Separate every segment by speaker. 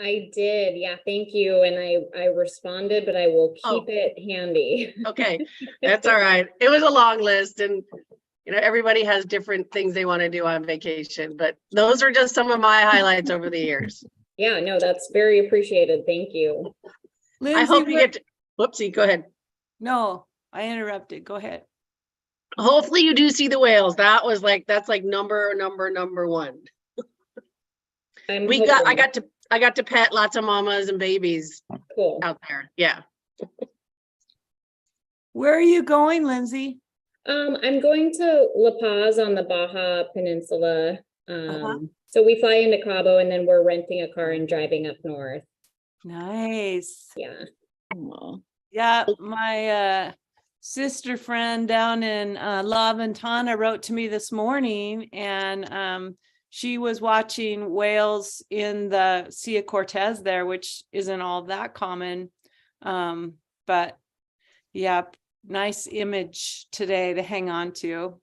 Speaker 1: I did. Yeah, thank you. And I responded, but I will keep it handy.
Speaker 2: Okay, that's all right. It was a long list, and everybody has different things they want to do on vacation, but those are just some of my highlights over the years.
Speaker 1: Yeah, no, that's very appreciated. Thank you.
Speaker 2: Lindsay, I hope you get to, whoopsie, go ahead.
Speaker 3: No, I interrupted. Go ahead.
Speaker 2: Hopefully you do see the whales. That's like number one. I got to pet lots of mamas and babies out there. Yeah.
Speaker 3: Where are you going, Lindsay?
Speaker 1: I'm going to La Paz on the Baja Peninsula. So we fly into Cabo and then we're renting a car and driving up north.
Speaker 3: Nice.
Speaker 1: Yeah.
Speaker 3: Yeah, my sister friend down in La Ventana wrote to me this morning, and she was watching whales in the Sea of Cortez there, which isn't all that common. But yeah, nice image today to hang on to.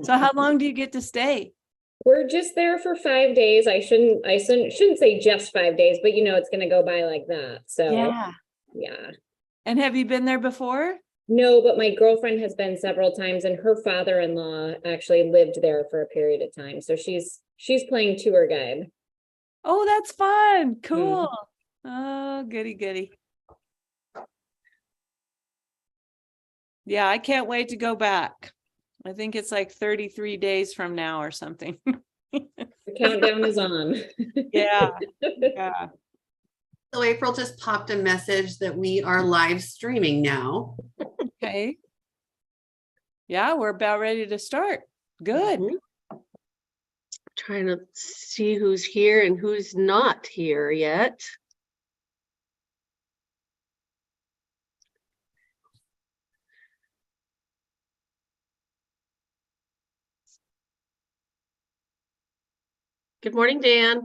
Speaker 3: So how long do you get to stay?
Speaker 1: We're just there for 5 days. I shouldn't say just 5 days, but it's going to go by like that. So yeah.
Speaker 3: And have you been there before?
Speaker 1: No, but my girlfriend has been several times, and her father-in-law actually lived there for a period of time. So she's playing tour guide.
Speaker 3: Oh, that's fun. Cool. Oh, goody. Yeah, I can't wait to go back. I think it's like 33 days from now or something.
Speaker 1: The countdown is on.
Speaker 3: Yeah.
Speaker 4: So April just popped a message that we are live streaming now.
Speaker 3: Okay. Yeah, we're about ready to start. Good.
Speaker 2: Trying to see who's here and who's not here yet. Good morning, Dan.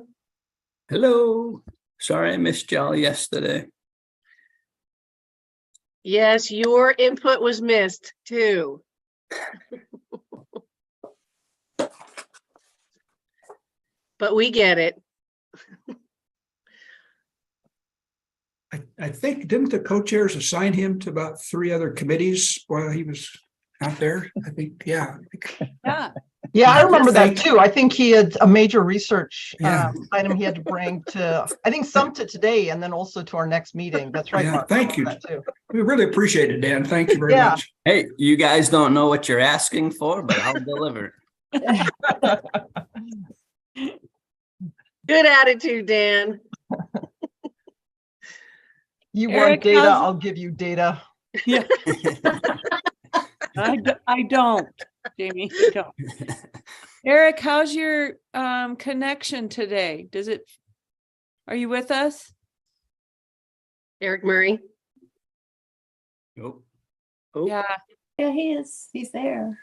Speaker 5: Hello. Sorry I missed y'all yesterday.
Speaker 2: Yes, your input was missed too. But we get it.
Speaker 6: I think, didn't the co-chairs assign him to about 3 other committees while he was out there? I think, yeah.
Speaker 7: Yeah, I remember that too. I think he had a major research item he had to bring to, I think some to today and then also to our next meeting. That's right.
Speaker 6: Yeah,
Speaker 7: Mark,
Speaker 6: thank you. We really appreciate it, Dan. Thank you very much.
Speaker 5: Hey, you guys don't know what you're asking for, but I'll deliver.
Speaker 2: Good attitude, Dan.
Speaker 7: You want data, I'll give you data.
Speaker 3: Yeah. I don't, Jamie. I don't. Eric, how's your connection today? Are you with us?
Speaker 2: Eric Murray.
Speaker 5: Nope.
Speaker 3: Yeah.
Speaker 8: Yeah, he is. He's there.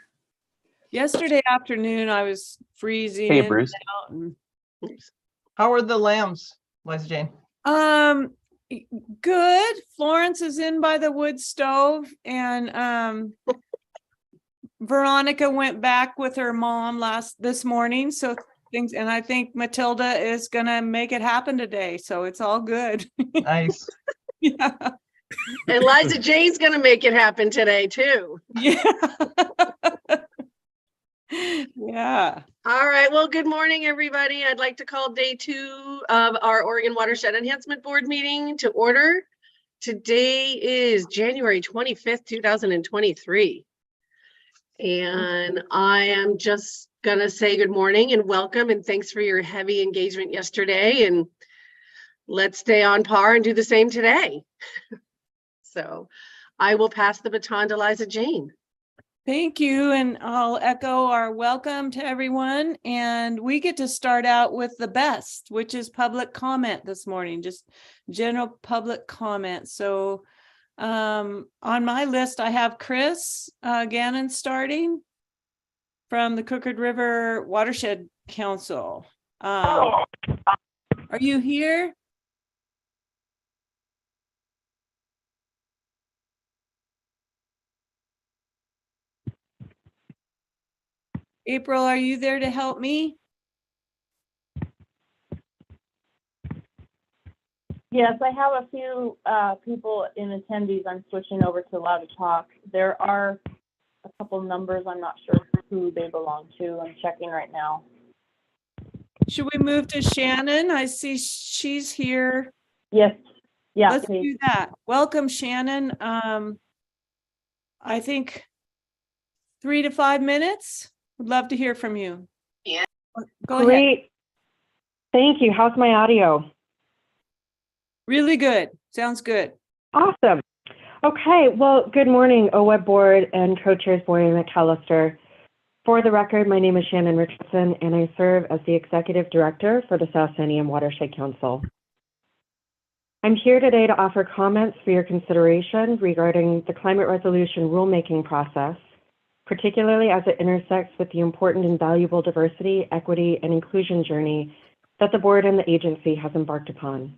Speaker 3: Yesterday afternoon, I was freezing.
Speaker 9: Hey, Bruce.
Speaker 7: How are the lambs, Liza Jane?
Speaker 3: Good. Florence is in by the wood stove, and Veronica went back with her mom this morning. So and I think Matilda is gonna make it happen today. So it's all good.
Speaker 7: Nice.
Speaker 3: Yeah.
Speaker 2: And Liza Jane's gonna make it happen today too.
Speaker 3: Yeah. Yeah.
Speaker 2: All right. Well, good morning, everybody. I'd like to call day 2 of our Oregon Watershed Enhancement Board meeting to order. Today is January 25th, 2023. And I am just going to say good morning and welcome and thanks for your heavy engagement yesterday. And let's stay on par and do the same today. So I will pass the baton to Liza Jane.
Speaker 3: Thank you. And I'll echo our welcome to everyone. And we get to start out with the best, which is public comment this morning, just general public comment. So on my list, I have Chris Gannon starting from the Crooked River Watershed Council. Are you here? April, are you there to help me?
Speaker 9: Yes, I have a few people in attendees. I'm switching over to Allow to Talk. There are a couple numbers. I'm not sure who they belong to. I'm checking right now.
Speaker 3: Should we move to Shannon? I see she's here.
Speaker 9: Yes. Yeah.
Speaker 3: Let's
Speaker 9: please.
Speaker 3: do that. Welcome, Shannon. I think 3 to 5 minutes. Would love to hear from you.
Speaker 10: Yeah.
Speaker 3: Go ahead.
Speaker 10: Great. Thank you. How's my audio?
Speaker 3: Really good. Sounds good.
Speaker 10: Awesome. Okay. Well, good morning, OWEB board and co-chairs Boyer and McAllister. For the record, my name is Shannon Richardson, and I serve as the Executive Director for the South Sandium Watershed Council. I'm here today to offer comments for your consideration regarding the climate resolution rulemaking process, particularly as it intersects with the important and valuable diversity, equity, and inclusion journey that the board and the agency has embarked upon.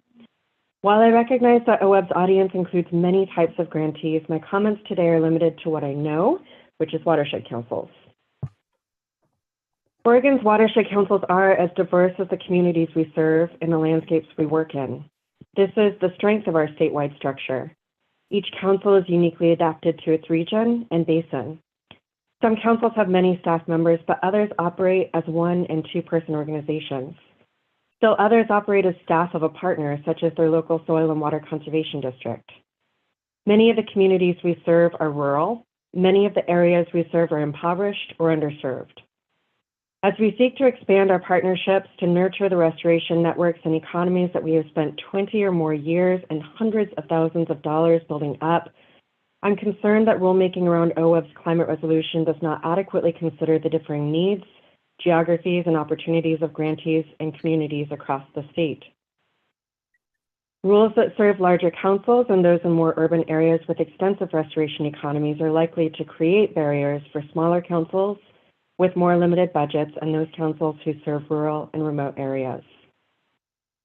Speaker 10: While I recognize that OWEB's audience includes many types of grantees, my comments today are limited to what I know, which is watershed councils. Oregon's watershed councils are as diverse as the communities we serve and the landscapes we work in. This is the strength of our statewide structure. Each council is uniquely adapted to its region and basin. Some councils have many staff members, but others operate as 1- and 2-person organizations. Still others operate as staff of a partner, such as their local soil and water conservation district. Many of the communities we serve are rural. Many of the areas we serve are impoverished or underserved. As we seek to expand our partnerships to nurture the restoration networks and economies that we have spent 20 or more years and hundreds of thousands of dollars building up, I'm concerned that rulemaking around OWEB's climate resolution does not adequately consider the differing needs, geographies, and opportunities of grantees and communities across the state. Rules that serve larger councils and those in more urban areas with extensive restoration economies are likely to create barriers for smaller councils with more limited budgets and those councils who serve rural and remote areas.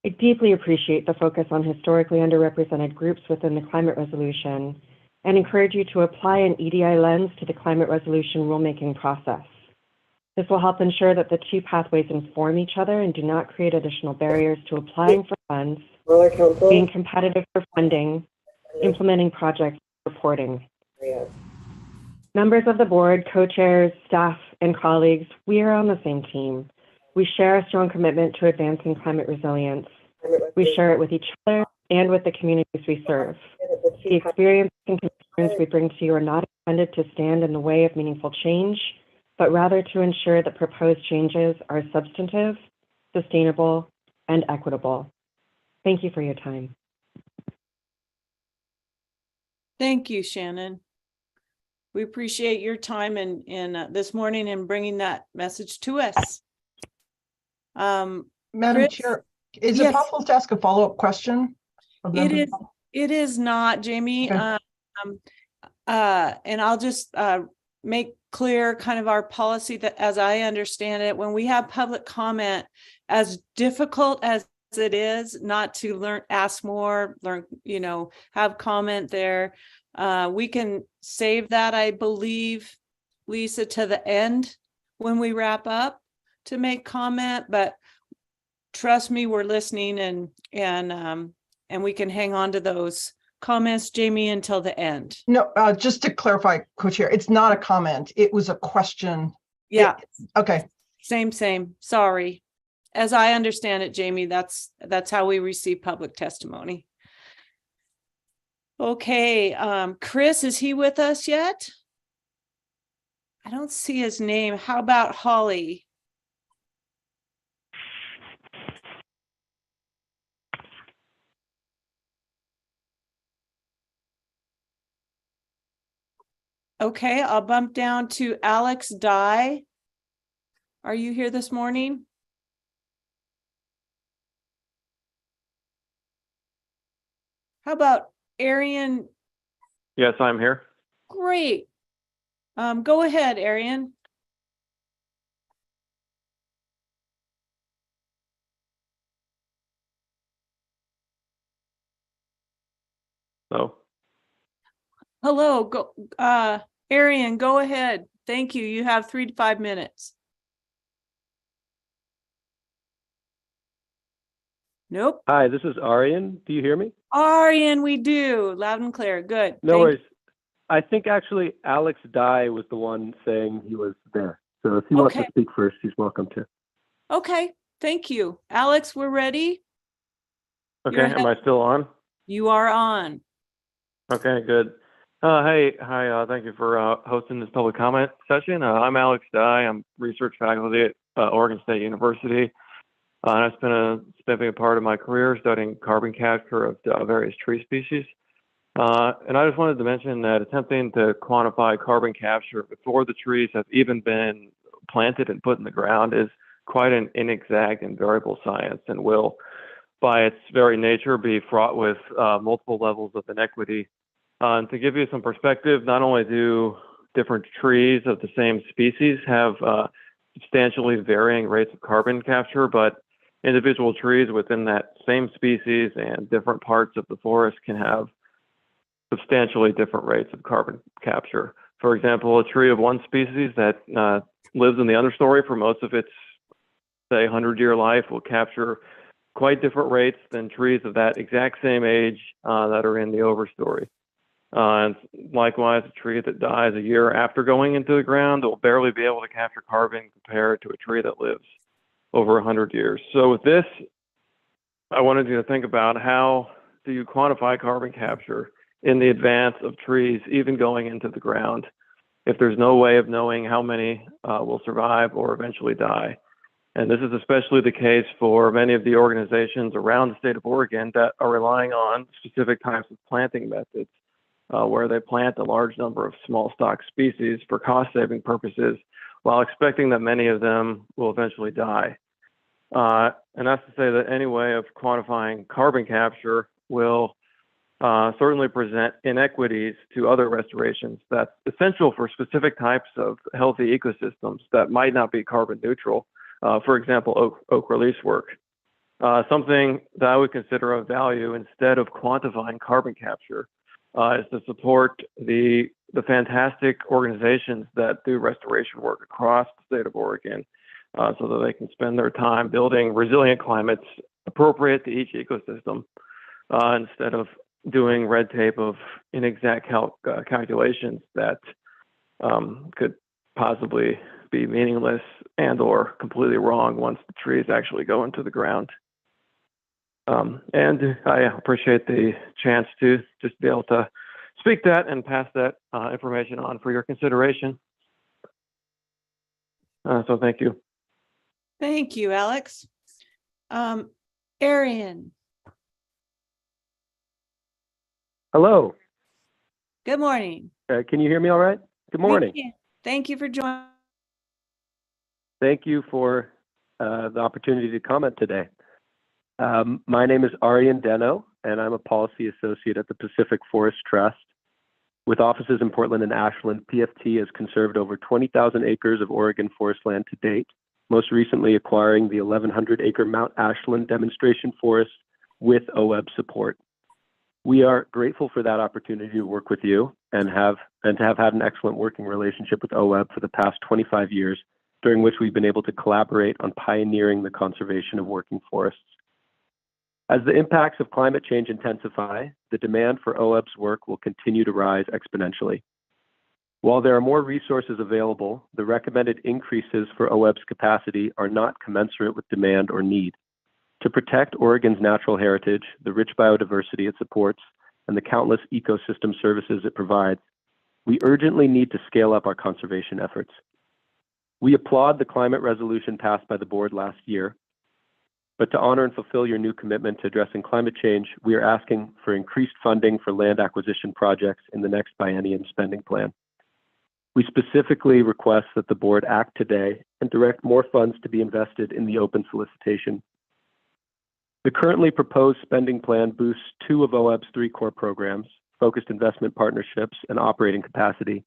Speaker 10: I deeply appreciate the focus on historically underrepresented groups within the climate resolution and encourage you to apply an EDI lens to the climate resolution rulemaking process. This will help ensure that the two pathways inform each other and do not create additional barriers to applying for funds, being competitive for funding, implementing projects, reporting. Members of the board, co-chairs, staff, and colleagues, we are on the same team. We share a strong commitment to advancing climate resilience. We share it with each other and with the communities we serve. The experience and concerns we bring to you are not intended to stand in the way of meaningful change, but rather to ensure that proposed changes are substantive, sustainable, and equitable. Thank you for your time.
Speaker 3: Thank you, Shannon. We appreciate your time in this morning and bringing that message to us.
Speaker 7: Madam
Speaker 3: Chris?
Speaker 7: Chair, is
Speaker 3: Yes.
Speaker 7: it possible to ask a follow-up question?
Speaker 3: It is not, Jamie.
Speaker 7: Okay.
Speaker 3: And I'll just make clear kind of our policy that as I understand it, when we have public comment, as difficult as it is not to ask more, have comment there, we can save that, I believe, Lisa, to the end when we wrap up to make comment, but trust me, we're listening and we can hang on to those comments, Jamie, until the end.
Speaker 7: No, just to clarify, co-chair, it's not a comment. It was a question.
Speaker 3: Yeah.
Speaker 7: Okay.
Speaker 3: Same. Sorry. As I understand it, Jamie, that's how we receive public testimony. Okay. Chris, is he with us yet? I don't see his name. How about Holly? Okay, I'll bump down to Alex Dye. Are you here this morning? How about Arian?
Speaker 11: Yes, I'm here.
Speaker 3: Great. Go ahead, Arian.
Speaker 11: So.
Speaker 3: Hello, Arian, go ahead. Thank you. You have 3 to 5 minutes. Nope.
Speaker 11: Hi, this is Aryan. Do you hear me?
Speaker 3: Aryan, we do. Loud and clear. Good.
Speaker 11: No
Speaker 3: Thank
Speaker 11: worries. I think actually Alex Dye was the one saying he was there. So if he wants to
Speaker 3: Okay.
Speaker 11: speak first, he's welcome to.
Speaker 3: Okay. Thank you. Alex, we're ready.
Speaker 11: Okay,
Speaker 3: You're
Speaker 11: am I still on?
Speaker 3: You are on.
Speaker 11: Okay, good. Hi, thank you for hosting this public comment session. I'm Alex Dye. I'm research faculty at Oregon State University. And it's been a part of my career studying carbon capture of various tree species. And I just wanted to mention that attempting to quantify carbon capture before the trees have even been planted and put in the ground is quite an inexact and variable science, and will, by its very nature, be fraught with multiple levels of inequity. And to give you some perspective, not only do different trees of the same species have substantially varying rates of carbon capture, but individual trees within that same species and different parts of the forest can have substantially different rates of carbon capture. For example, a tree of one species that lives in the understory for most of its, say, 100-year life will capture quite different rates than trees of that exact same age that are in the overstory. And likewise, a tree that dies a year after going into the ground will barely be able to capture carbon compared to a tree that lives over 100 years. So with this, I wanted you to think about how do you quantify carbon capture in the advance of trees even going into the ground if there's no way of knowing how many will survive or eventually die. And this is especially the case for many of the organizations around the state of Oregon that are relying on specific types of planting methods, where they plant a large number of small stock species for cost-saving purposes, while expecting that many of them will eventually die. And that's to say that any way of quantifying carbon capture will certainly present inequities to other restorations that's essential for specific types of healthy ecosystems that might not be carbon neutral. For example, oak release work. Something that I would consider of value instead of quantifying carbon capture is to support the fantastic organizations that do restoration work across the state of Oregon, so that they can spend their time building resilient climates appropriate to each ecosystem, instead of doing red tape of inexact calculations that could possibly be meaningless and or completely wrong once the trees actually go into the ground. And I appreciate the chance to just be able to speak that and pass that information on for your consideration. So thank you.
Speaker 3: Thank you, Alex. Arian.
Speaker 11: Hello.
Speaker 3: Good morning.
Speaker 11: Can you hear me all right? Good morning.
Speaker 3: Thank you for joining.
Speaker 11: Thank you for the opportunity to comment today. My name is Aryan Deno, and I'm a policy associate at the Pacific Forest Trust. With offices in Portland and Ashland, PFT has conserved over 20,000 acres of Oregon forest land to date, most recently acquiring the 1,100-acre Mount Ashland demonstration forest with OWEB support. We are grateful for that opportunity to work with you and to have had an excellent working relationship with OWEB for the past 25 years, during which we've been able to collaborate on pioneering the conservation of working forests. As the impacts of climate change intensify, the demand for OWEB's work will continue to rise exponentially. While there are more resources available, the recommended increases for OWEB's capacity are not commensurate with demand or need. To protect Oregon's natural heritage, the rich biodiversity it supports, and the countless ecosystem services it provides, we urgently need to scale up our conservation efforts. We applaud the climate resolution passed by the board last year, but to honor and fulfill your new commitment to addressing climate change, we are asking for increased funding for land acquisition projects in the next biennium spending plan. We specifically request that the board act today and direct more funds to be invested in the open solicitation. The currently proposed spending plan boosts two of OWEB's three core programs, focused investment partnerships and operating capacity,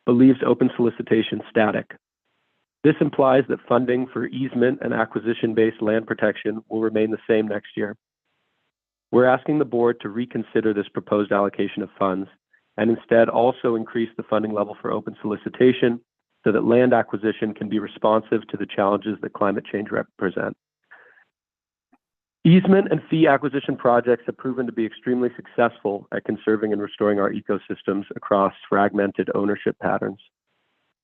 Speaker 11: but leaves open solicitation static. This implies that funding for easement and acquisition-based land protection will remain the same next year. We're asking the board to reconsider this proposed allocation of funds and instead also increase the funding level for open solicitation so that land acquisition can be responsive to the challenges that climate change represent.
Speaker 12: Easement and fee acquisition projects have proven to be extremely successful at conserving and restoring our ecosystems across fragmented ownership patterns.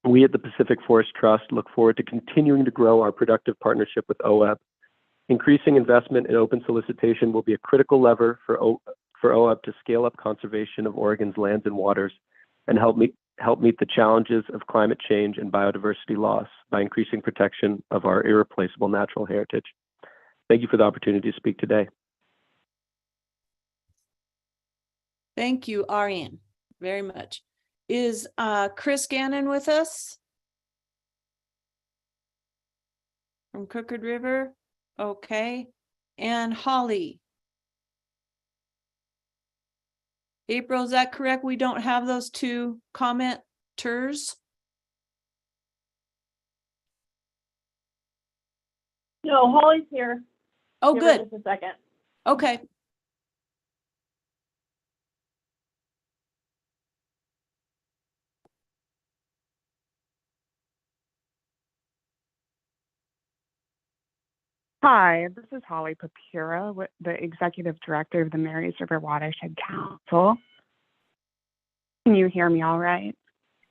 Speaker 12: We at the Pacific Forest Trust look forward to continuing to grow our productive partnership with OWEB. Increasing investment in open solicitation will be a critical lever for OWEB to scale up conservation of Oregon's lands and waters and help meet the challenges of climate change and biodiversity loss by increasing protection of our irreplaceable natural heritage. Thank you for the opportunity to speak today.
Speaker 3: Thank you, Arian, very much. Is Chris Gannon with us from Crooked River? Okay. And Holly. April, is that correct? We don't have those two commenters?
Speaker 9: No, Holly's here.
Speaker 3: Oh,
Speaker 9: Give her
Speaker 3: good.
Speaker 9: just a second.
Speaker 3: Okay.
Speaker 13: Hi, this is Holly Papira, the Executive Director of the Marys River Watershed Council. Can you hear me all right?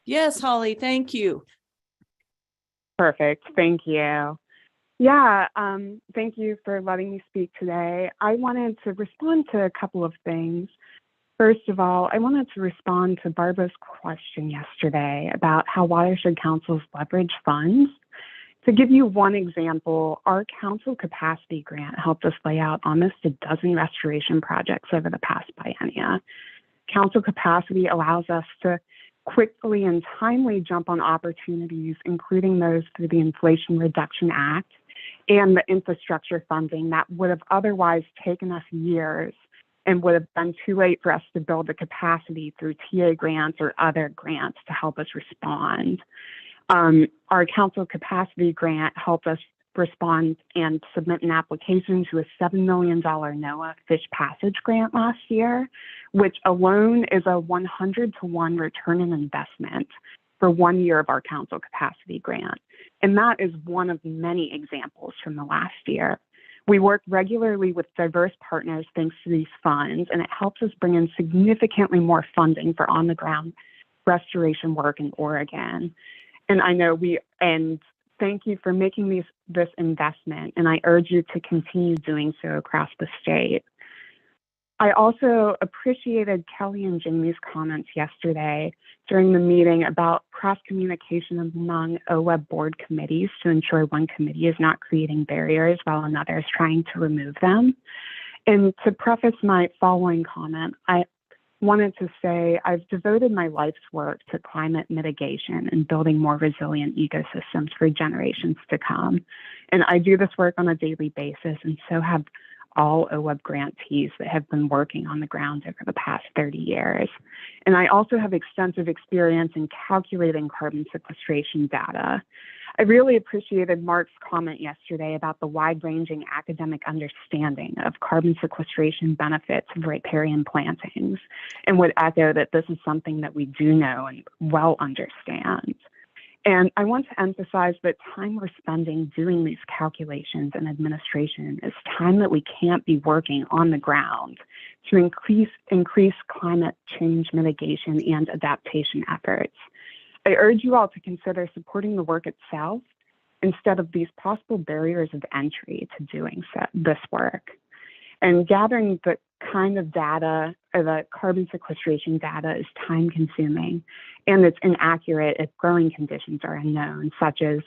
Speaker 3: Yes, Holly, thank you.
Speaker 13: Perfect, thank you. Yeah, thank you for letting me speak today. I wanted to respond to a couple of things. First of all, I wanted to respond to Barbara's question yesterday about how watershed councils leverage funds. To give you one example, our council capacity grant helped us lay out almost a dozen restoration projects over the past biennia. Council capacity allows us to quickly and timely jump on opportunities, including those through the Inflation Reduction Act and the infrastructure funding that would have otherwise taken us years and would have been too late for us to build the capacity through TA grants or other grants to help us respond. Our council capacity grant helped us respond and submit an application to a $7 million NOAA Fish Passage grant last year, which alone is a 100-to-1 return on investment for 1 year of our council capacity grant. And that is one of many examples from the last year. We work regularly with diverse partners thanks to these funds, and it helps us bring in significantly more funding for on-the-ground restoration work in Oregon. And I know thank you for making this investment, and I urge you to continue doing so across the state. I also appreciated Kelly and Jamie's comments yesterday during the meeting about cross-communication among OWEB board committees to ensure one committee is not creating barriers while another is trying to remove them. And to preface my following comment, I wanted to say I've devoted my life's work to climate mitigation and building more resilient ecosystems for generations to come. And I do this work on a daily basis, and so have all OWEB grantees that have been working on the ground over the past 30 years. And I also have extensive experience in calculating carbon sequestration data. I really appreciated Mark's comment yesterday about the wide-ranging academic understanding of carbon sequestration benefits of riparian plantings, and would echo that this is something that we do know and well understand. And I want to emphasize that time we're spending doing these calculations and administration is time that we can't be working on the ground to increase climate change mitigation and adaptation efforts. I urge you all to consider supporting the work itself instead of these possible barriers of entry to doing this work. And gathering the kind of data, or the carbon sequestration data, is time consuming, and it's inaccurate if growing conditions are unknown, such as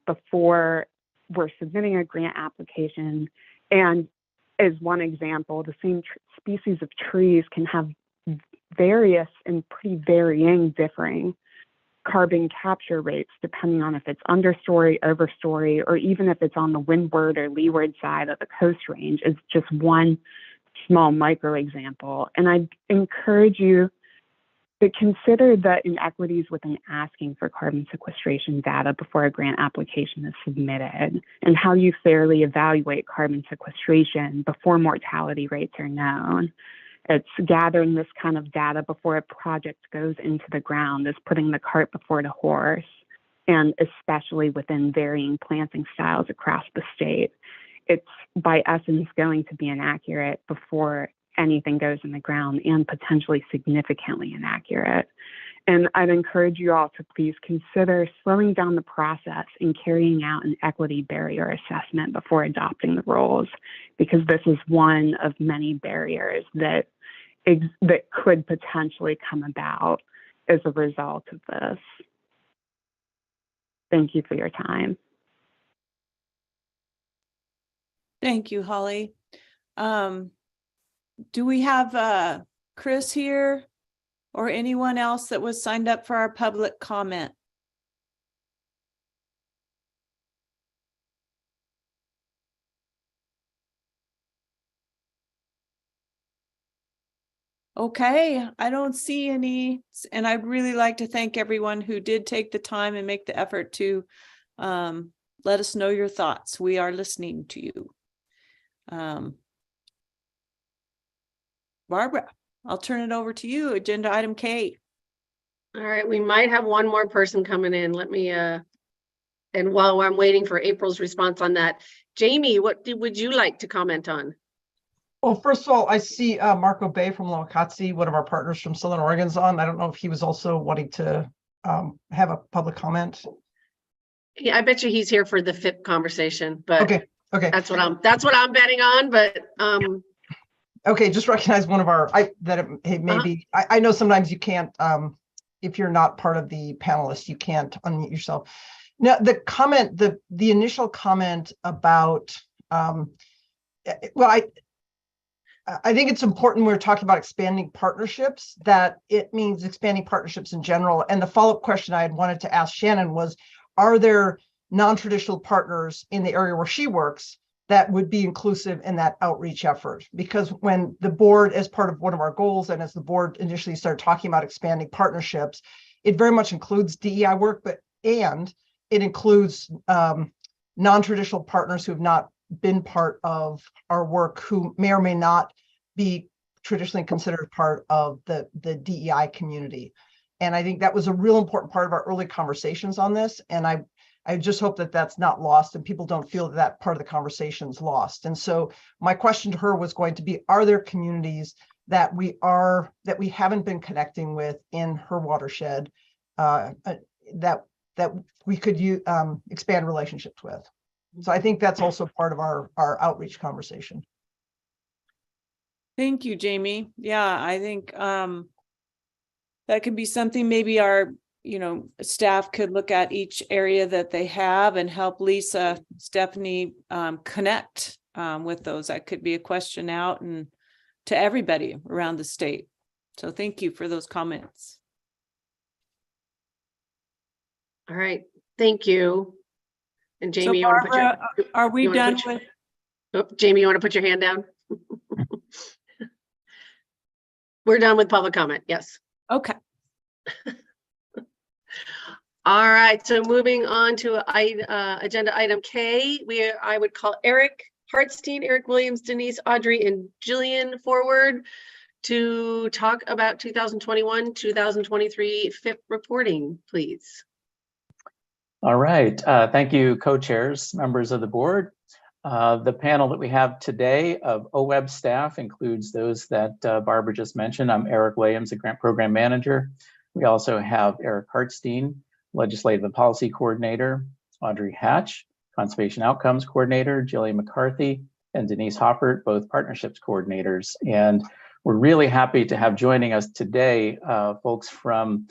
Speaker 13: before we're submitting a grant application. And as one example, the same species of trees can have various and pretty differing carbon capture rates depending on if it's understory, overstory, or even if it's on the windward or leeward side of the coast range. Is just one small micro example. And I encourage you to consider the inequities within asking for carbon sequestration data before a grant application is submitted, and how you fairly evaluate carbon sequestration before mortality rates are known. It's gathering this kind of data before a project goes into the ground is putting the cart before the horse, and especially within varying planting styles across the state. it's by essence going to be inaccurate before anything goes in the ground, and potentially significantly inaccurate. And I'd encourage you all to please consider slowing down the process and carrying out an equity barrier assessment before adopting the rules, because this is one of many barriers that could potentially come about as a result of this. Thank you for your time.
Speaker 3: Thank you, Holly. Do we have Chris here or anyone else that was signed up for our public comment? Okay, I don't see any, and I'd really like to thank everyone who did take the time and make the effort to let us know your thoughts. We are listening to you. Barbara, I'll turn it over to you. Agenda item K.
Speaker 2: All right, we might have one more person coming in. Let me, and while I'm waiting for April's response on that, Jamie, what would you like to comment on?
Speaker 7: Well, first of all, I see Marco Bay from Lawakatsi, one of our partners from Southern Oregon's on. I don't know if he was also wanting to have a public comment.
Speaker 2: Yeah, I bet you he's here for the FIP conversation, but
Speaker 7: okay,
Speaker 2: that's what I'm betting on. But
Speaker 7: okay, just recognize one of our I know sometimes you can't if you're not part of the panelists, you can't unmute yourself. Now the comment, the initial comment about I think it's important when we're talking about expanding partnerships that it means expanding partnerships in general. And the follow-up question I had wanted to ask Shannon was, are there non-traditional partners in the area where she works that would be inclusive in that outreach effort? Because when the board, as part of one of our goals, and as the board initially started talking about expanding partnerships, it very much includes DEI work, and it includes non-traditional partners who have not been part of our work, who may or may not be traditionally considered part of the DEI community. And I think that was a real important part of our early conversations on this. And I just hope that that's not lost and people don't feel that part of the conversation is lost. And so my question to her was going to be, are there communities that we haven't been connecting with in her watershed that we could expand relationships with? So I think that's also part of our outreach conversation.
Speaker 3: Thank you, Jamie. Yeah, I think that could be something maybe our staff could look at each area that they have and help Lisa, Stephanie connect with those. That could be a question out and to everybody around the state. So thank you for those comments.
Speaker 2: All right, thank you. And Jamie,
Speaker 3: so Barbara, are we done with?
Speaker 2: Jamie, you want to put your hand down? We're done with public comment. Yes.
Speaker 3: Okay.
Speaker 2: All right. So moving on to agenda item K, I would call Eric Hartstein, Eric Williams, Denise, Audrey, and Jillian forward to talk about 2021-2023 FIP reporting, please.
Speaker 14: All right. Thank you, co-chairs, members of the board. The panel that we have today of OWEB staff includes those that Barbara just mentioned. I'm Eric Williams, the Grant Program Manager. We also have Eric Hartstein, Legislative and Policy Coordinator, Audrey Hatch, Conservation Outcomes Coordinator, Jillian McCarthy, and Denise Hoppert, both Partnerships Coordinators. And we're really happy to have joining us today folks from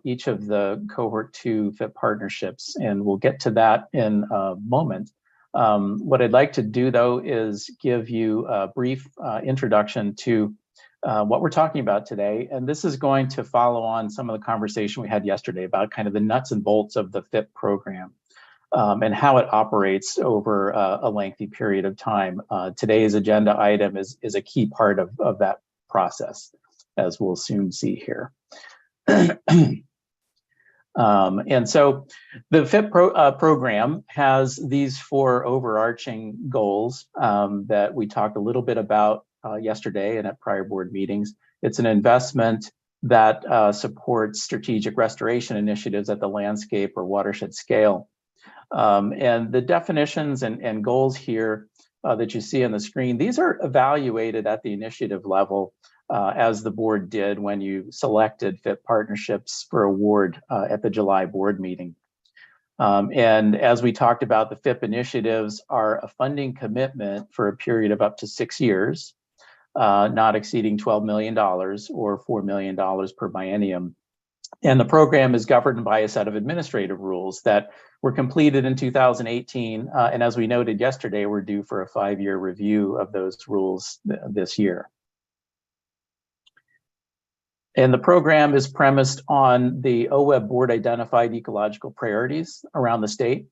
Speaker 14: each of the Cohort 2 FIP partnerships, and we'll get to that in a moment. What I'd like to do, though, is give you a brief introduction to what we're talking about today. And this is going to follow on some of the conversation we had yesterday about kind of the nuts and bolts of the FIP program and how it operates over a lengthy period of time. Today's agenda item is a key part of that process, as we'll soon see here. And so the FIP program has these 4 overarching goals that we talked a little bit about yesterday and at prior board meetings. It's an investment that supports strategic restoration initiatives at the landscape or watershed scale. And the definitions and goals here that you see on the screen, these are evaluated at the initiative level as the board did when you selected FIP partnerships for award at the July board meeting. And as we talked about, the FIP initiatives are a funding commitment for a period of up to 6 years, not exceeding $12 million or $4 million per biennium. And the program is governed by a set of administrative rules that were completed in 2018. And as we noted yesterday, we're due for a 5-year review of those rules this year. And the program is premised on the OWEB board identified ecological priorities around the state.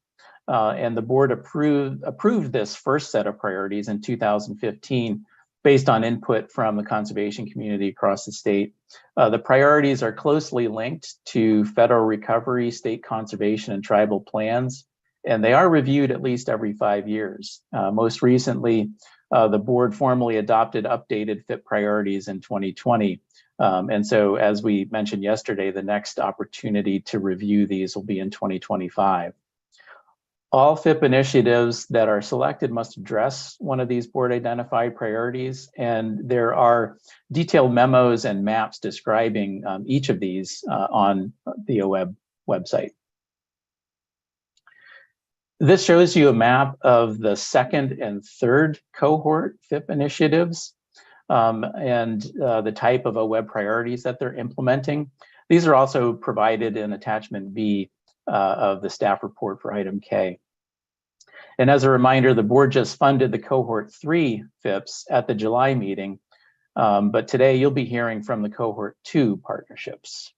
Speaker 14: And the board approved this first set of priorities in 2015 based on input from the conservation community across the state. The priorities are closely linked to federal recovery, state conservation, and tribal plans, and they are reviewed at least every 5 years. Most recently, the board formally adopted updated FIP priorities in 2020. And so, as we mentioned yesterday, the next opportunity to review these will be in 2025. All FIP initiatives that are selected must address one of these board identified priorities, and there are detailed memos and maps describing each of these on the OWEB website. This shows you a map of the second and third cohort FIP initiatives and the type of OWEB priorities that they're implementing. These are also provided in attachment B of the staff report for item K. And as a reminder, the board just funded the cohort 3 FIPs at the July meeting, but today you'll be hearing from the cohort 2 partnerships.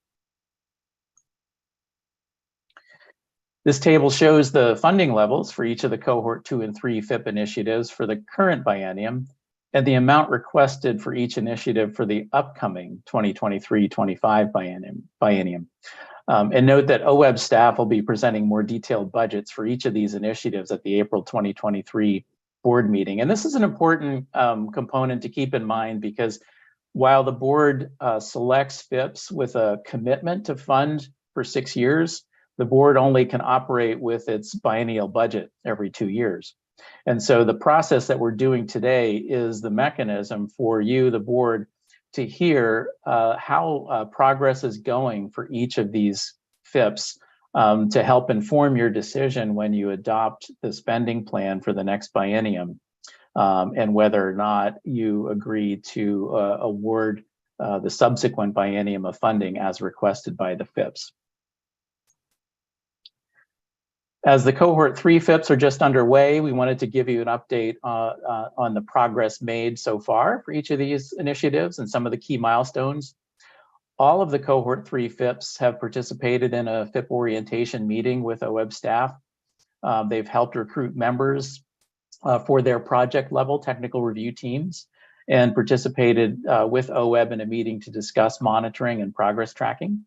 Speaker 14: This table shows the funding levels for each of the cohort 2 and 3 FIP initiatives for the current biennium and the amount requested for each initiative for the upcoming 2023-25 biennium. And note that OWEB staff will be presenting more detailed budgets for each of these initiatives at the April 2023 board meeting. And this is an important component to keep in mind because while the board selects FIPs with a commitment to fund for 6 years, the board only can operate with its biennial budget every 2 years. And so the process that we're doing today is the mechanism for you, the board, to hear how progress is going for each of these FIPs to help inform your decision when you adopt the spending plan for the next biennium and whether or not you agree to award the subsequent biennium of funding as requested by the FIPs. As the cohort 3 FIPs are just underway, we wanted to give you an update on the progress made so far for each of these initiatives and some of the key milestones. All of the cohort 3 FIPs have participated in a FIP orientation meeting with OWEB staff. They've helped recruit members for their project level technical review teams and participated with OWEB in a meeting to discuss monitoring and progress tracking.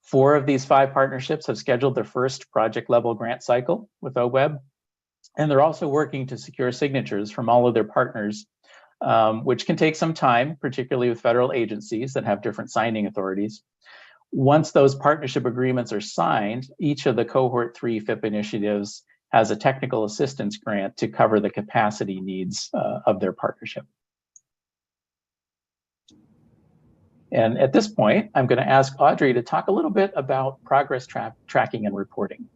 Speaker 14: 4 of these 5 partnerships have scheduled their first project level grant cycle with OWEB, and they're also working to secure signatures from all of their partners, which can take some time, particularly with federal agencies that have different signing authorities. Once those partnership agreements are signed, each of the cohort 3 FIP initiatives has a technical assistance grant to cover the capacity needs of their partnership. And at this point, I'm going to ask Audrey to talk a little bit about progress tracking and reporting.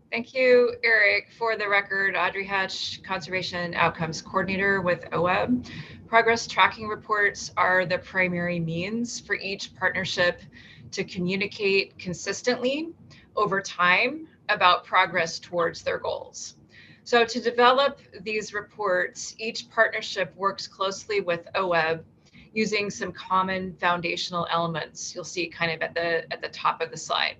Speaker 15: Thank you, Eric. For the record, Audrey Hatch, Conservation Outcomes Coordinator with OWEB. Progress tracking reports are the primary means for each partnership to communicate consistently over time about progress towards their goals. So to develop these reports, each partnership works closely with OWEB using some common foundational elements you'll see kind of at the top of the slide.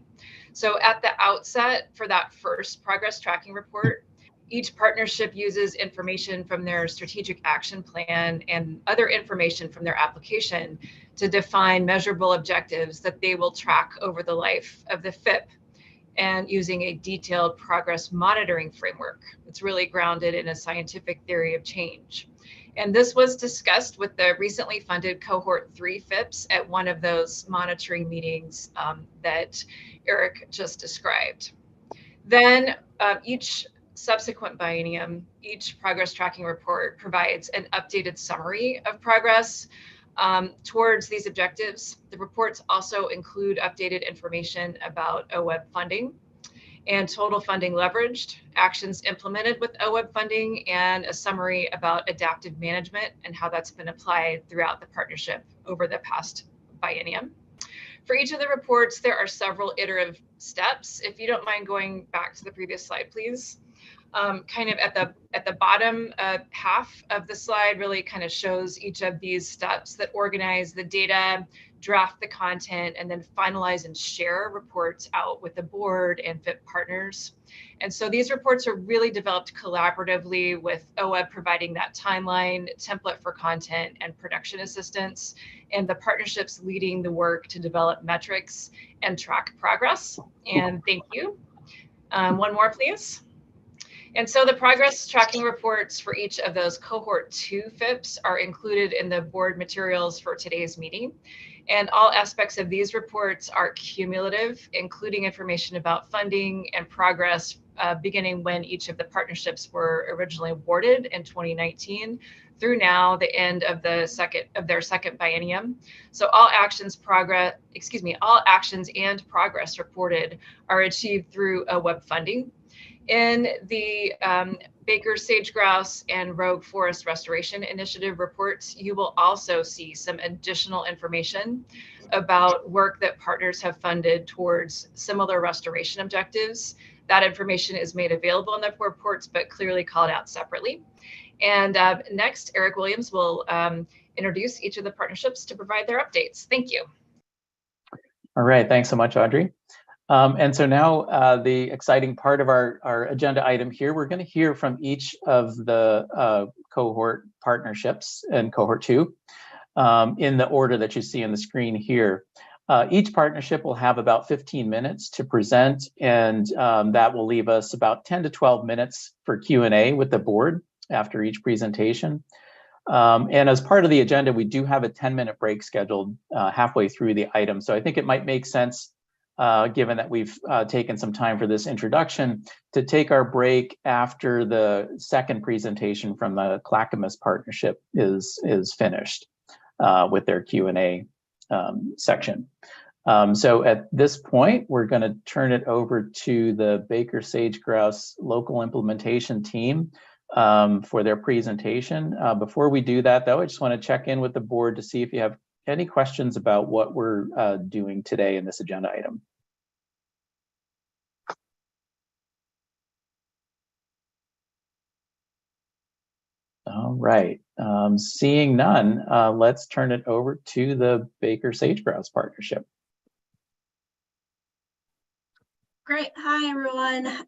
Speaker 15: So at the outset for that first progress tracking report, each partnership uses information from their strategic action plan and other information from their application to define measurable objectives that they will track over the life of the FIP, and using a detailed progress monitoring framework. It's really grounded in a scientific theory of change. And this was discussed with the recently funded cohort 3 FIPs at one of those monitoring meetings that Eric just described. Then each subsequent biennium, each progress tracking report provides an updated summary of progress towards these objectives. The reports also include updated information about OWEB funding and total funding leveraged, actions implemented with OWEB funding, and a summary about adaptive management and how that's been applied throughout the partnership over the past biennium. For each of the reports, there are several iterative steps. If you don't mind going back to the previous slide, please. Kind of at the bottom half of the slide really kind of shows each of these steps that organize the data, draft the content, and then finalize and share reports out with the board and FIP partners. And so these reports are really developed collaboratively, with OWEB providing that timeline, template for content, and production assistance, and the partnerships leading the work to develop metrics and track progress. And thank you. One more, please. And so the progress tracking reports for each of those cohort 2 FIPs are included in the board materials for today's meeting. And all aspects of these reports are cumulative, including information about funding and progress beginning when each of the partnerships were originally awarded in 2019 through now the end of their second biennium. So all actions and progress reported are achieved through OWEB funding. In the Baker Sage Grouse and Rogue Forest Restoration Initiative reports, you will also see some additional information about work that partners have funded towards similar restoration objectives. That information is made available in the reports, but clearly called out separately. And next, Eric Williams will introduce each of the partnerships to provide their updates. Thank you.
Speaker 14: All right, thanks so much, Audrey. And so now the exciting part of our agenda item here, we're going to hear from each of the cohort partnerships in cohort 2 in the order that you see on the screen here. Each partnership will have about 15 minutes to present, and that will leave us about 10 to 12 minutes for Q&A with the board after each presentation. And as part of the agenda, we do have a 10-minute break scheduled halfway through the item. So I think it might make sense, given that we've taken some time for this introduction, to take our break after the second presentation from the Clackamas partnership is finished with their Q&A section. So at this point, we're going to turn it over to the Baker Sage Grouse local implementation team for their presentation. Before we do that, though, I just want to check in with the board to see if you have any questions about what we're doing today in this agenda item. All right, seeing none, let's turn it over to the Baker Sage Grouse partnership.
Speaker 8: Great. Hi, everyone.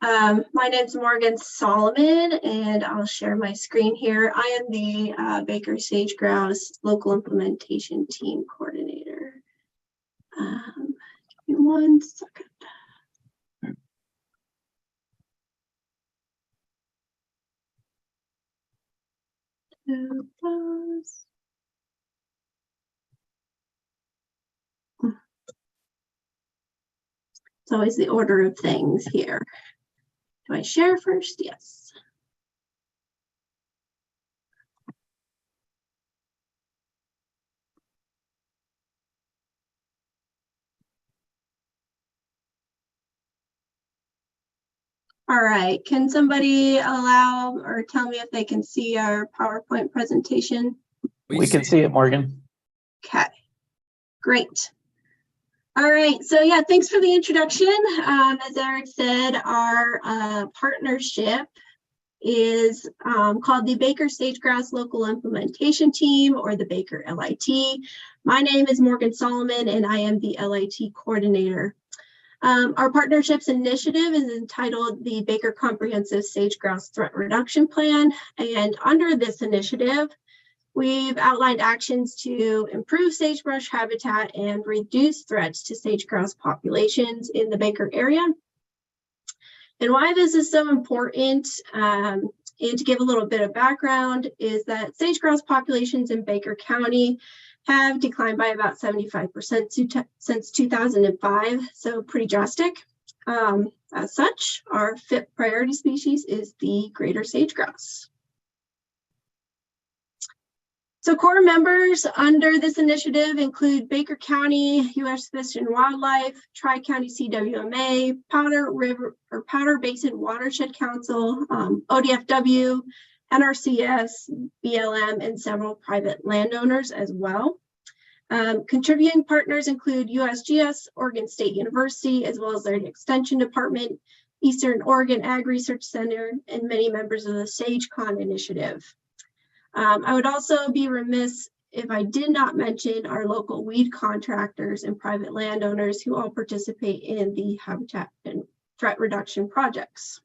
Speaker 8: My name's Morgan Solomon, and I'll share my screen here. I am the Baker Sage Grouse local implementation team coordinator. Give me 1 second. It's always the order of things here. Do I share first? Yes. All right, can somebody allow or tell me if they can see our PowerPoint presentation?
Speaker 14: We can see it, Morgan.
Speaker 8: Okay, great. All right, so yeah, thanks for the introduction. As Eric said, our partnership is called the Baker Sage Grouse Local Implementation Team, or the Baker LIT. My name is Morgan Solomon, and I am the LIT coordinator. Our partnerships initiative is entitled the Baker Comprehensive Sage Grouse Threat Reduction Plan, and under this initiative, we've outlined actions to improve sagebrush habitat and reduce threats to sage grouse populations in the Baker area. And why this is so important, and to give a little bit of background, is that sage grouse populations in Baker County have declined by about 75% since 2005, so pretty drastic. As such, our FIP priority species is the greater sage-grouse. So core members under this initiative include Baker County, U.S. Fish and Wildlife, Tri-County CWMA, Powder Basin Watershed Council, ODFW, NRCS, BLM, and several private landowners as well. Contributing partners include USGS, Oregon State University, as well as their Extension Department, Eastern Oregon Ag Research Center, and many members of the SageCon initiative. I would also be remiss if I did not mention our local weed contractors and private landowners who all participate in the habitat and threat reduction projects.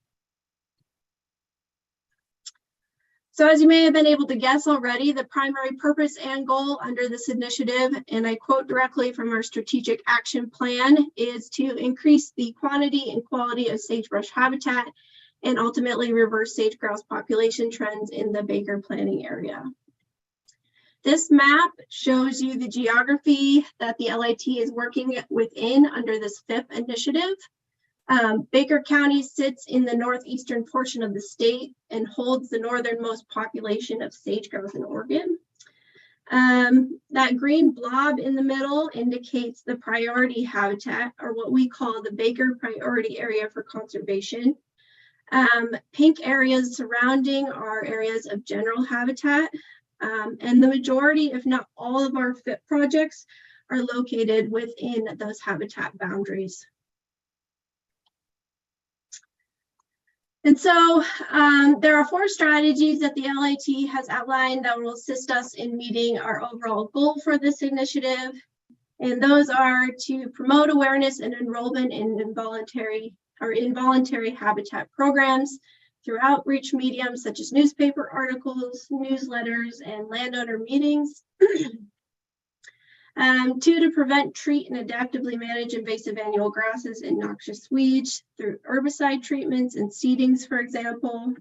Speaker 8: So as you may have been able to guess already, the primary purpose and goal under this initiative, and I quote directly from our strategic action plan, is to increase the quantity and quality of sagebrush habitat and ultimately reverse sage-grouse population trends in the Baker planning area. This map shows you the geography that the LIT is working within under this FIP initiative. Baker County sits in the northeastern portion of the state and holds the northernmost population of sage-grouse in Oregon. That green blob in the middle indicates the priority habitat, or what we call the Baker priority area for conservation. Pink areas surrounding are areas of general habitat, and the majority, if not all, of our FIP projects are located within those habitat boundaries. And so there are 4 strategies that the LIT has outlined that will assist us in meeting our overall goal for this initiative. And those are to promote awareness and enrollment in involuntary habitat programs through outreach mediums such as newspaper articles, newsletters, and landowner meetings. 2, to prevent, treat, and adaptively manage invasive annual grasses and noxious weeds through herbicide treatments and seedings, for example.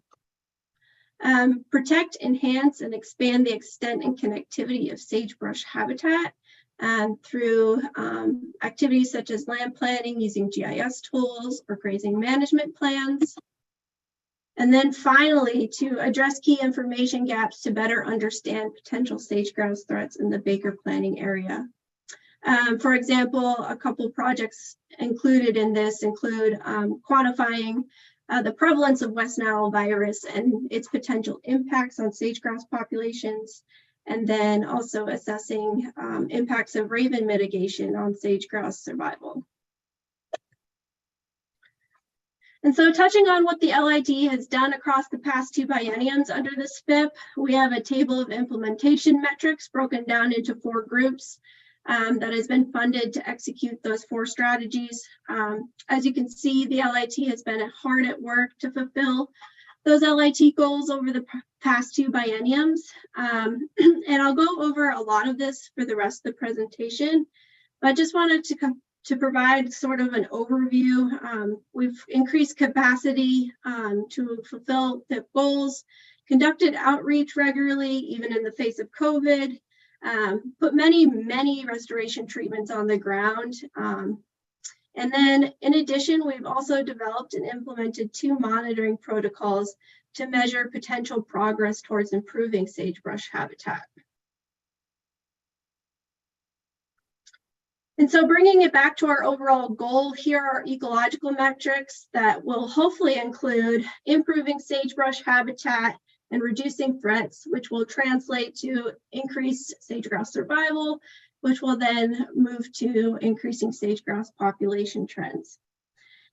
Speaker 8: Protect, enhance, and expand the extent and connectivity of sagebrush habitat through activities such as land planning using GIS tools or grazing management plans. And then finally, to address key information gaps to better understand potential sage-grouse threats in the Baker planning area. For example, a couple projects included in this include quantifying the prevalence of West Nile virus and its potential impacts on sage-grouse populations, and then also assessing impacts of raven mitigation on sage-grouse survival. And so touching on what the LIT has done across the past 2 bienniums under this FIP, we have a table of implementation metrics broken down into 4 groups that has been funded to execute those 4 strategies. As you can see, the LIT has been hard at work to fulfill those LIT goals over the past 2 bienniums. And I'll go over a lot of this for the rest of the presentation, but I just wanted to provide sort of an overview. We've increased capacity to fulfill the goals, conducted outreach regularly, even in the face of COVID, put many restoration treatments on the ground. And then in addition, we've also developed and implemented 2 monitoring protocols to measure potential progress towards improving sagebrush habitat. And so bringing it back to our overall goal, here are ecological metrics that will hopefully include improving sagebrush habitat and reducing threats, which will translate to increased sage-grouse survival, which will then move to increasing sage-grouse population trends.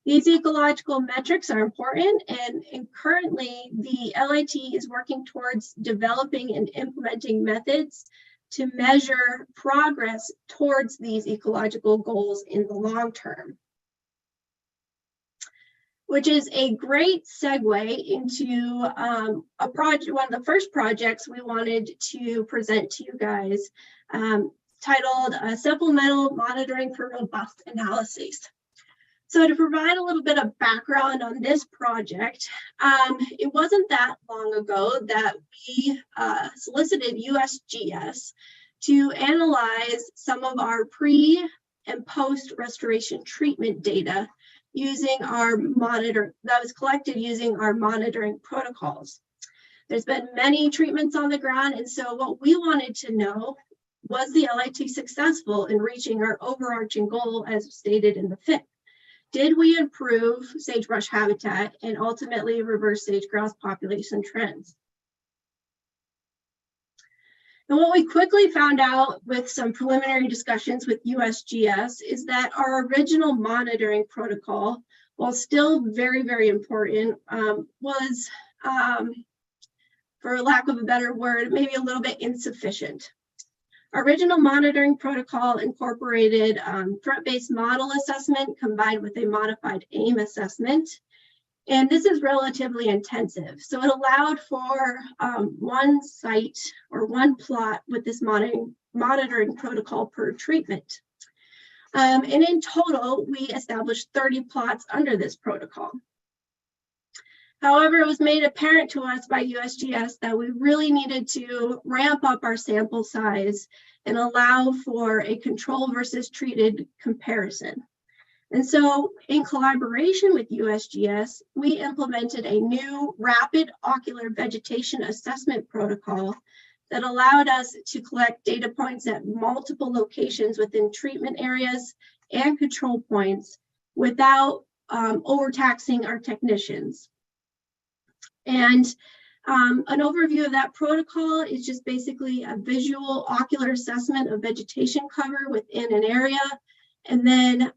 Speaker 8: These ecological metrics are important, and currently the LIT is working towards developing and implementing methods to measure progress towards these ecological goals in the long term. Which is a great segue into a project, one of the first projects we wanted to present to you guys, titled Supplemental Monitoring for Robust Analyses. So to provide a little bit of background on this project, it wasn't that long ago that we solicited USGS to analyze some of our pre and post restoration treatment data using our collected using our monitoring protocols. There's been many treatments on the ground, and so what we wanted to know, was the LIT successful in reaching our overarching goal as stated in the FIP? Did we improve sagebrush habitat and ultimately reverse sage-grouse population trends? And what we quickly found out with some preliminary discussions with USGS is that our original monitoring protocol, while still very, very important, was, for lack of a better word, maybe a little bit insufficient. Our original monitoring protocol incorporated threat-based model assessment combined with a modified AIM assessment. And this is relatively intensive. So it allowed for one site or one plot with this monitoring protocol per treatment. And in total, we established 30 plots under this protocol. However, it was made apparent to us by USGS that we really needed to ramp up our sample size and allow for a control versus treated comparison. And so in collaboration with USGS, we implemented a new rapid ocular vegetation assessment protocol that allowed us to collect data points at multiple locations within treatment areas and control points without overtaxing our technicians. And an overview of that protocol is just basically a visual ocular assessment of vegetation cover within an area, and then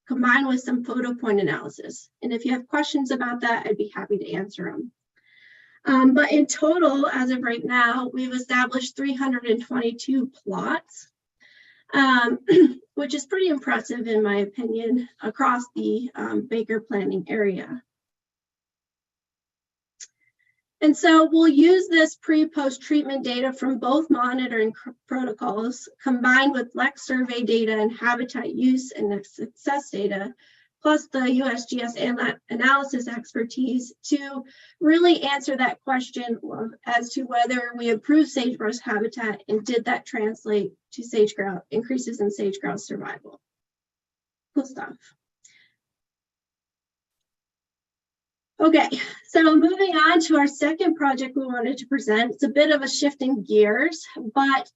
Speaker 8: combined with some photo point analysis. And if you have questions about that, I'd be happy to answer them. But in total, as of right now, we've established 322 plots, which is pretty impressive in my opinion, across the Baker planning area. And so we'll use this pre-post treatment data from both monitoring protocols combined with LEC survey data and habitat use and success data, plus the USGS analysis expertise to really answer that question as to whether we improved sagebrush habitat and did that translate to sage-grouse increases in sage-grouse survival. Cool stuff. Okay, so moving on to our second project we wanted to present. It's a bit of a shifting gears, but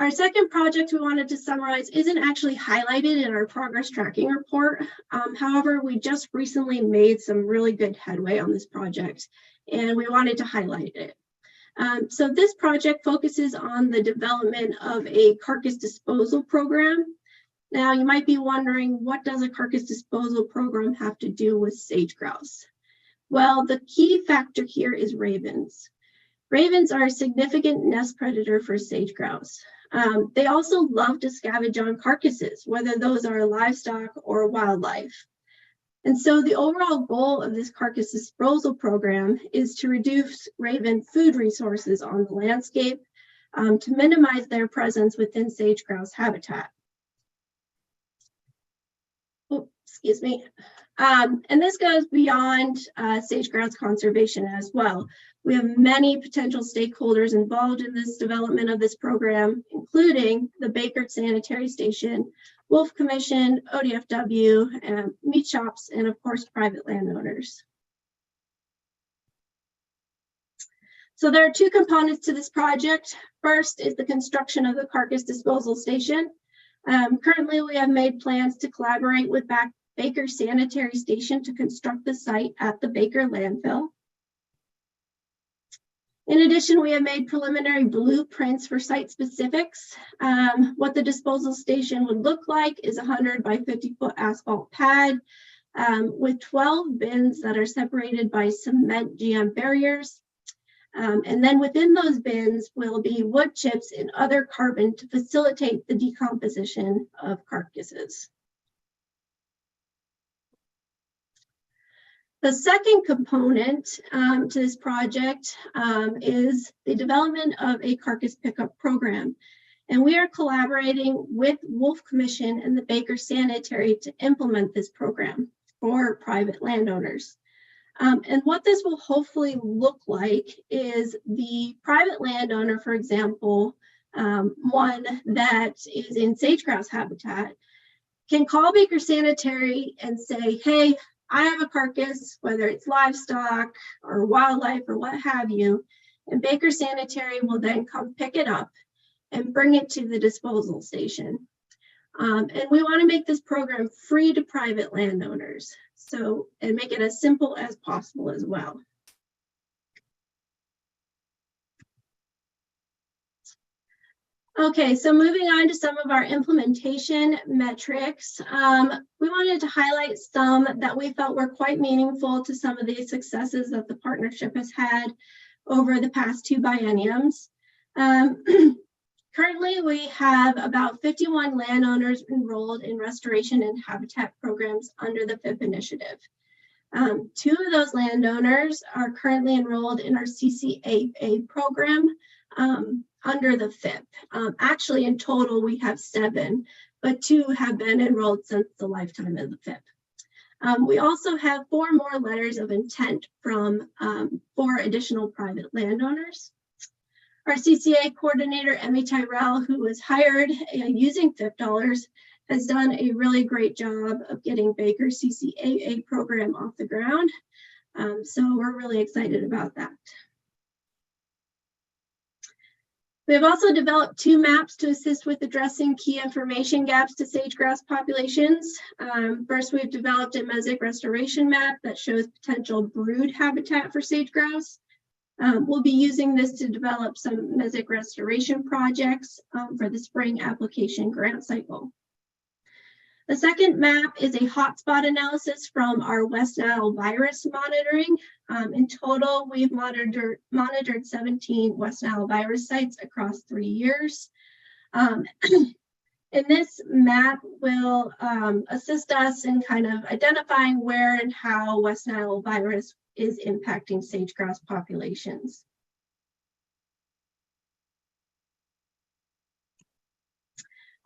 Speaker 8: our second project we wanted to summarize isn't actually highlighted in our progress tracking report. However, we just recently made some really good headway on this project, and we wanted to highlight it. So this project focuses on the development of a carcass disposal program. Now, you might be wondering, what does a carcass disposal program have to do with sage-grouse? Well, the key factor here is ravens. Ravens are a significant nest predator for sage-grouse. They also love to scavenge on carcasses, whether those are livestock or wildlife. And so the overall goal of this carcass disposal program is to reduce raven food resources on the landscape to minimize their presence within sage-grouse habitat. Excuse me. And this goes beyond sage-grouse conservation as well. We have many potential stakeholders involved in this development of this program, including the Baker Sanitary Station, Wolf Commission, ODFW, meat shops, and of course, private landowners. So there are two components to this project. First is the construction of the carcass disposal station. Currently, we have made plans to collaborate with Baker Sanitary Station to construct the site at the Baker landfill. In addition, we have made preliminary blueprints for site specifics. What the disposal station would look like is a 100 by 50 foot asphalt pad with 12 bins that are separated by cement GM barriers. And then within those bins will be wood chips and other carbon to facilitate the decomposition of carcasses. The second component to this project is the development of a carcass pickup program. And we are collaborating with Wolf Commission and the Baker Sanitary to implement this program for private landowners. And what this will hopefully look like is the private landowner, for example, one that is in sage-grouse habitat, can call Baker Sanitary and say, hey, I have a carcass, whether it's livestock or wildlife or what have you, and Baker Sanitary will then come pick it up and bring it to the disposal station. And we want to make this program free to private landowners, and make it as simple as possible as well. Okay, so moving on to some of our implementation metrics, we wanted to highlight some that we felt were quite meaningful to some of the successes that the partnership has had over the past 2 bienniums. Currently, we have about 51 landowners enrolled in restoration and habitat programs under the FIP initiative. 2 of those landowners are currently enrolled in our CCAA program under the FIP. Actually, in total, we have 7, but 2 have been enrolled since the lifetime of the FIP. We also have 4 more letters of intent from 4 additional private landowners. Our CCA coordinator, Emmy Tyrell, who was hired using FIP dollars, has done a really great job of getting Baker's CCAA program off the ground. So we're really excited about that. We have also developed 2 maps to assist with addressing key information gaps to sage-grouse populations. First, we've developed a mesic restoration map that shows potential brood habitat for sage-grouse. We'll be using this to develop some mesic restoration projects for the spring application grant cycle. The second map is a hotspot analysis from our West Nile virus monitoring. In total, we've monitored 17 West Nile virus sites across 3 years. And this map will assist us in kind of identifying where and how West Nile virus is impacting sage-grouse populations.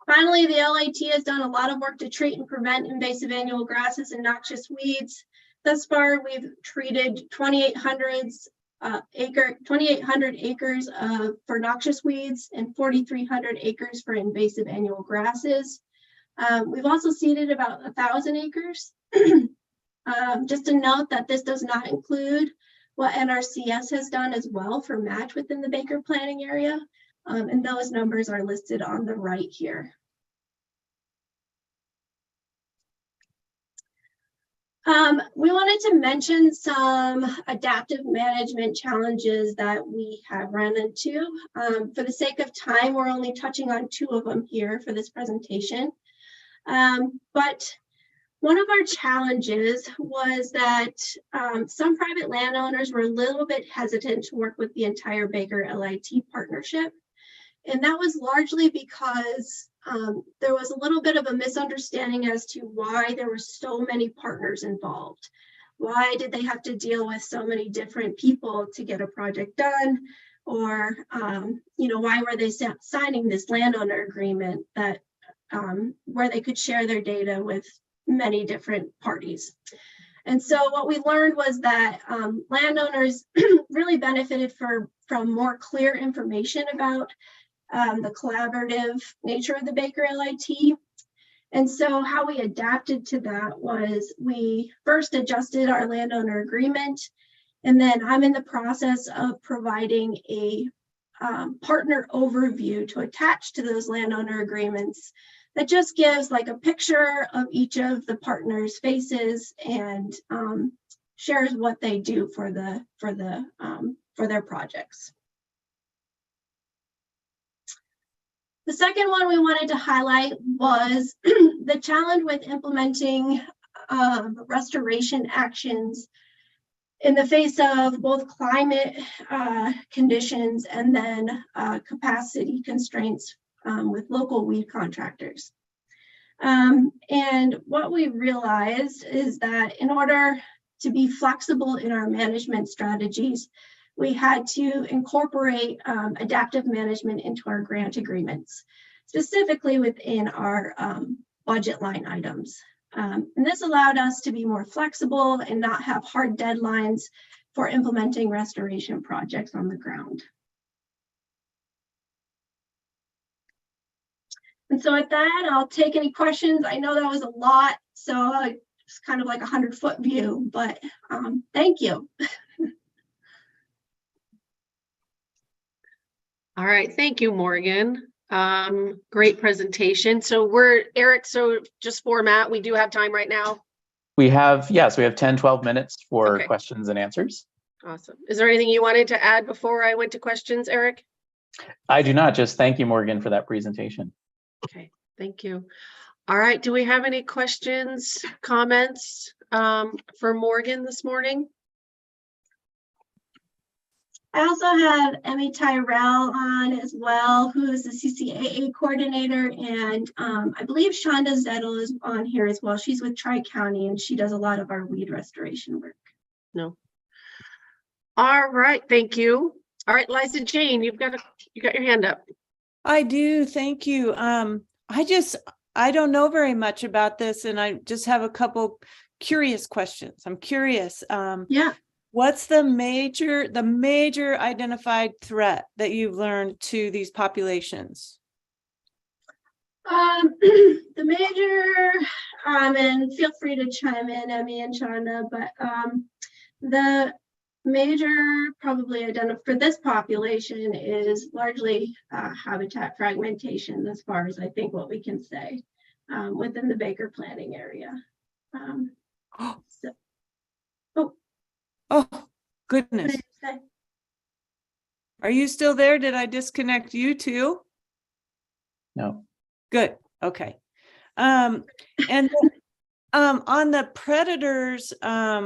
Speaker 8: Finally, the LIT has done a lot of work to treat and prevent invasive annual grasses and noxious weeds. Thus far, we've treated 2,800 acres for noxious weeds and 4,300 acres for invasive annual grasses. We've also seeded about 1,000 acres. Just to note that this does not include what NRCS has done as well for match within the Baker planning area. And those numbers are listed on the right here. We wanted to mention some adaptive management challenges that we have run into. For the sake of time, we're only touching on 2 of them here for this presentation. But one of our challenges was that some private landowners were a little bit hesitant to work with the entire Baker LIT partnership. And that was largely because there was a little bit of a misunderstanding as to why there were so many partners involved. Why did they have to deal with so many different people to get a project done? Or, why were they signing this landowner agreement that where they could share their data with many different parties? And so what we learned was that landowners really benefited from more clear information about the collaborative nature of the Baker LIT. And so how we adapted to that was we first adjusted our landowner agreement, and then I'm in the process of providing a partner overview to attach to those landowner agreements that just gives like a picture of each of the partners' faces and shares what they do for their projects. The second one we wanted to highlight was the challenge with implementing restoration actions in the face of both climate conditions and then capacity constraints with local weed contractors. And what we realized is that in order to be flexible in our management strategies, we had to incorporate adaptive management into our grant agreements, specifically within our budget line items. And this allowed us to be more flexible and not have hard deadlines for implementing restoration projects on the ground. And so with that, I'll take any questions. I know that was a lot, so it's kind of like a 100-foot view, but thank you.
Speaker 2: All right, thank you, Morgan. Great presentation. So Eric, so just format, we do have time right now.
Speaker 14: We have 10, 12 minutes for
Speaker 2: Okay.
Speaker 14: questions and answers.
Speaker 2: Awesome. Is there anything you wanted to add before I went to questions, Eric?
Speaker 14: I do not. Just thank you, Morgan, for that presentation.
Speaker 2: Okay, thank you. All right, do we have any questions, comments for Morgan this morning?
Speaker 8: I also have Emmy Tyrell on as well, who is the CCAA coordinator, and I believe Shonda Zettel is on here as well. She's with Tri-County, and she does a lot of our weed restoration work.
Speaker 2: No. All right, thank you. All right, Liza Jane, you got your hand up.
Speaker 3: I do, thank you. I don't know very much about this, and I just have a couple curious questions. I'm curious.
Speaker 8: Yeah.
Speaker 3: What's the major identified threat that you've learned to these populations?
Speaker 8: The major, and feel free to chime in, Emmy and Shonda, but the major probably identified for this population is largely habitat fragmentation, as far as I think what we can say within the Baker planning area.
Speaker 3: Oh, goodness. Are you still there? Did I disconnect you too?
Speaker 14: No.
Speaker 3: Good. Okay. And then, on the predators, at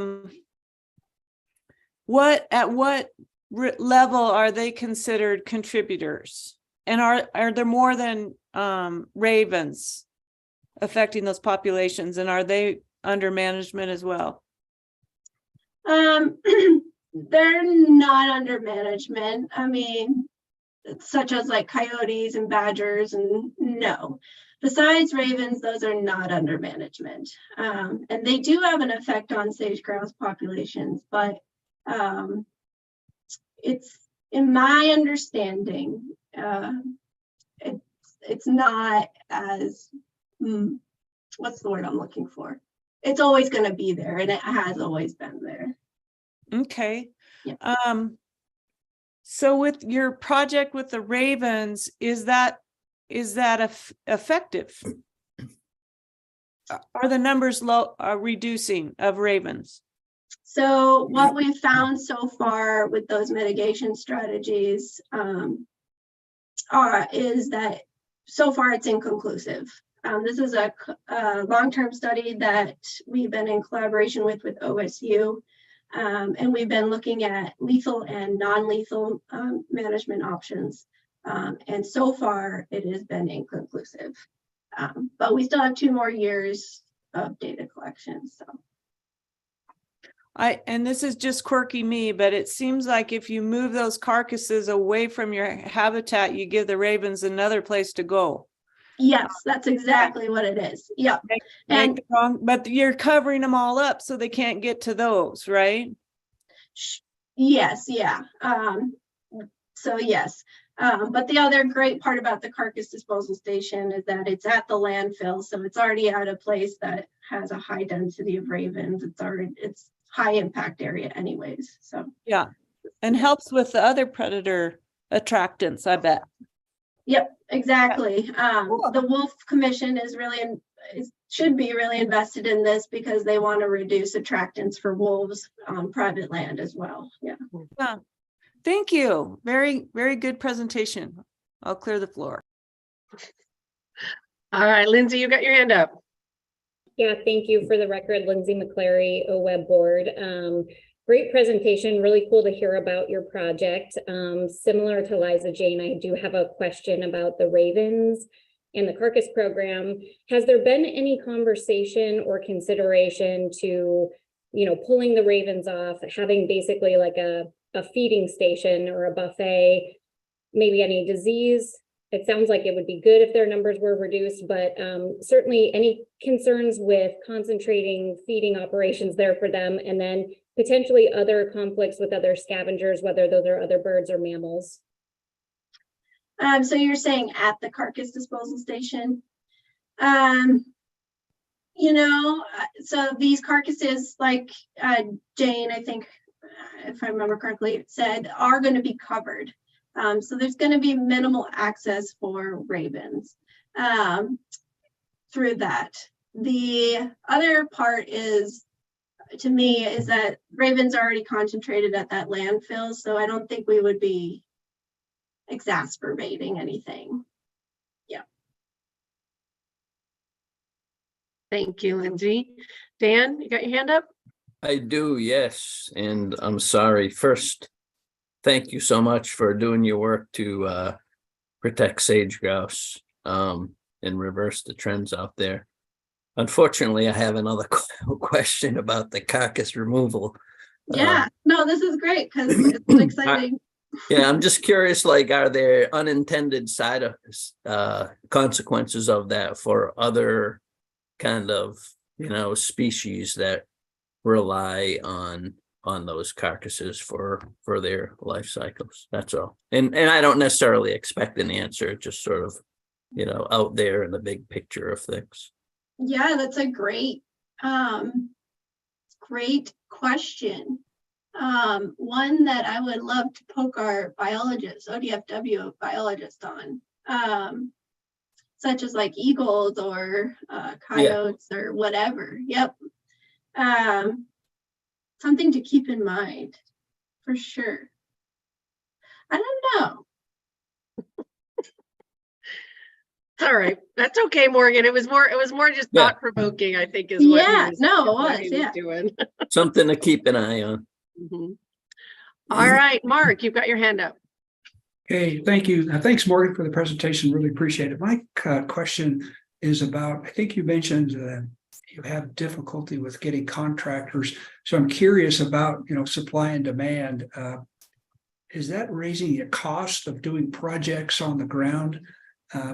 Speaker 3: what level are they considered contributors? And are there more than ravens affecting those populations, and are they under management as well?
Speaker 8: They're not under management. I mean, such as like coyotes and badgers, and no. Besides ravens, those are not under management. And they do have an effect on sage grouse populations, but it's, in my understanding, it's not as, what's the word I'm looking for? It's always going to be there, and it has always been there.
Speaker 3: Okay.
Speaker 8: Yeah.
Speaker 3: So with your project with the ravens, is that effective? Are the numbers reducing of ravens?
Speaker 8: So what we've found so far with those mitigation strategies is that so far it's inconclusive. This is a long-term study that we've been in collaboration with OSU, and we've been looking at lethal and non-lethal management options. And so far it has been inconclusive, but we still have 2 more years of data collection. So.
Speaker 3: And this is just quirky me, but it seems like if you move those carcasses away from your habitat, you give the ravens another place to go.
Speaker 8: Yes, that's exactly what it is. Yep. And
Speaker 3: but you're covering them all up so they can't get to those, right?
Speaker 8: Yes, yeah. So yes. But the other great part about the carcass disposal station is that it's at the landfill, so it's already at a place that has a high density of ravens. It's high impact area anyways. So
Speaker 3: yeah, and helps with the other predator attractants, I bet.
Speaker 8: Yep, exactly. The Wolf Commission should be really invested in this because they want to reduce attractants for wolves on private land as well. Yeah.
Speaker 3: Thank you. Very, very good presentation. I'll clear the floor.
Speaker 2: All right, Lindsay, you got your hand up.
Speaker 1: Yeah, thank you. For the record, Lindsay McClary, OWEB board. Great presentation, really cool to hear about your project. Similar to Liza Jane, I do have a question about the ravens and the carcass program. Has there been any conversation or consideration to, pulling the ravens off, having basically like a feeding station or a buffet, maybe any disease? It sounds like it would be good if their numbers were reduced, but certainly any concerns with concentrating feeding operations there for them, and then potentially other conflicts with other scavengers, whether those are other birds or mammals?
Speaker 8: So you're saying at the carcass disposal station? So these carcasses, like Jane, I think, if I remember correctly, said, are going to be covered. So there's going to be minimal access for ravens through that. The other part is, to me, is that ravens are already concentrated at that landfill, so I don't think we would be exacerbating anything. Yeah.
Speaker 2: Thank you, Lindsay. Dan, you got your hand up?
Speaker 5: I do, yes. And I'm sorry. First, thank you so much for doing your work to protect sage grouse and reverse the trends out there. Unfortunately, I have another question about the carcass removal.
Speaker 8: Yeah, no, this is great because it's exciting.
Speaker 5: Yeah, I'm just curious, like, are there unintended side consequences of that for other kind of, species that rely on those carcasses for their life cycles? That's all. And I don't necessarily expect an answer, just sort of, out there in the big picture of things.
Speaker 8: Yeah, that's a great question. One that I would love to poke our biologists, ODFW biologist on, such as like eagles or coyotes or whatever. Yep. Something to keep in mind for sure. I don't know.
Speaker 2: All right, that's okay, Morgan. It was more just thought provoking, I think, is what he was doing.
Speaker 5: Something to keep an eye on.
Speaker 2: Mm-hmm. All right, Mark, you've got your hand up.
Speaker 6: Okay, thank you. Thanks, Morgan, for the presentation. Really appreciate it. My question is about, I think you mentioned you have difficulty with getting contractors. So I'm curious about, supply and demand. Is that raising the cost of doing projects on the ground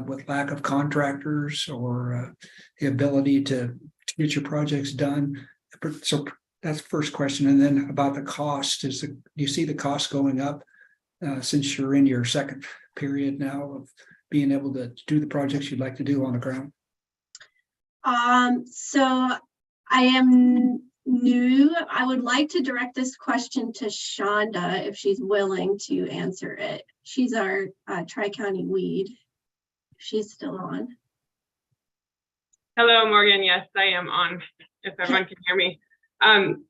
Speaker 6: with lack of contractors, or the ability to get your projects done? So that's the first question. And then about the cost, do you see the cost going up since you're in your second period now of being able to do the projects you'd like to do on the ground?
Speaker 8: So I am new. I would like to direct this question to Shonda if she's willing to answer it. She's our Tri-County weed. If she's still on.
Speaker 16: Hello, Morgan. Yes, I am on, if everyone can hear me.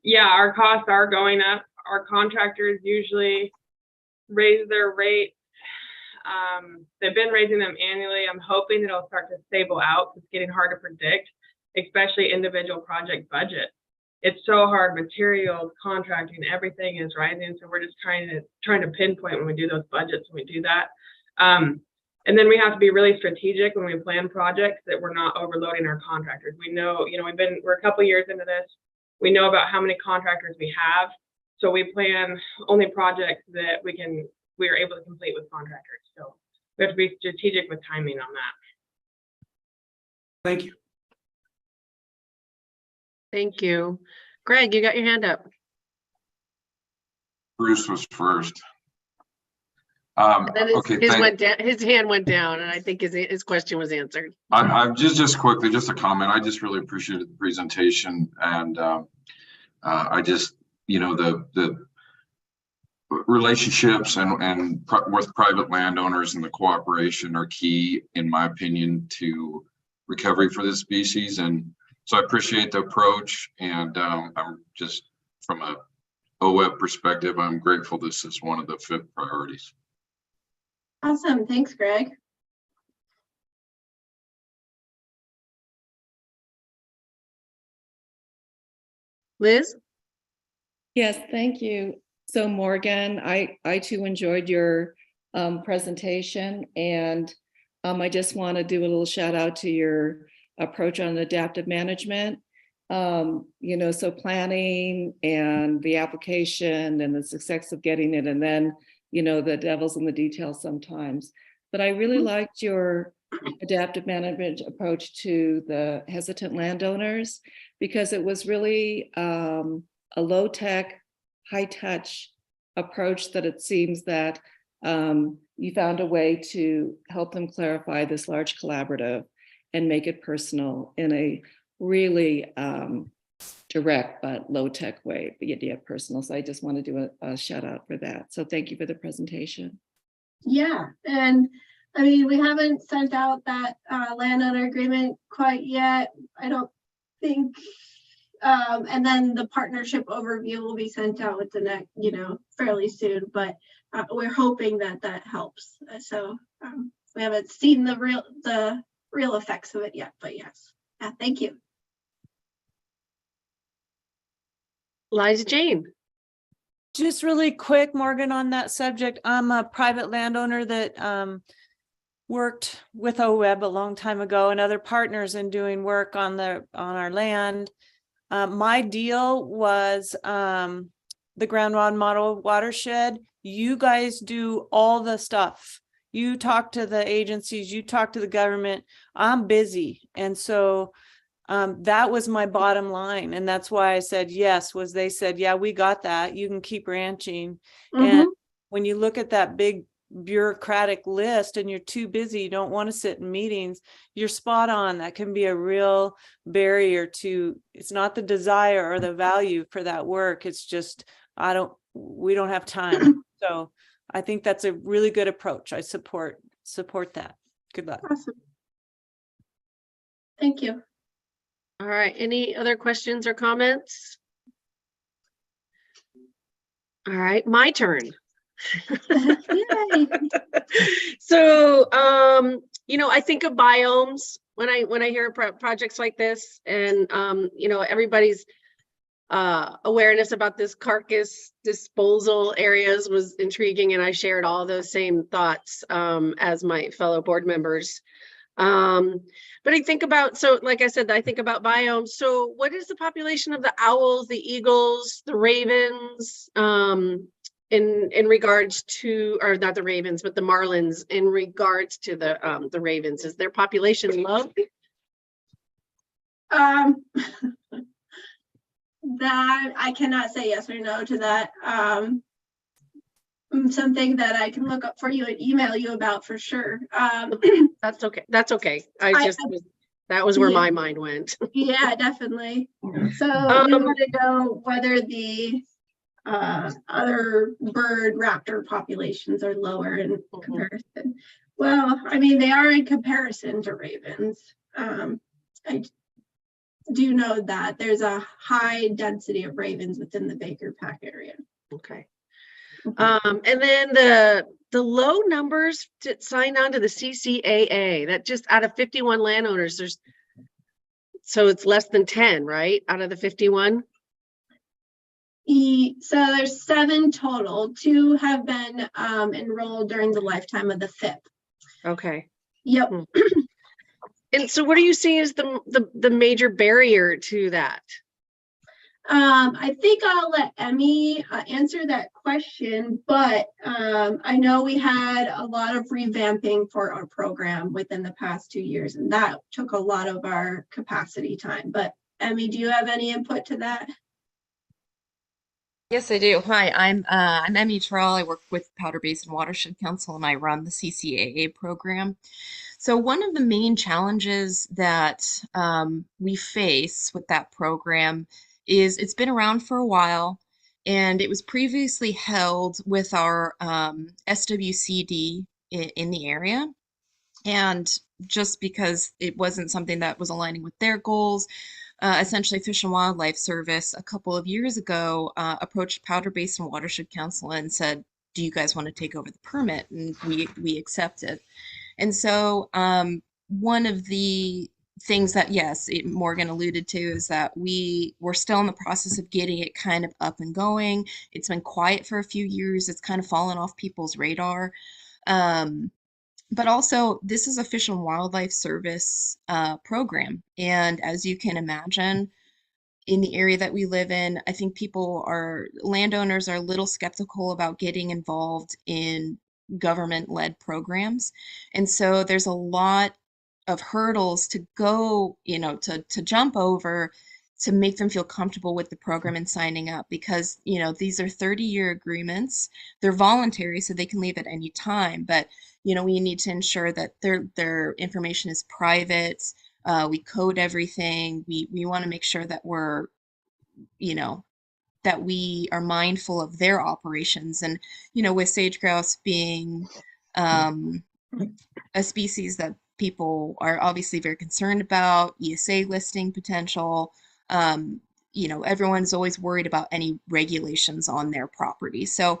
Speaker 16: Yeah, our costs are going up. Our contractors usually raise their rates. They've been raising them annually. I'm hoping it'll start to stable out. It's getting hard to predict, especially individual project budget. It's so hard. Materials, contracting, everything is rising. So we're just trying to pinpoint when we do those budgets, when we do that. And then we have to be really strategic when we plan projects that we're not overloading our contractors. We know, we're a couple years into this. We know about how many contractors we have. So we plan only projects that we are able to complete with contractors. So we have to be strategic with timing on that.
Speaker 6: Thank you.
Speaker 2: Thank you. Greg, you got your hand up.
Speaker 17: Bruce was first.
Speaker 2: Okay, his hand went down, and I think his question was answered.
Speaker 17: I'm just quickly, just a comment. I just really appreciated the presentation, and I just, the relationships and with private landowners and the cooperation are key, in my opinion, to recovery for this species. And so I appreciate the approach, and I'm just, from a OWEB perspective, I'm grateful this is one of the 5 priorities.
Speaker 8: Awesome. Thanks, Greg.
Speaker 2: Liz?
Speaker 18: Yes, thank you. So Morgan, I too enjoyed your presentation, and I just want to do a little shout out to your approach on adaptive management. So planning and the application and the success of getting it, and then the devil's in the details sometimes. But I really liked your adaptive management approach to the hesitant landowners, because it was really a low-tech, high-touch approach that it seems that you found a way to help them clarify this large collaborative and make it personal in a really direct but low-tech way, but yet personal. So I just want to do a shout out for that. So thank you for the presentation.
Speaker 8: Yeah, and I mean, we haven't sent out that landowner agreement quite yet, I don't think. And then the partnership overview will be sent out with the next, fairly soon, but we're hoping that that helps. So we haven't seen the real effects of it yet, but yes. Thank you.
Speaker 2: Liza Jane.
Speaker 3: Just really quick, Morgan, on that subject. I'm a private landowner that worked with OWEB a long time ago and other partners in doing work on our land. My deal was the groundwater model watershed. You guys do all the stuff. You talk to the agencies, you talk to the government. I'm busy. And so that was my bottom line. And that's why I said yes, was they said, yeah, we got that. You can keep ranching. And when you look at that big bureaucratic list and you're too busy, you don't want to sit in meetings, you're spot on. That can be a real barrier to, it's not the desire or the value for that work. It's just, we don't have time. So I think that's a really good approach. I support that. Good luck.
Speaker 8: Awesome. Thank you.
Speaker 2: All right, any other questions or comments? All right, my turn. So, I think of biomes when I hear projects like this, and everybody's awareness about this carcass disposal areas was intriguing, and I shared all those same thoughts as my fellow board members. But I think about, so like I said, I think about biomes. So what is the population of the owls, the eagles, the ravens, in regards to, or not the ravens, but the marlins in regards to the ravens? Is their population low?
Speaker 8: That I cannot say yes or no to that. Something that I can look up for you and email you about for sure.
Speaker 2: That's okay. That's okay. That was where my mind went.
Speaker 8: Yeah, definitely. So we want to know whether the other bird raptor populations are lower in comparison. Well, I mean, they are in comparison to ravens. I do know that there's a high density of ravens within the Baker Pack area.
Speaker 2: Okay. And then the low numbers to sign on to the CCAA, that just out of 51 landowners, so it's less than 10, right? Out of the 51?
Speaker 8: So there's 7 total. 2 have been enrolled during the lifetime of the FIP.
Speaker 2: Okay.
Speaker 8: Yep.
Speaker 2: And so what do you see as the major barrier to that?
Speaker 8: I think I'll let Emmy answer that question, but I know we had a lot of revamping for our program within the past 2 years, and that took a lot of our capacity time. But Emmy, do you have any input to that?
Speaker 19: Yes, I do. Hi, I'm Emmy Terrell. I work with Powder Basin Watershed Council, and I run the CCAA program. So one of the main challenges that we face with that program is it's been around for a while, and it was previously held with our SWCD in the area. And just because it wasn't something that was aligning with their goals, essentially Fish and Wildlife Service a couple of years ago approached Powder Basin Watershed Council and said, do you guys want to take over the permit? And we accepted. And so one of the things that, yes, Morgan alluded to is that we're still in the process of getting it kind of up and going. It's been quiet for a few years. It's kind of fallen off people's radar. But also, this is a Fish and Wildlife Service program. And as you can imagine, in the area that we live in, I think landowners are a little skeptical about getting involved in government-led programs. And so there's a lot of hurdles to go, to jump over to make them feel comfortable with the program and signing up, because, you know, these are 30-year agreements. They're voluntary, so they can leave at any time, but, you know, we need to ensure that their information is private. We code everything. We want to make sure that we're, you know, that we are mindful of their operations. And, you know, with sage grouse being a species that people are obviously very concerned about, ESA listing potential, you know, everyone's always worried about any regulations on their property. So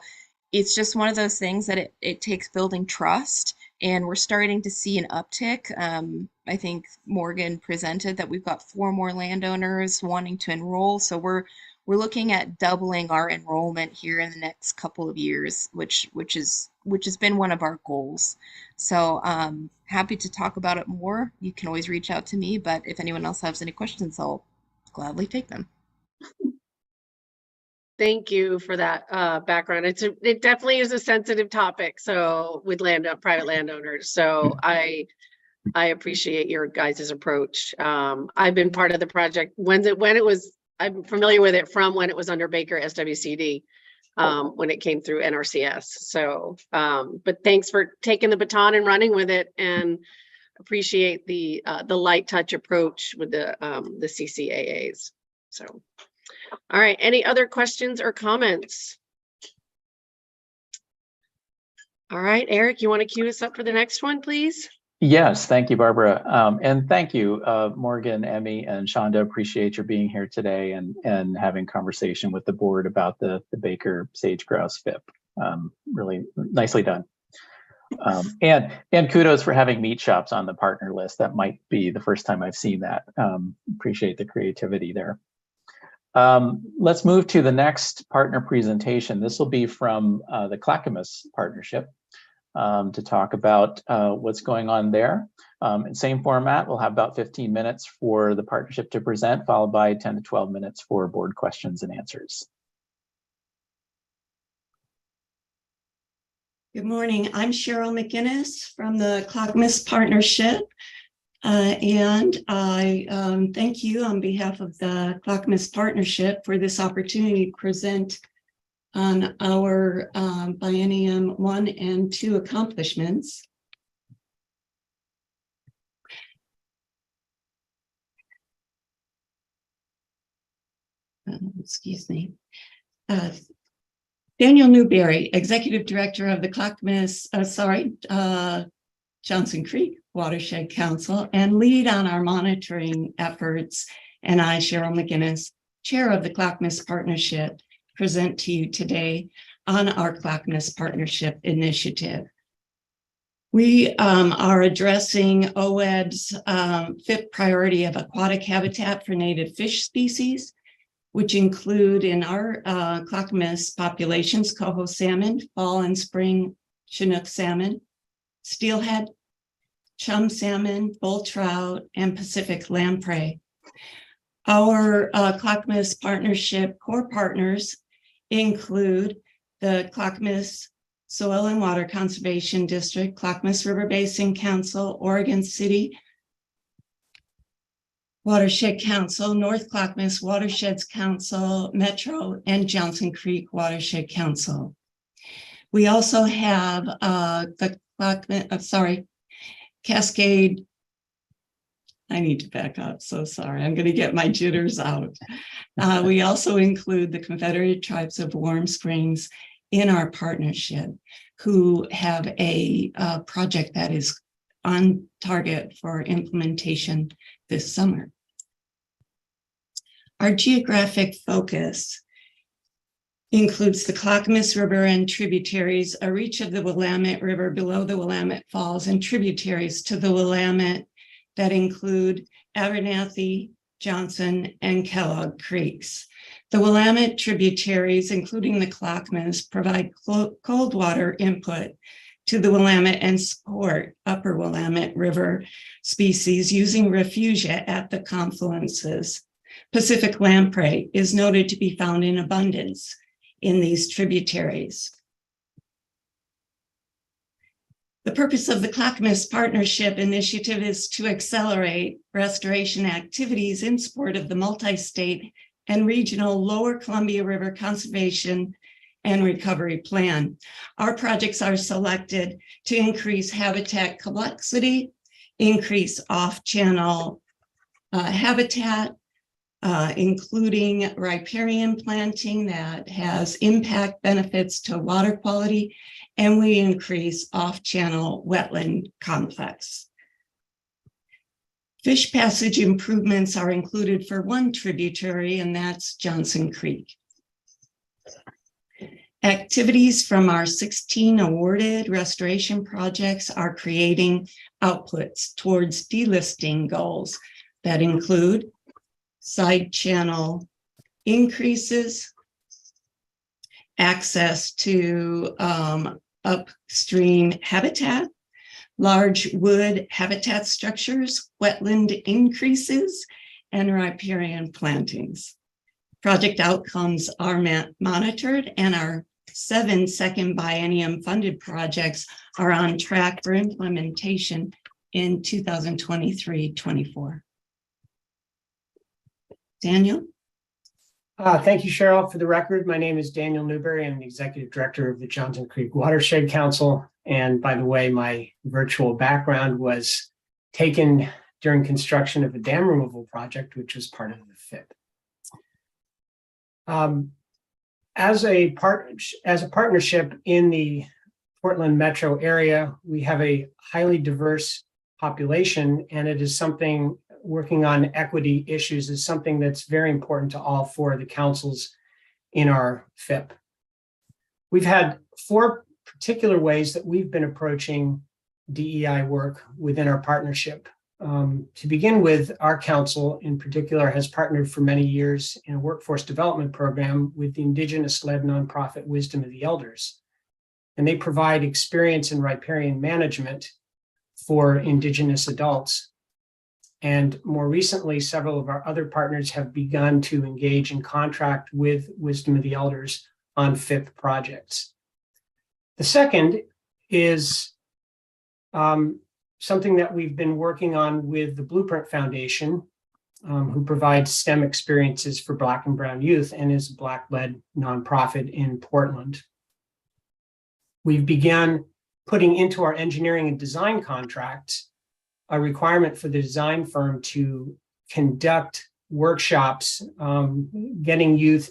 Speaker 19: it's just one of those things that it takes building trust, and we're starting to see an uptick. I think Morgan presented that we've got 4 more landowners wanting to enroll. So we're looking at doubling our enrollment here in the next couple of years, which has been one of our goals. So happy to talk about it more. You can always reach out to me, but if anyone else has any questions, I'll gladly take them.
Speaker 2: Thank you for that background. It definitely is a sensitive topic. So with private landowners, so I appreciate your guys' approach. I've been part of the project I'm familiar with it from when it was under Baker SWCD, when it came through NRCS. So, but thanks for taking the baton and running with it, and appreciate the light touch approach with the CCAAs. So, all right, any other questions or comments? All right, Eric, you want to cue us up for the next one, please?
Speaker 14: Yes, thank you, Barbara. And thank you, Morgan, Emmy, and Shonda. Appreciate your being here today and having conversation with the board about the Baker sage grouse FIP. Really nicely done. And kudos for having meat shops on the partner list. That might be the first time I've seen that. Appreciate the creativity there. Let's move to the next partner presentation. This will be from the Clackamas Partnership. To talk about what's going on there. Same format, we'll have about 15 minutes for the partnership to present, followed by 10 to 12 minutes for board questions and answers.
Speaker 20: Good morning, I'm Cheryl McInnes from the Clackamas Partnership. And I thank you on behalf of the Clackamas Partnership for this opportunity to present on our biennium 1 and 2 accomplishments. Excuse me. Daniel Newberry, Executive Director of the Clackamas, Johnson Creek Watershed Council, and lead on our monitoring efforts. And I, Cheryl McInnes, Chair of the Clackamas Partnership, present to you today on our Clackamas Partnership Initiative. We are addressing OWEB's FIP priority of aquatic habitat for native fish species, which include in our Clackamas populations, coho salmon, fall and spring Chinook salmon, steelhead, chum salmon, bull trout, and Pacific lamprey. Our Clackamas Partnership core partners include the Clackamas Soil and Water Conservation District, Clackamas River Basin Council, Oregon City Watershed Council, North Clackamas Watersheds Council, Metro, and Johnson Creek Watershed Council. We also have the Cascade. I need to back up, so sorry. I'm going to get my jitters out. We also include the Confederated Tribes of Warm Springs in our partnership, who have a project that is on target for implementation this summer. Our geographic focus includes the Clackamas River and tributaries, a reach of the Willamette River below the Willamette Falls, and tributaries to the Willamette that include Abernathy, Johnson, and Kellogg Creeks. The Willamette tributaries, including the Clackamas, provide cold water input to the Willamette and support upper Willamette River species using refugia at the confluences. Pacific lamprey is noted to be found in abundance in these tributaries. The purpose of the Clackamas Partnership Initiative is to accelerate restoration activities in support of the multi-state and regional Lower Columbia River Conservation and Recovery Plan. Our projects are selected to increase habitat complexity, increase off-channel habitat, including riparian planting that has impact benefits to water quality, and we increase off-channel wetland complex. Fish passage improvements are included for one tributary, and that's Johnson Creek. Activities from our 16 awarded restoration projects are creating outputs towards delisting goals that include side channel increases, access to upstream habitat, large wood habitat structures, wetland increases, and riparian plantings. Project outcomes are monitored, and our 7 second biennium funded projects are on track for implementation in 2023-24. Daniel?
Speaker 21: Thank you, Cheryl. For the record, my name is Daniel Newberry. I'm the Executive Director of the Johnson Creek Watershed Council. And by the way, my virtual background was taken during construction of a dam removal project, which was part of the FIP. As a partnership in the Portland metro area, we have a highly diverse population, and it is something working on equity issues is something that's very important to all 4 of the councils in our FIP. We've had 4 particular ways that we've been approaching DEI work within our partnership. To begin with, our council in particular has partnered for many years in a workforce development program with the Indigenous-led nonprofit Wisdom of the Elders. And they provide experience in riparian management for Indigenous adults. And more recently, several of our other partners have begun to engage in contract with Wisdom of the Elders on FIP projects. The second is something that we've been working on with the Blueprint Foundation, who provides STEM experiences for Black and Brown youth and is a Black-led nonprofit in Portland. We've begun putting into our engineering and design contracts a requirement for the design firm to conduct workshops, getting youth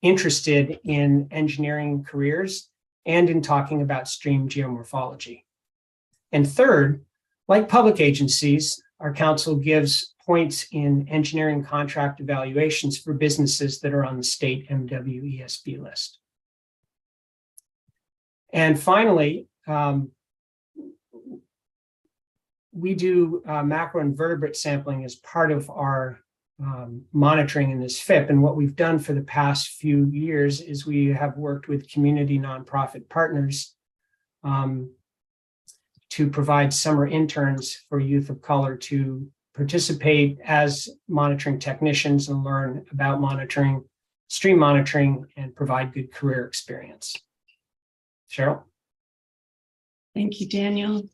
Speaker 21: interested in engineering careers and in talking about stream geomorphology. And third, like public agencies, our council gives points in engineering contract evaluations for businesses that are on the state MWESB list. And finally, we do macroinvertebrate sampling as part of our monitoring in this FIP. And what we've done for the past few years is we have worked with community nonprofit partners to provide summer interns for youth of color to participate as monitoring technicians and learn about monitoring, stream monitoring, and provide good career experience. Cheryl?
Speaker 20: Thank you, Daniel.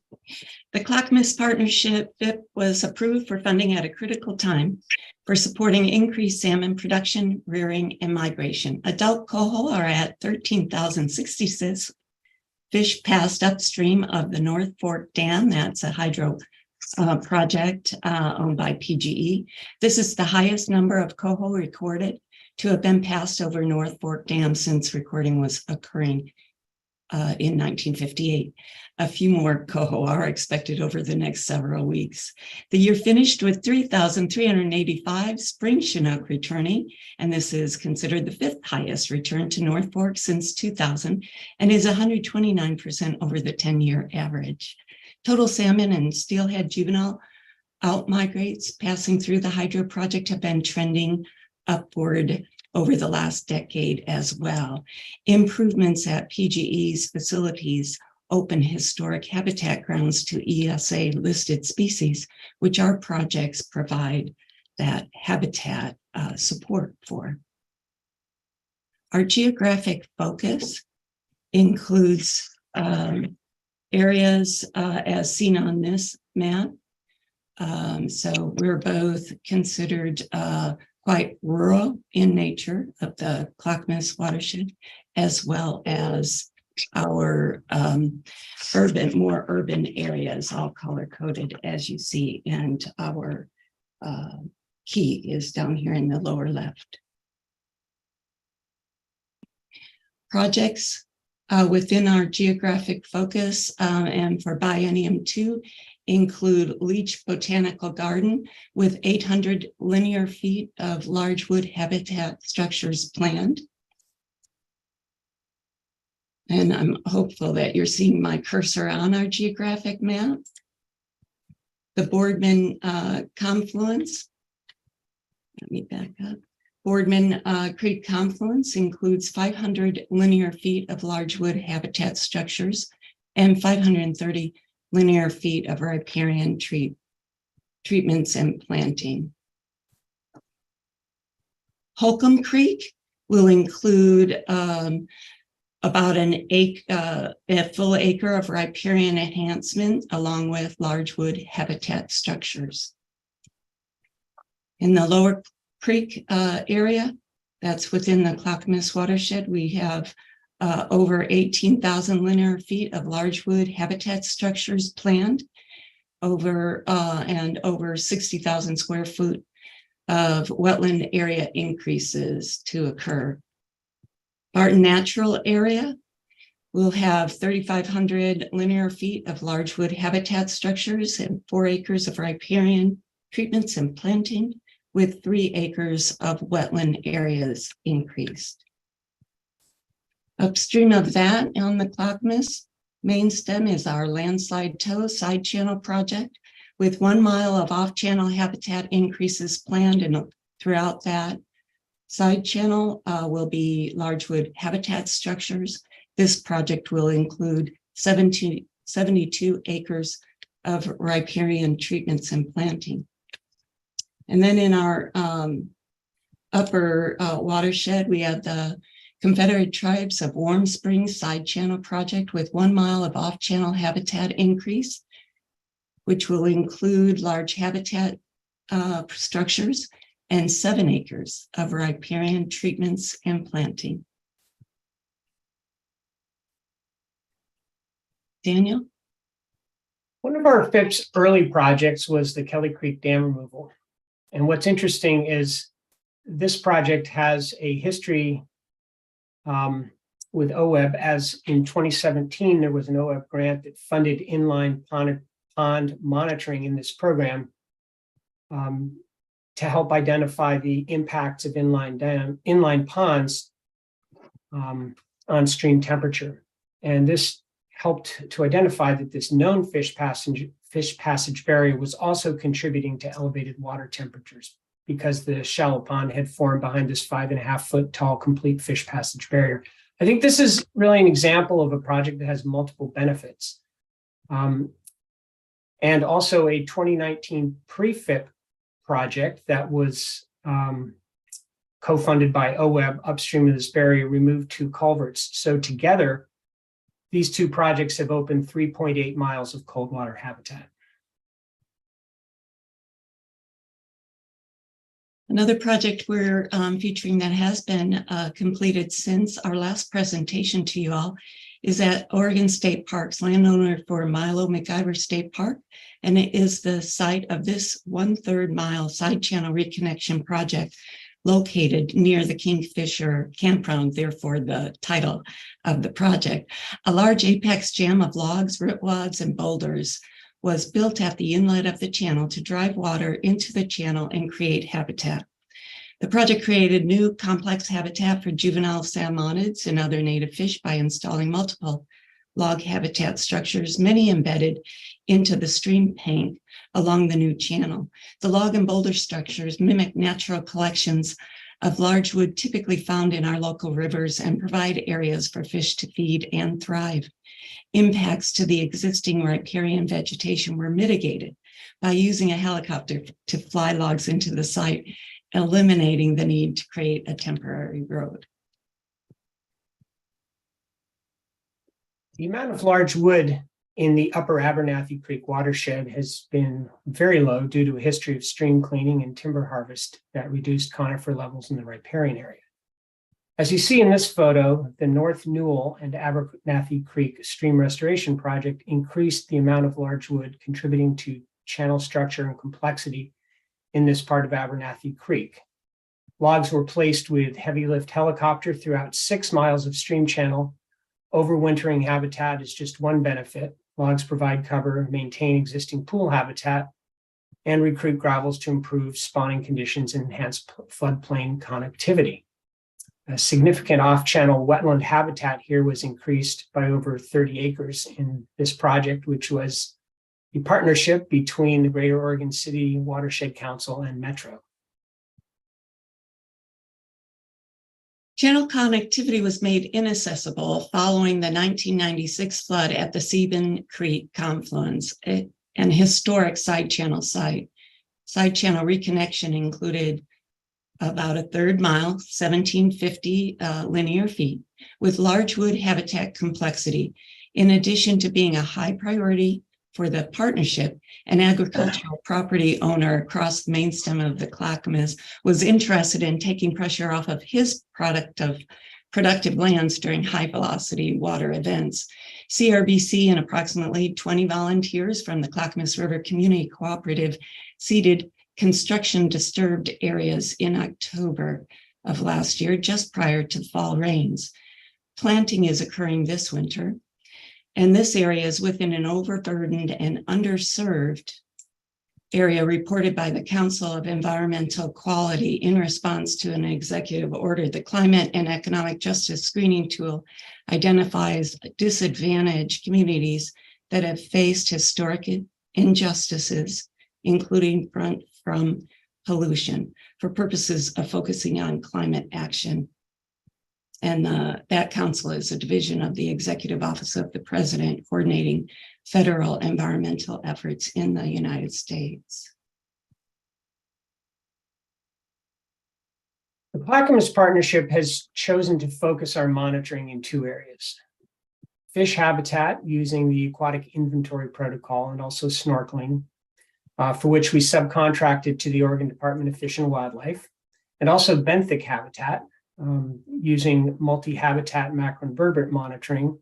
Speaker 20: The Clackamas Partnership FIP was approved for funding at a critical time for supporting increased salmon production, rearing, and migration. Adult coho are at 13,066. Fish passed upstream of the North Fork Dam. That's a hydro project owned by PGE. This is the highest number of coho recorded to have been passed over North Fork Dam since recording was occurring in 1958. A few more coho are expected over the next several weeks. The year finished with 3,385 spring Chinook returning, and this is considered the 5th highest return to North Fork since 2000 and is 129% over the 10-year average. Total salmon and steelhead juvenile outmigrates passing through the hydro project have been trending upward over the last decade as well. Improvements at PGE's facilities open historic habitat grounds to ESA listed species, which our projects provide that habitat support for. Our geographic focus includes areas as seen on this map. So we're both considered quite rural in nature of the Clackamas watershed, as well as our more urban areas, all color-coded as you see, and our key is down here in the lower left. Projects within our geographic focus and for Biennium 2 include Leach Botanical Garden with 800 linear feet of large wood habitat structures planned. And I'm hopeful that you're seeing my cursor on our geographic map. The Boardman confluence. Let me back up. Boardman Creek confluence includes 500 linear feet of large wood habitat structures and 530 linear feet of riparian treatments and planting. Holcomb Creek will include about a full acre of riparian enhancement along with large wood habitat structures. In the Lower Creek area, that's within the Clackamas watershed, we have over 18,000 linear feet of large wood habitat structures planned, and over 60,000 square feet of wetland area increases to occur. Barton Natural Area will have 3,500 linear feet of large wood habitat structures and 4 acres of riparian treatments and planting, with 3 acres of wetland areas increased. Upstream of that on the Clackamas main stem is our landslide tow side channel project, with 1 mile of off-channel habitat increases planned, and throughout that side channel will be large wood habitat structures. This project will include 72 acres of riparian treatments and planting. And then in our upper watershed, we have the Confederate Tribes of Warm Springs Side Channel Project with 1 mile of off-channel habitat increase, which will include large habitat structures and 7 acres of riparian treatments and planting. Daniel?
Speaker 21: One of our FIP's early projects was the Kelly Creek Dam removal. And what's interesting is this project has a history with OWEB, as in 2017, there was an OWEB grant that funded inline pond monitoring in this program to help identify the impacts of inline ponds on stream temperature. And this helped to identify that this known fish passage barrier was also contributing to elevated water temperatures, because the shallow pond had formed behind this 5.5 foot tall complete fish passage barrier. I think this is really an example of a project that has multiple benefits. And also a 2019 pre-FIP project that was co-funded by OWEB upstream of this barrier removed 2 culverts. So together, these 2 projects have opened 3.8 miles of cold water habitat.
Speaker 20: Another project we're featuring that has been completed since our last presentation to you all is at Oregon State Parks, landowner for Milo McIver State Park, and it is the site of this 1/3 mile side channel reconnection project located near the Kingfisher campground, therefore the title of the project. A large apex jam of logs, root wads, and boulders was built at the inlet of the channel to drive water into the channel and create habitat. The project created new complex habitat for juvenile salmonids and other native fish by installing multiple log habitat structures, many embedded into the stream bank along the new channel. The log and boulder structures mimic natural collections of large wood typically found in our local rivers and provide areas for fish to feed and thrive. Impacts to the existing riparian vegetation were mitigated by using a helicopter to fly logs into the site, eliminating the need to create a temporary road.
Speaker 21: The amount of large wood in the upper Abernathy Creek watershed has been very low due to a history of stream cleaning and timber harvest that reduced conifer levels in the riparian area. As you see in this photo, the North Newell and Abernathy Creek Stream Restoration Project increased the amount of large wood, contributing to channel structure and complexity in this part of Abernathy Creek. Logs were placed with heavy lift helicopter throughout 6 miles of stream channel. Overwintering habitat is just one benefit. Logs provide cover, maintain existing pool habitat, and recruit gravels to improve spawning conditions and enhance floodplain connectivity. A significant off-channel wetland habitat here was increased by over 30 acres in this project, which was a partnership between the Greater Oregon City Watershed Council and Metro.
Speaker 20: Channel connectivity was made inaccessible following the 1996 flood at the Sebin Creek confluence, an historic side channel site. Side channel reconnection included about a 1/3 mile, 1,750 linear feet, with large wood habitat complexity. In addition to being a high priority for the partnership, an agricultural property owner across the main stem of the Clackamas was interested in taking pressure off of his productive lands during high velocity water events. CRBC and approximately 20 volunteers from the Clackamas River Community Cooperative seeded construction disturbed areas in October of last year, just prior to fall rains. Planting is occurring this winter, and this area is within an overburdened and underserved area reported by the Council of Environmental Quality in response to an executive order. The Climate and Economic Justice Screening Tool identifies disadvantaged communities that have faced historic injustices, including from pollution, for purposes of focusing on climate action. And that council is a division of the Executive Office of the President, coordinating federal environmental efforts in the United States.
Speaker 21: The Clackamas Partnership has chosen to focus our monitoring in 2 areas: fish habitat using the Aquatic Inventory Protocol, and also snorkeling, for which we subcontracted to the Oregon Department of Fish and Wildlife, and also benthic habitat, using multi-habitat macroinvertebrate monitoring,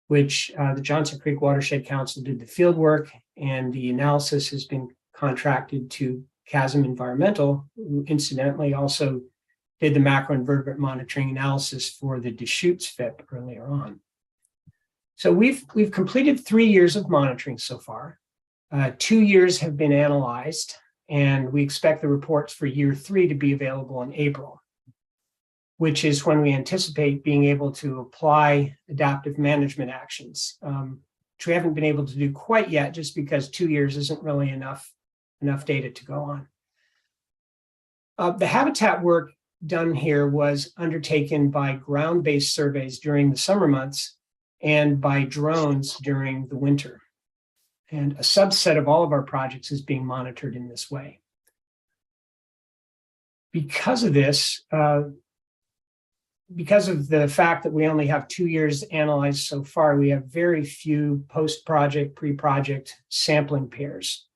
Speaker 21: which the Johnson Creek Watershed Council did the field work, and the analysis has been contracted to Chasm Environmental, who incidentally also did the macroinvertebrate monitoring analysis for the Deschutes FIP earlier on. So we've completed 3 years of monitoring so far. 2 years have been analyzed, and we expect the reports for year 3 to be available in April, which is when we anticipate being able to apply adaptive management actions, which we haven't been able to do quite yet, just because 2 years isn't really enough data to go on. The habitat work done here was undertaken by ground-based surveys during the summer months and by drones during the winter. And a subset of all of our projects is being monitored in this way. Because of this, because of the fact that we only have 2 years analyzed so far, we have very few post-project, pre-project sampling pairs.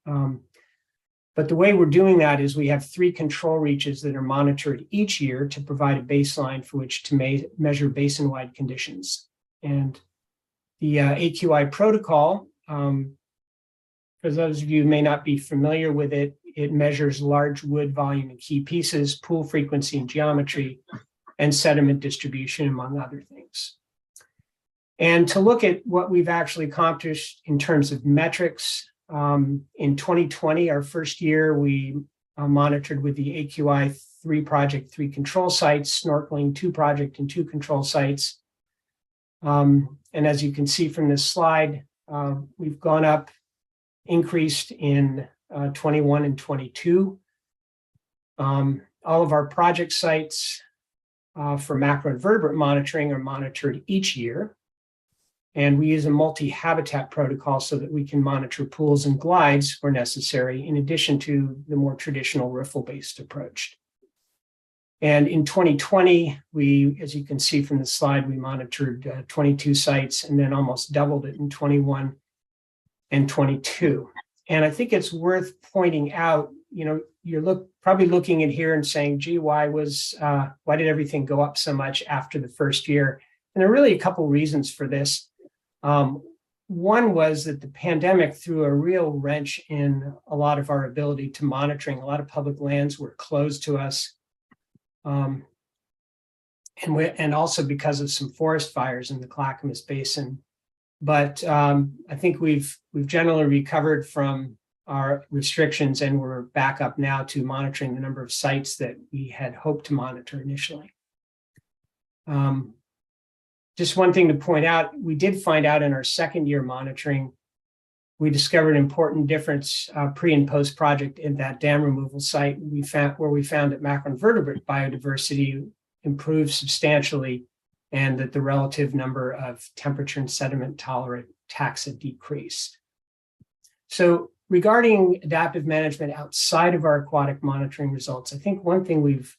Speaker 21: But the way we're doing that is we have 3 control reaches that are monitored each year to provide a baseline for which to measure basin-wide conditions. And the AQI protocol, for those of you who may not be familiar with it, it measures large wood volume and key pieces, pool frequency and geometry, and sediment distribution, among other things. And to look at what we've actually accomplished in terms of metrics, in 2020, our first year, we monitored with the AQI 3 project, 3 control sites, snorkeling 2 project and 2 control sites. And as you can see from this slide, we've gone up, increased in 21 and 22. All of our project sites for macroinvertebrate monitoring are monitored each year. And we use a multi-habitat protocol so that we can monitor pools and glides where necessary, in addition to the more traditional riffle-based approach. And in 2020, as you can see from the slide, we monitored 22 sites and then almost doubled it in 21. and 22. And I think it's worth pointing out, you're probably looking at here and saying, gee, why did everything go up so much after the first year? And there are really a couple reasons for this. One was that the pandemic threw a real wrench in a lot of our ability to monitoring. A lot of public lands were closed to us. And also because of some forest fires in the Clackamas Basin. But I think we've generally recovered from our restrictions, and we're back up now to monitoring the number of sites that we had hoped to monitor initially. Just one thing to point out, we did find out in our second year monitoring, we discovered an important difference pre and post project in that dam removal site. We found that macroinvertebrate biodiversity improved substantially, and that the relative number of temperature and sediment tolerant taxa decreased. So regarding adaptive management outside of our aquatic monitoring results, I think one thing we've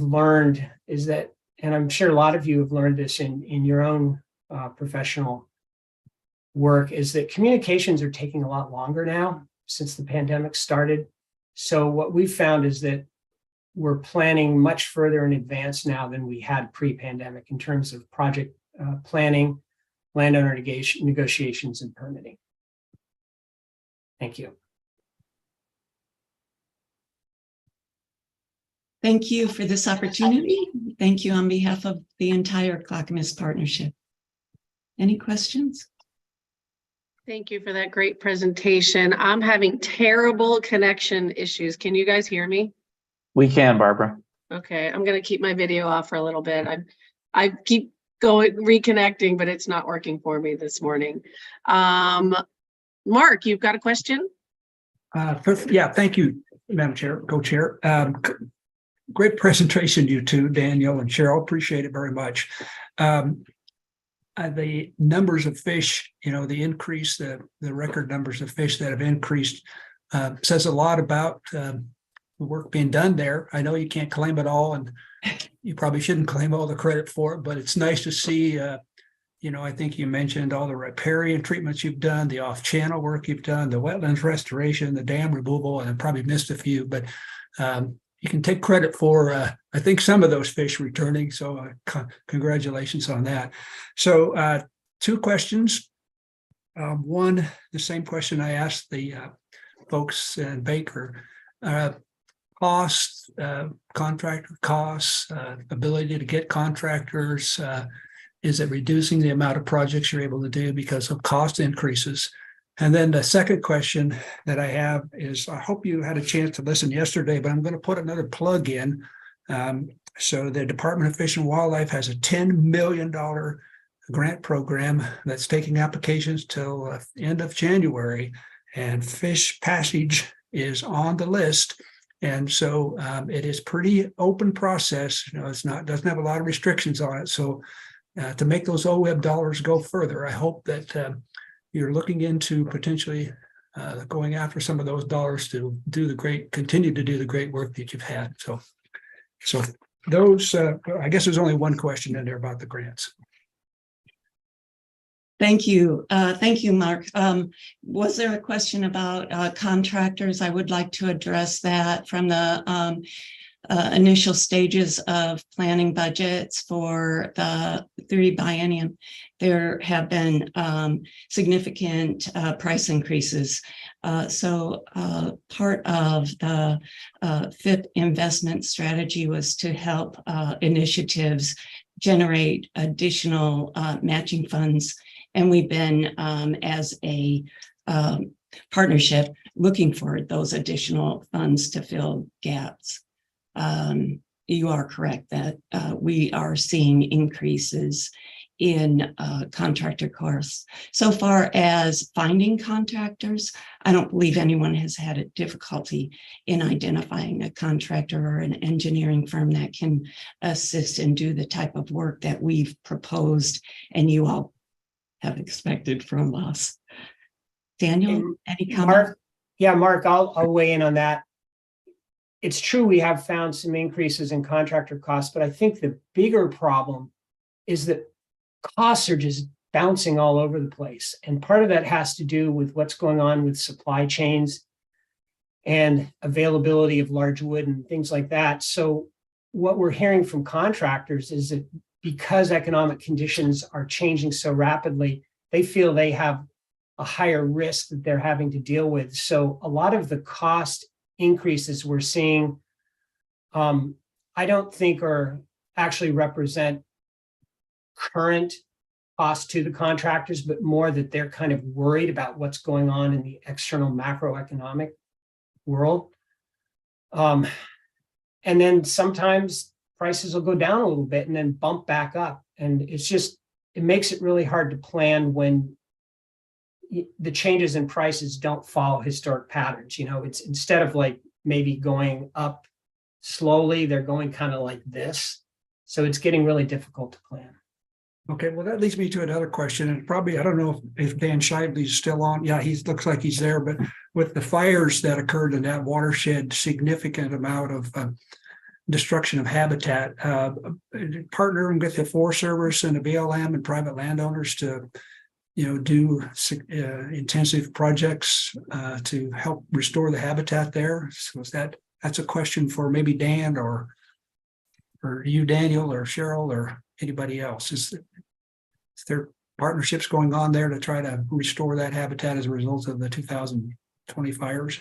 Speaker 21: learned is that, and I'm sure a lot of you have learned this in your own professional work, is that communications are taking a lot longer now since the pandemic started. So what we've found is that we're planning much further in advance now than we had pre-pandemic in terms of project planning, landowner negotiations, and permitting. Thank you.
Speaker 20: Thank you for this opportunity. Thank you on behalf of the entire Clackamas Partnership. Any questions?
Speaker 2: Thank you for that great presentation. I'm having terrible connection issues. Can you guys hear me?
Speaker 14: We can, Barbara.
Speaker 2: Okay, I'm going to keep my video off for a little bit. I keep reconnecting, but it's not working for me this morning. Mark, you've got a question?
Speaker 6: Yeah, thank you, Madam Chair, Co-Chair. Great presentation, you two, Daniel and Cheryl. Appreciate it very much. The numbers of fish, the increase, the record numbers of fish that have increased says a lot about the work being done there. I know you can't claim it all, and you probably shouldn't claim all the credit for it, but it's nice to see, I think you mentioned all the riparian treatments you've done, the off-channel work you've done, the wetlands restoration, the dam removal, and I probably missed a few, but you can take credit for, I think, some of those fish returning. So congratulations on that. So 2 questions. One, the same question I asked the folks in Baker. Costs, contractor costs, ability to get contractors. Is it reducing the amount of projects you're able to do because of cost increases? And then the second question that I have is, I hope you had a chance to listen yesterday, but I'm going to put another plug in. So the Department of Fish and Wildlife has a $10 million grant program that's taking applications till end of January, and fish passage is on the list. And so it is pretty open process. Doesn't have a lot of restrictions on it. So to make those OWEB dollars go further, I hope that you're looking into potentially going after some of those dollars to continue to do the great work that you've had. So those, I guess there's only one question in there about the grants.
Speaker 20: Thank you. Thank you, Mark. Was there a question about contractors? I would like to address that. From the initial stages of planning budgets for the 3 biennium, there have been significant price increases. So part of the FIP investment strategy was to help initiatives generate additional matching funds. And we've been, as a partnership, looking for those additional funds to fill gaps. You are correct that we are seeing increases in contractor costs. So far as finding contractors, I don't believe anyone has had a difficulty in identifying a contractor or an engineering firm that can assist and do the type of work that we've proposed and you all have expected from us. Daniel, any comment?
Speaker 21: Mark, I'll weigh in on that. It's true we have found some increases in contractor costs, but I think the bigger problem is that costs are just bouncing all over the place. And part of that has to do with what's going on with supply chains and availability of large wood and things like that. So what we're hearing from contractors is that because economic conditions are changing so rapidly, they feel they have a higher risk that they're having to deal with. So a lot of the cost increases we're seeing, I don't think are actually represent current cost to the contractors, but more that they're kind of worried about what's going on in the external macroeconomic world. And then sometimes prices will go down a little bit and then bump back up. And it's just, it makes it really hard to plan when the changes in prices don't follow historic patterns. You know, it's instead of like maybe going up slowly, they're going kind of like this. So it's getting really difficult to plan.
Speaker 6: Okay, well, that leads me to another question, and probably, I don't know if Dan Shively is still on. Yeah, he looks like he's there, but with the fires that occurred in that watershed, significant amount of destruction of habitat, partnering with the Forest Service and the BLM and private landowners to, you know, do intensive projects to help restore the habitat there. So that's a question for maybe Dan or you, Daniel, or Cheryl, or anybody else. Is there partnerships going on there to try to restore that habitat as a result of the 2020 fires?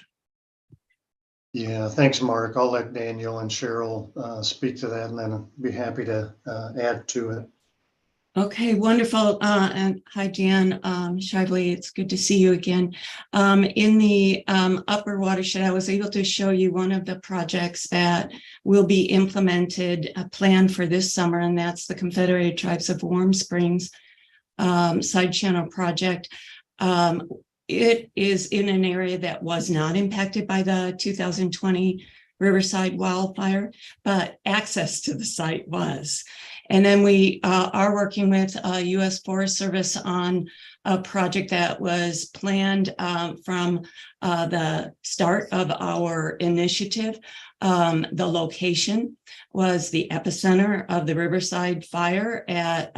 Speaker 4: Yeah, thanks, Mark. I'll let Daniel and Cheryl speak to that, and then I'll be happy to add to it.
Speaker 20: Okay, wonderful. And hi, Dan Shively. It's good to see you again. In the upper watershed, I was able to show you one of the projects that will be implemented, planned for this summer, and that's the Confederated Tribes of Warm Springs side channel project. It is in an area that was not impacted by the 2020 Riverside wildfire, but access to the site was. And then we are working with U.S. Forest Service on a project that was planned from the start of our initiative. The location was the epicenter of the Riverside fire at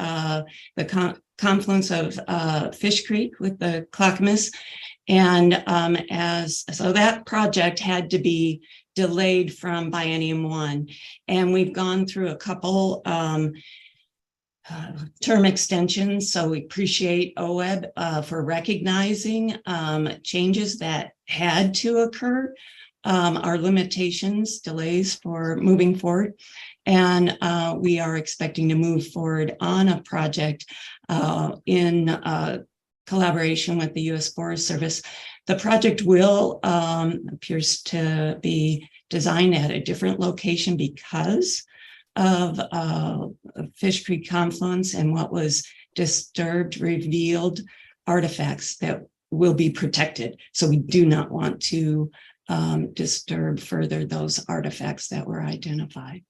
Speaker 20: the confluence of Fish Creek with the Clackamas. And so that project had to be delayed from biennium 1. And we've gone through a couple term extensions. So we appreciate OWEB for recognizing changes that had to occur, our limitations, delays for moving forward. And we are expecting to move forward on a project in collaboration with the U.S. Forest Service. The project will appears to be designed at a different location because of Fish Creek confluence and what was disturbed, revealed artifacts that will be protected. So we do not want to disturb further those artifacts that were identified.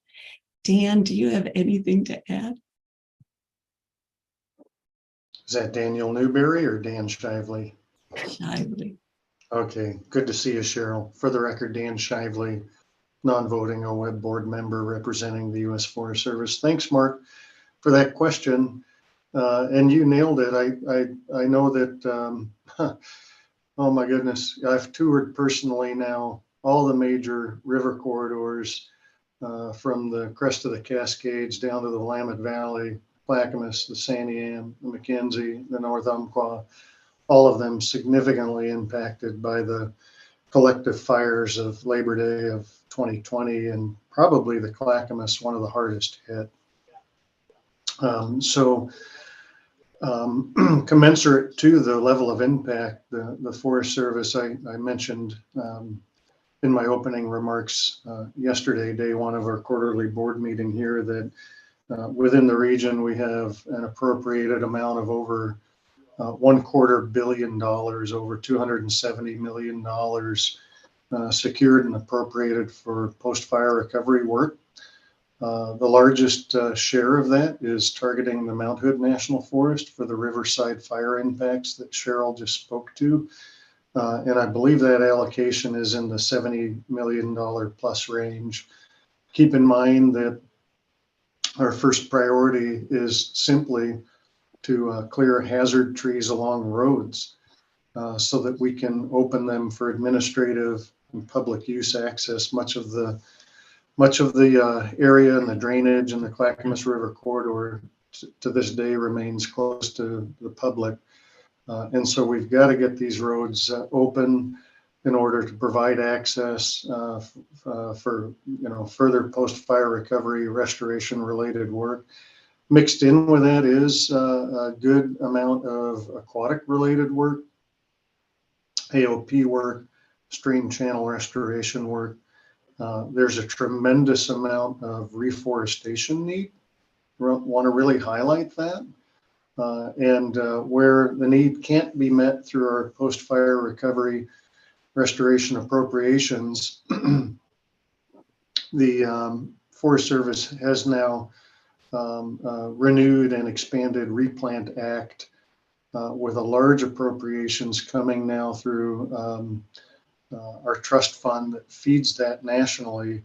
Speaker 20: Dan, do you have anything to add?
Speaker 4: Is that Daniel Newberry or Dan Shively?
Speaker 20: Shively.
Speaker 4: Okay, good to see you, Cheryl. For the record, Dan Shively, non-voting OWEB board member representing the U.S. Forest Service. Thanks, Mark, for that question. And you nailed it. I know that, oh my goodness, I've toured personally now all the major river corridors from the crest of the Cascades down to the Willamette Valley, Clackamas, the Santiam, the Mackenzie, the North Umpqua, all of them significantly impacted by the collective fires of Labor Day of 2020, and probably the Clackamas, one of the hardest hit. Commensurate to the level of impact, the Forest Service, I mentioned in my opening remarks yesterday, day one of our quarterly board meeting here, that within the region we have an appropriated amount of over $250 million, over $270 million secured and appropriated for post-fire recovery work. The largest share of that is targeting the Mount Hood National Forest for the Riverside fire impacts that Cheryl just spoke to. And I believe that allocation is in the $70 million plus range. Keep in mind that our first priority is simply to clear hazard trees along roads so that we can open them for administrative and public use access. Much of the area and the drainage in the Clackamas River corridor to this day remains closed to the public. And so we've got to get these roads open in order to provide access for further post-fire recovery restoration related work. Mixed in with that is a good amount of aquatic related work, AOP work, stream channel restoration work. There's a tremendous amount of reforestation need. Want to really highlight that. And where the need can't be met through our post-fire recovery restoration appropriations, the Forest Service has now renewed and expanded Replant Act with a large appropriations coming now through our trust fund that feeds that nationally,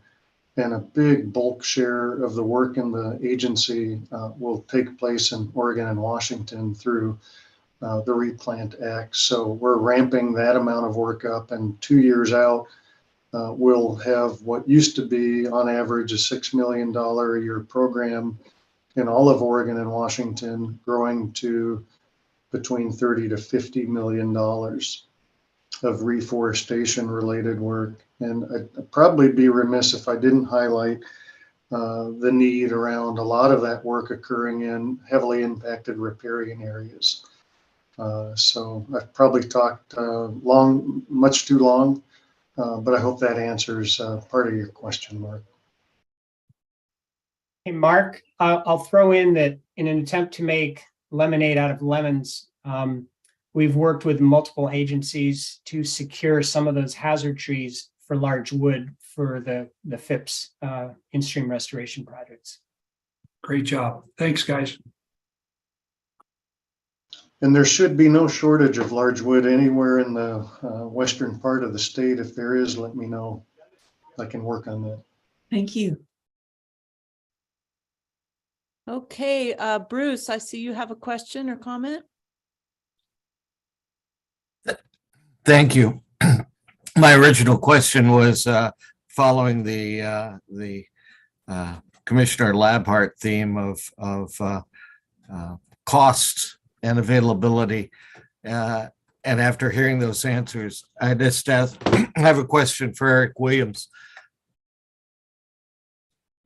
Speaker 4: and a big bulk share of the work in the agency will take place in Oregon and Washington through the Replant Act. So we're ramping that amount of work up, and 2 years out, we'll have what used to be on average a $6 million a year program in all of Oregon and Washington, growing to between $30 to $50 million of reforestation related work. And I'd probably be remiss if I didn't highlight the need around a lot of that work occurring in heavily impacted riparian areas. So I've probably talked much too long, but I hope that answers part of your question, Mark.
Speaker 21: Hey, Mark, I'll throw in that in an attempt to make lemonade out of lemons, we've worked with multiple agencies to secure some of those hazard trees for large wood for the FIPS in-stream restoration projects.
Speaker 6: Great job. Thanks, guys.
Speaker 4: And there should be no shortage of large wood anywhere in the western part of the state. If there is, let me know. I can work on that.
Speaker 20: Thank you.
Speaker 3: Okay, Bruce, I see you have a question or comment.
Speaker 10: Thank you. My original question was following the Commissioner Labhart theme of costs and availability. And after hearing those answers, I just have a question for Eric Williams.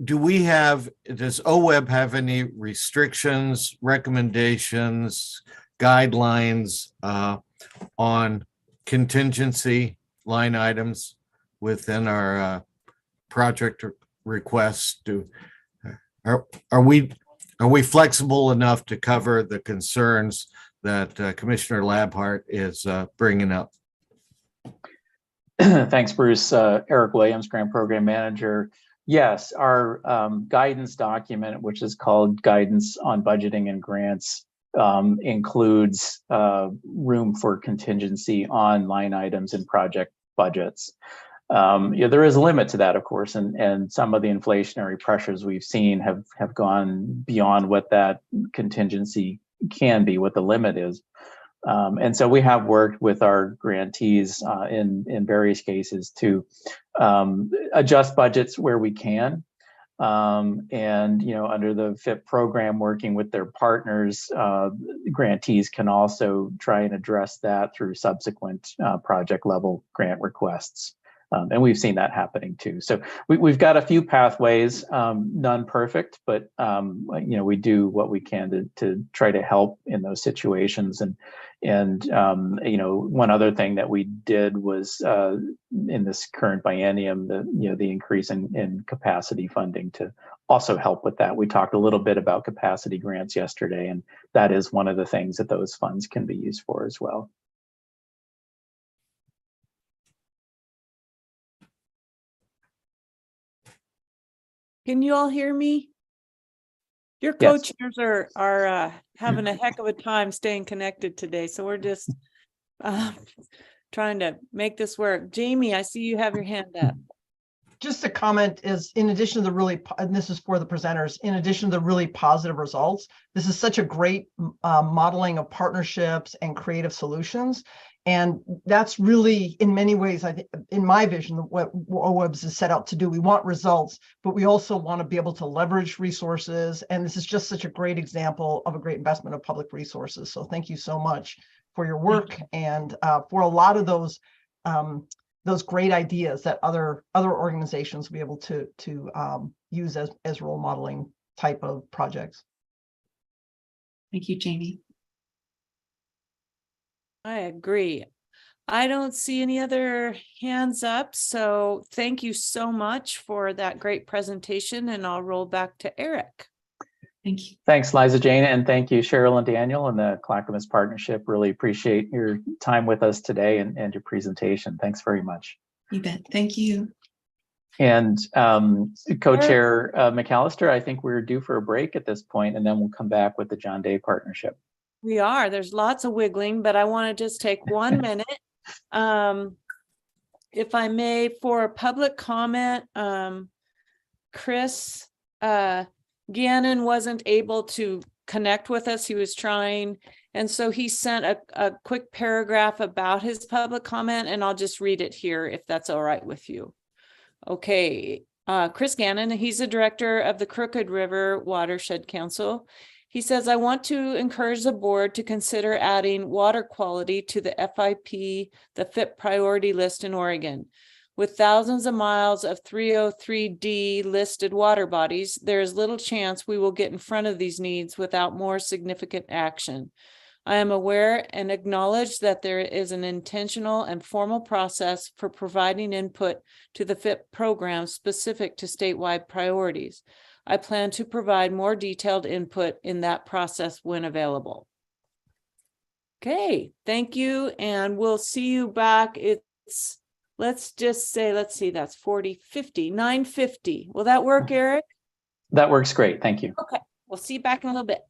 Speaker 10: Does OWEB have any restrictions, recommendations, guidelines on contingency line items within our project requests? Are we flexible enough to cover the concerns that Commissioner Labhart is bringing up?
Speaker 14: Thanks, Bruce. Eric Williams, Grant Program Manager. Yes, our guidance document, which is called Guidance on Budgeting and Grants, includes room for contingency on line items and project budgets. There is a limit to that, of course, and some of the inflationary pressures we've seen have gone beyond what that contingency can be, what the limit is. And so we have worked with our grantees in various cases to adjust budgets where we can. And, under the FIP program, working with their partners, grantees can also try and address that through subsequent project level grant requests. And we've seen that happening too. So we've got a few pathways, none perfect, but we do what we can to try to help in those situations. And one other thing that we did was in this current biennium, the increase in capacity funding to also help with that. We talked a little bit about capacity grants yesterday, and that is one of the things that those funds can be used for as well.
Speaker 3: Can you all hear me? Your
Speaker 14: Yes.
Speaker 3: co-chairs are having a heck of a time staying connected today, so we're just trying to make this work. Jamie, I see you have your hand up.
Speaker 7: just a comment is, in addition to the really, and this is for the presenters, in addition to the really positive results, this is such a great modeling of partnerships and creative solutions. And that's really, in many ways, I think, in my vision, what OWEBs is set out to do. We want results, but we also want to be able to leverage resources. And this is just such a great example of a great investment of public resources. So thank you so much for your work and for a lot of those great ideas that other organizations will be able to use as role modeling type of projects.
Speaker 20: Thank you, Jamie.
Speaker 3: I agree. I don't see any other hands up, so thank you so much for that great presentation, and I'll roll back to Eric.
Speaker 20: Thank you.
Speaker 14: Thanks, Liza Jane, and thank you, Cheryl and Daniel, and the Clackamas Partnership. Really appreciate your time with us today and your presentation. Thanks very much.
Speaker 20: You bet. Thank you.
Speaker 14: And Co-Chair McAllister, I think we're due for a break at this point, and then we'll come back with the John Day Partnership.
Speaker 3: We are. There's lots of wiggling, but I want to just take 1 minute. If I may, for a public comment, Chris Gannon wasn't able to connect with us. He was trying. And so he sent a quick paragraph about his public comment, and I'll just read it here if that's all right with you. Okay. Chris Gannon, he's the director of the Crooked River Watershed Council. He says, I want to encourage the board to consider adding water quality to the FIP, the FIP priority list in Oregon. With thousands of miles of 303D listed water bodies, there is little chance we will get in front of these needs without more significant action. I am aware and acknowledge that there is an intentional and formal process for providing input to the FIP program specific to statewide priorities. I plan to provide more detailed input in that process when available. Okay, thank you. And we'll see you back. It's, let's just say, let's see, that's 9:50. Will that work, Eric?
Speaker 14: That works great. Thank you.
Speaker 3: Okay, we'll see you back in a little bit.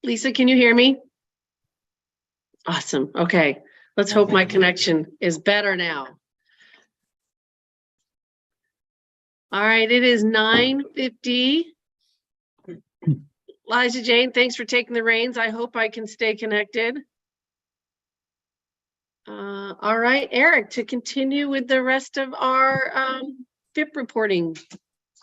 Speaker 2: Lisa, can you hear me? Awesome. Okay. Let's hope my connection is better now. All right, it is 9:50. Liza Jane, thanks for taking the reins. I hope I can stay connected. All right, Eric, to continue with the rest of our FIP reporting.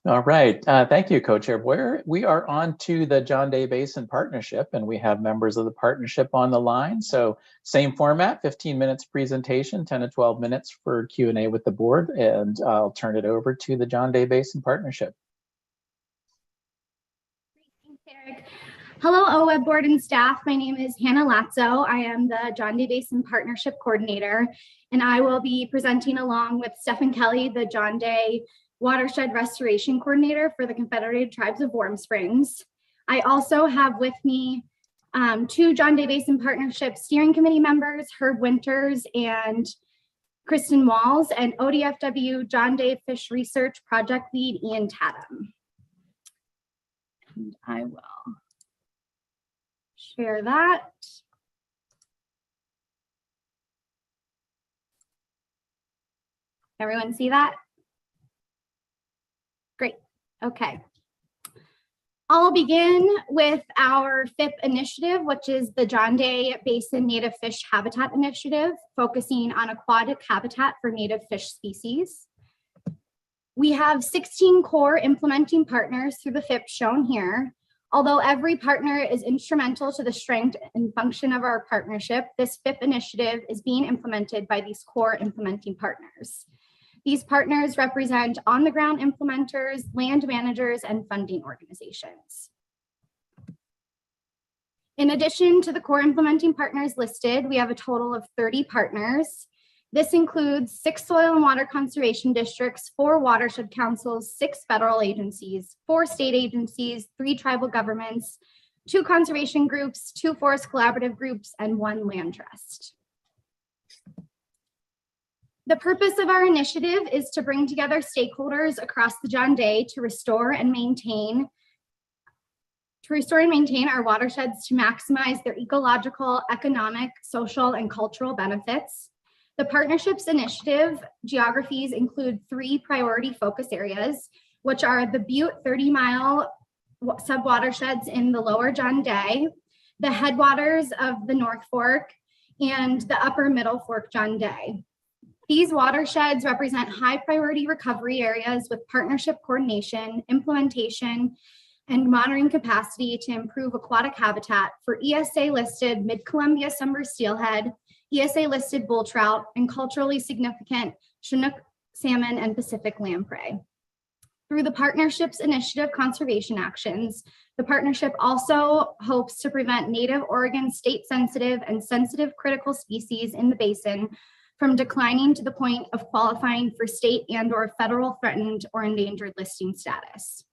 Speaker 14: All right, thank you, Co-Chair Boyer. We are on to the John Day Basin Partnership, and we have members of the partnership on the line. So same format, 15 minutes presentation, 10 to 12 minutes for Q&A with the board, and I'll turn it over to the John Day Basin Partnership.
Speaker 11: Thanks, Eric. Hello, OWEB board and staff. My name is Hannah Latzo. I am the John Day Basin Partnership Coordinator, and I will be presenting along with Stephen Kelly, the John Day Watershed Restoration Coordinator for the Confederated Tribes of Warm Springs. I also have with me two John Day Basin Partnership Steering Committee members, Herb Winters and Kristen Walls, and ODFW John Day Fish Research Project Lead Ian Tatum. And I will share that. Everyone see that? Great. Okay. I'll begin with our FIP initiative, which is the John Day Basin Native Fish Habitat Initiative, focusing on aquatic habitat for native fish species. We have 16 core implementing partners through the FIP shown here. Although every partner is instrumental to the strength and function of our partnership, this FIP initiative is being implemented by these core implementing partners. These partners represent on-the-ground implementers, land managers, and funding organizations. In addition to the core implementing partners listed, we have a total of 30 partners. This includes 6 soil and water conservation districts, 4 watershed councils, 6 federal agencies, 4 state agencies, 3 tribal governments, 2 conservation groups, 2 forest collaborative groups, and 1 land trust. The purpose of our initiative is to bring together stakeholders across the John Day to restore and maintain our watersheds to maximize their ecological, economic, social, and cultural benefits. The partnership's initiative geographies include 3 priority focus areas, which are the Butte 30-mile subwatersheds in the lower John Day, the headwaters of the North Fork, and the upper Middle Fork John Day. These watersheds represent high priority recovery areas with partnership coordination, implementation, and monitoring capacity to improve aquatic habitat for ESA listed Mid-Columbia Summer Steelhead, ESA listed bull trout, and culturally significant Chinook salmon and Pacific lamprey. Through the partnership's initiative conservation actions, the partnership also hopes to prevent Native Oregon state sensitive and sensitive critical species in the basin from declining to the point of qualifying for state and/or federal threatened or endangered listing status.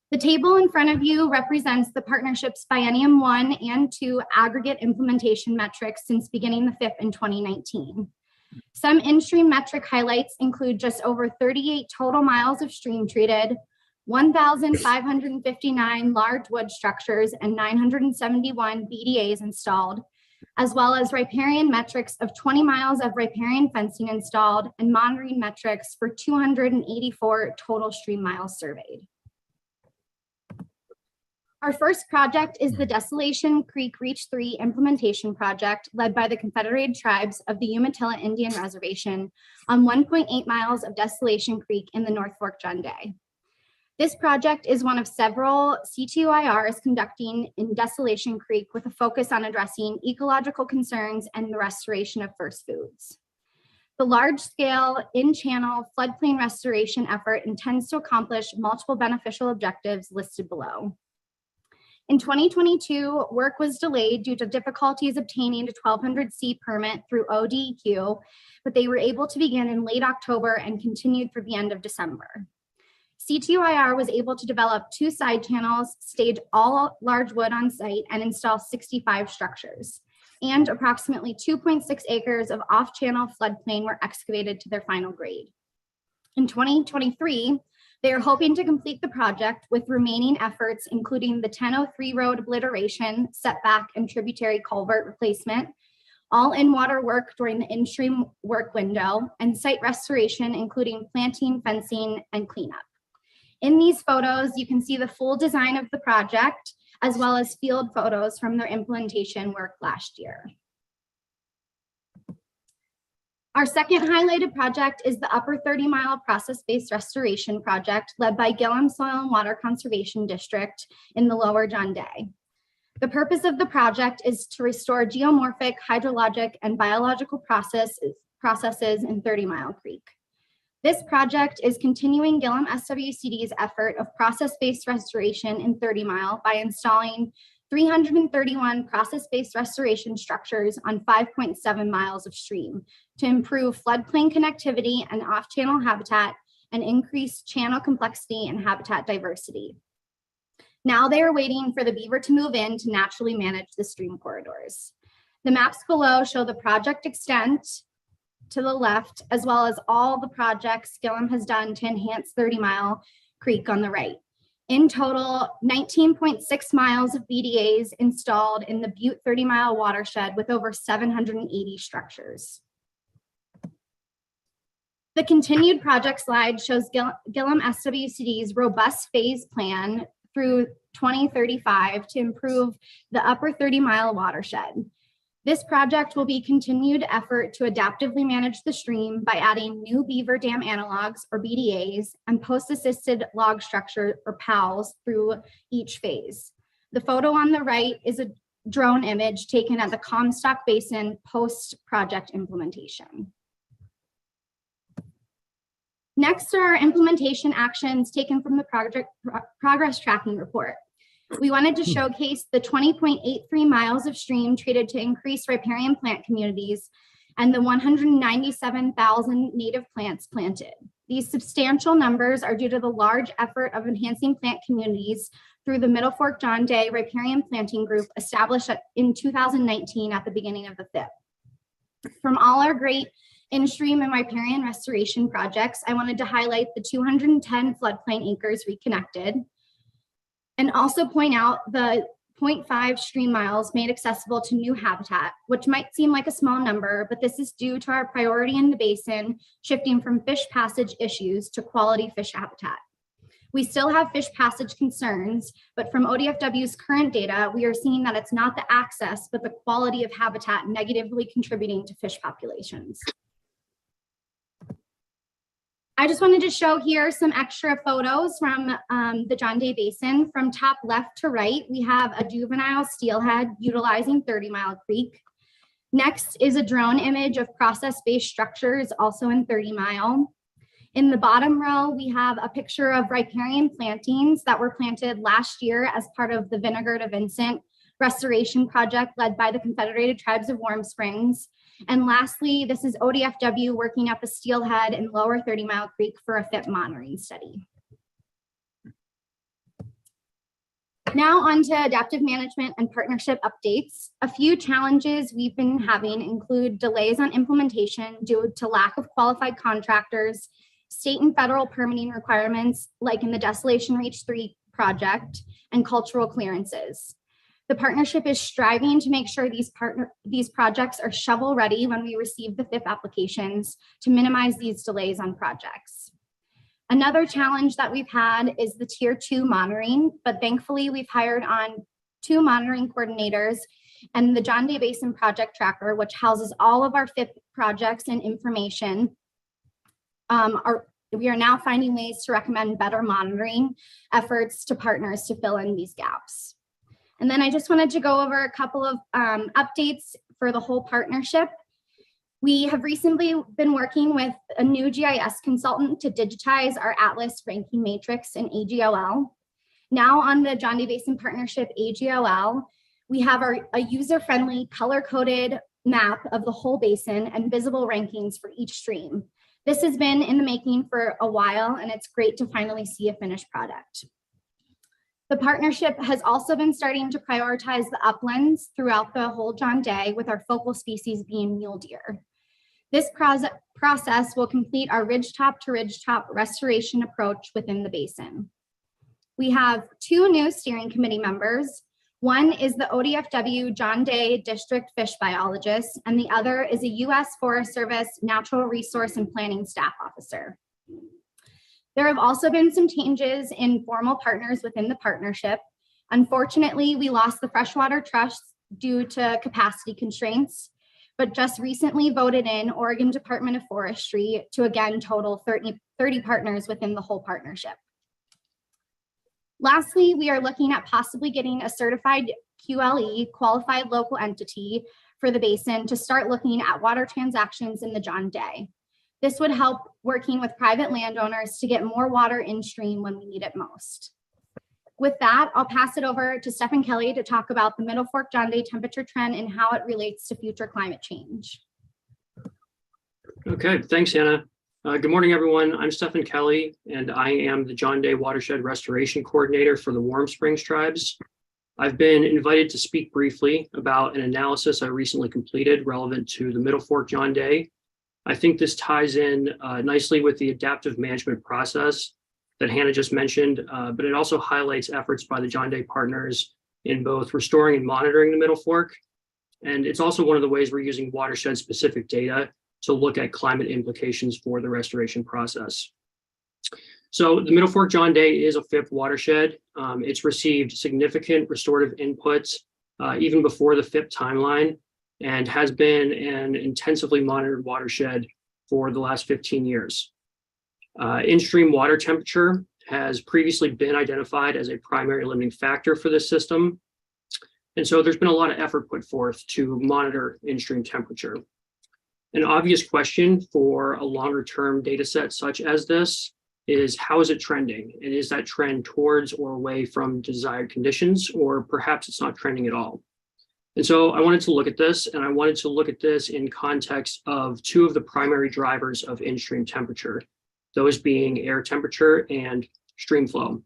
Speaker 11: The table in front of you represents the partnership's biennium 1 and 2 aggregate implementation metrics since beginning the FIP in 2019. Some in-stream metric highlights include just over 38 total miles of stream treated, 1,559 large wood structures, and 971 BDAs installed, as well as riparian metrics of 20 miles of riparian fencing installed and monitoring metrics for 284 total stream miles surveyed. Our first project is the Desolation Creek Reach 3 implementation project led by the Confederated Tribes of the Umatilla Indian Reservation on 1.8 miles of Desolation Creek in the North Fork John Day. This project is one of several C2IRs conducting in Desolation Creek with a focus on addressing ecological concerns and the restoration of first foods. The large-scale in-channel floodplain restoration effort intends to accomplish multiple beneficial objectives listed below. In 2022, work was delayed due to difficulties obtaining a 1200C permit through ODEQ, but they were able to begin in late October and continued through the end of December. C2IR was able to develop 2 side channels, stage all large wood on site, and install 65 structures. And approximately 2.6 acres of off-channel floodplain were excavated to their final grade. In 2023, They are hoping to complete the project with remaining efforts, including the 1003 road obliteration, setback, and tributary culvert replacement, all in-water work during the in-stream work window, and site restoration, including planting, fencing, and cleanup. In these photos, you can see the full design of the project, as well as field photos from their implementation work last year. Our second highlighted project is the Upper 30-mile process-based restoration project led by Gillum Soil and Water Conservation District in the Lower John Day. The purpose of the project is to restore geomorphic, hydrologic, and biological processes in 30-Mile Creek. This project is continuing Gillum SWCD's effort of process-based restoration in 30 Mile by installing 331 process-based restoration structures on 5.7 miles of stream to improve floodplain connectivity and off-channel habitat and increase channel complexity and habitat diversity. Now they are waiting for the beaver to move in to naturally manage the stream corridors. The maps below show the project extent to the left, as well as all the projects Gillum has done to enhance 30 Mile Creek on the right. In total, 19.6 miles of BDAs installed in the Butte 30 Mile watershed with over 780 structures. The continued project slide shows Gillum SWCD's robust phase plan through 2035 to improve the upper 30 Mile watershed. This project will be a continued effort to adaptively manage the stream by adding new beaver dam analogs or BDAs and post-assisted log structure or PALs through each phase. The photo on the right is a drone image taken at the Comstock Basin post-project implementation. Next are our implementation actions taken from the project progress tracking report. We wanted to showcase the 20.83 miles of stream treated to increase riparian plant communities and the 197,000 native plants planted. These substantial numbers are due to the large effort of enhancing plant communities through the Middle Fork John Day Riparian Planting Group established in 2019 at the beginning of the FIP. From all our great in-stream and riparian restoration projects, I wanted to highlight the 210 floodplain acres reconnected, and also point out the 0.5 stream miles made accessible to new habitat, which might seem like a small number, but this is due to our priority in the basin shifting from fish passage issues to quality fish habitat. We still have fish passage concerns, but from ODFW's current data, we are seeing that it's not the access, but the quality of habitat negatively contributing to fish populations. I just wanted to show here some extra photos from the John Day Basin. From top left to right, we have a juvenile steelhead utilizing 30 Mile Creek. Next is a drone image of process-based structures also in 30 Mile. In the bottom row, we have a picture of riparian plantings that were planted last year as part of the Vinegar to Vincent restoration project led by the Confederated Tribes of Warm Springs. And lastly, this is ODFW working up a steelhead in lower 30 Mile Creek for a FIP monitoring study. Now on to adaptive management and partnership updates. A few challenges we've been having include delays on implementation due to lack of qualified contractors, state and federal permitting requirements, like in the Desolation Reach 3 project, and cultural clearances. The partnership is striving to make sure these projects are shovel ready when we receive the FIP applications to minimize these delays on projects. Another challenge that we've had is the Tier 2 monitoring, but thankfully we've hired on 2 monitoring coordinators and the John Day Basin Project Tracker, which houses all of our FIP projects and information. We are now finding ways to recommend better monitoring efforts to partners to fill in these gaps. And then I just wanted to go over a couple of updates for the whole partnership. We have recently been working with a new GIS consultant to digitize our Atlas ranking matrix in AGOL. Now on the John Day Basin Partnership AGOL, we have a user-friendly color-coded map of the whole basin and visible rankings for each stream. This has been in the making for a while, and it's great to finally see a finished product. The partnership has also been starting to prioritize the uplands throughout the whole John Day, with our focal species being mule deer. This process will complete our ridgetop to ridgetop restoration approach within the basin. We have 2 new steering committee members. One is the ODFW John Day District Fish Biologist, and the other is a U.S. Forest Service Natural Resource and Planning Staff Officer. There have also been some changes in formal partners within the partnership. Unfortunately, we lost the Freshwater Trust due to capacity constraints, but just recently voted in Oregon Department of Forestry to again total 30 partners within the whole partnership. Lastly, we are looking at possibly getting a certified QLE, qualified local entity, for the basin to start looking at water transactions in the John Day. This would help working with private landowners to get more water in stream when we need it most. With that, I'll pass it over to Stephen Kelly to talk about the Middle Fork John Day temperature trend and how it relates to future climate change.
Speaker 12: Okay, thanks, Hannah. Good morning, everyone. I'm Stephen Kelly, and I am the John Day Watershed Restoration Coordinator for the Warm Springs Tribes. I've been invited to speak briefly about an analysis I recently completed relevant to the Middle Fork John Day. I think this ties in nicely with the adaptive management process that Hannah just mentioned, but it also highlights efforts by the John Day partners in both restoring and monitoring the Middle Fork. And it's also one of the ways we're using watershed-specific data to look at climate implications for the restoration process. So the Middle Fork John Day is a FIP watershed. It's received significant restorative inputs even before the FIP timeline, and has been an intensively monitored watershed for the last 15 years. In-stream water temperature has previously been identified as a primary limiting factor for this system. And so there's been a lot of effort put forth to monitor in-stream temperature. An obvious question for a longer term data set such as this is, how is it trending? And is that trend towards or away from desired conditions, or perhaps it's not trending at all? And so I wanted to look at this, and I wanted to look at this in context of 2 of the primary drivers of in-stream temperature, those being air temperature and stream flow.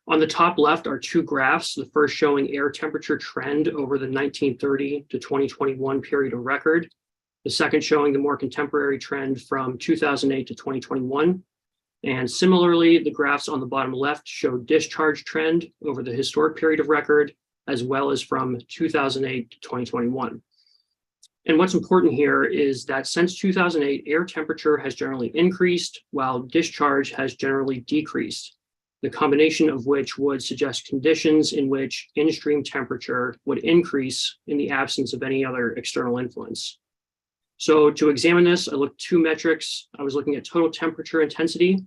Speaker 12: On the top left are 2 graphs, the first showing air temperature trend over the 1930 to 2021 period of record, the second showing the more contemporary trend from 2008 to 2021. And similarly, the graphs on the bottom left show discharge trend over the historic period of record, as well as from 2008 to 2021. And what's important here is that since 2008, air temperature has generally increased while discharge has generally decreased, the combination of which would suggest conditions in which in-stream temperature would increase in the absence of any other external influence. So to examine this, I looked at 2 metrics. I was looking at total temperature intensity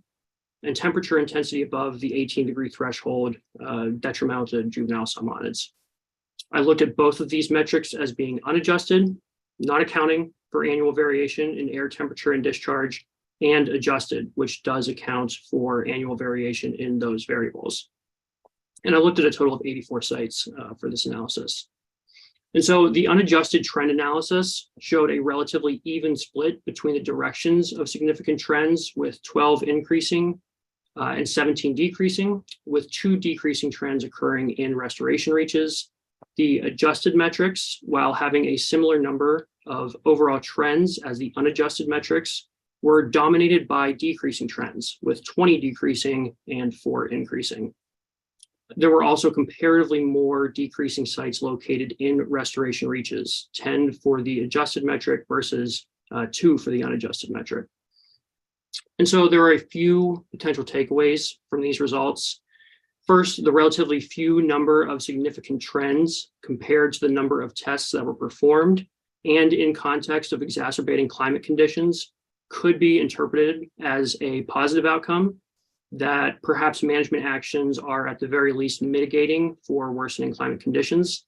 Speaker 12: and temperature intensity above the 18-degree threshold detrimental to juvenile salmonids. I looked at both of these metrics as being unadjusted, not accounting for annual variation in air temperature and discharge, and adjusted, which does account for annual variation in those variables. And I looked at a total of 84 sites for this analysis. And so the unadjusted trend analysis showed a relatively even split between the directions of significant trends, with 12 increasing and 17 decreasing, with 2 decreasing trends occurring in restoration reaches. The adjusted metrics, while having a similar number of overall trends as the unadjusted metrics, were dominated by decreasing trends, with 20 decreasing and 4 increasing. There were also comparatively more decreasing sites located in restoration reaches, 10 for the adjusted metric versus 2 for the unadjusted metric. And so there are a few potential takeaways from these results. First, the relatively few number of significant trends compared to the number of tests that were performed and in context of exacerbating climate conditions could be interpreted as a positive outcome, that perhaps management actions are at the very least mitigating for worsening climate conditions.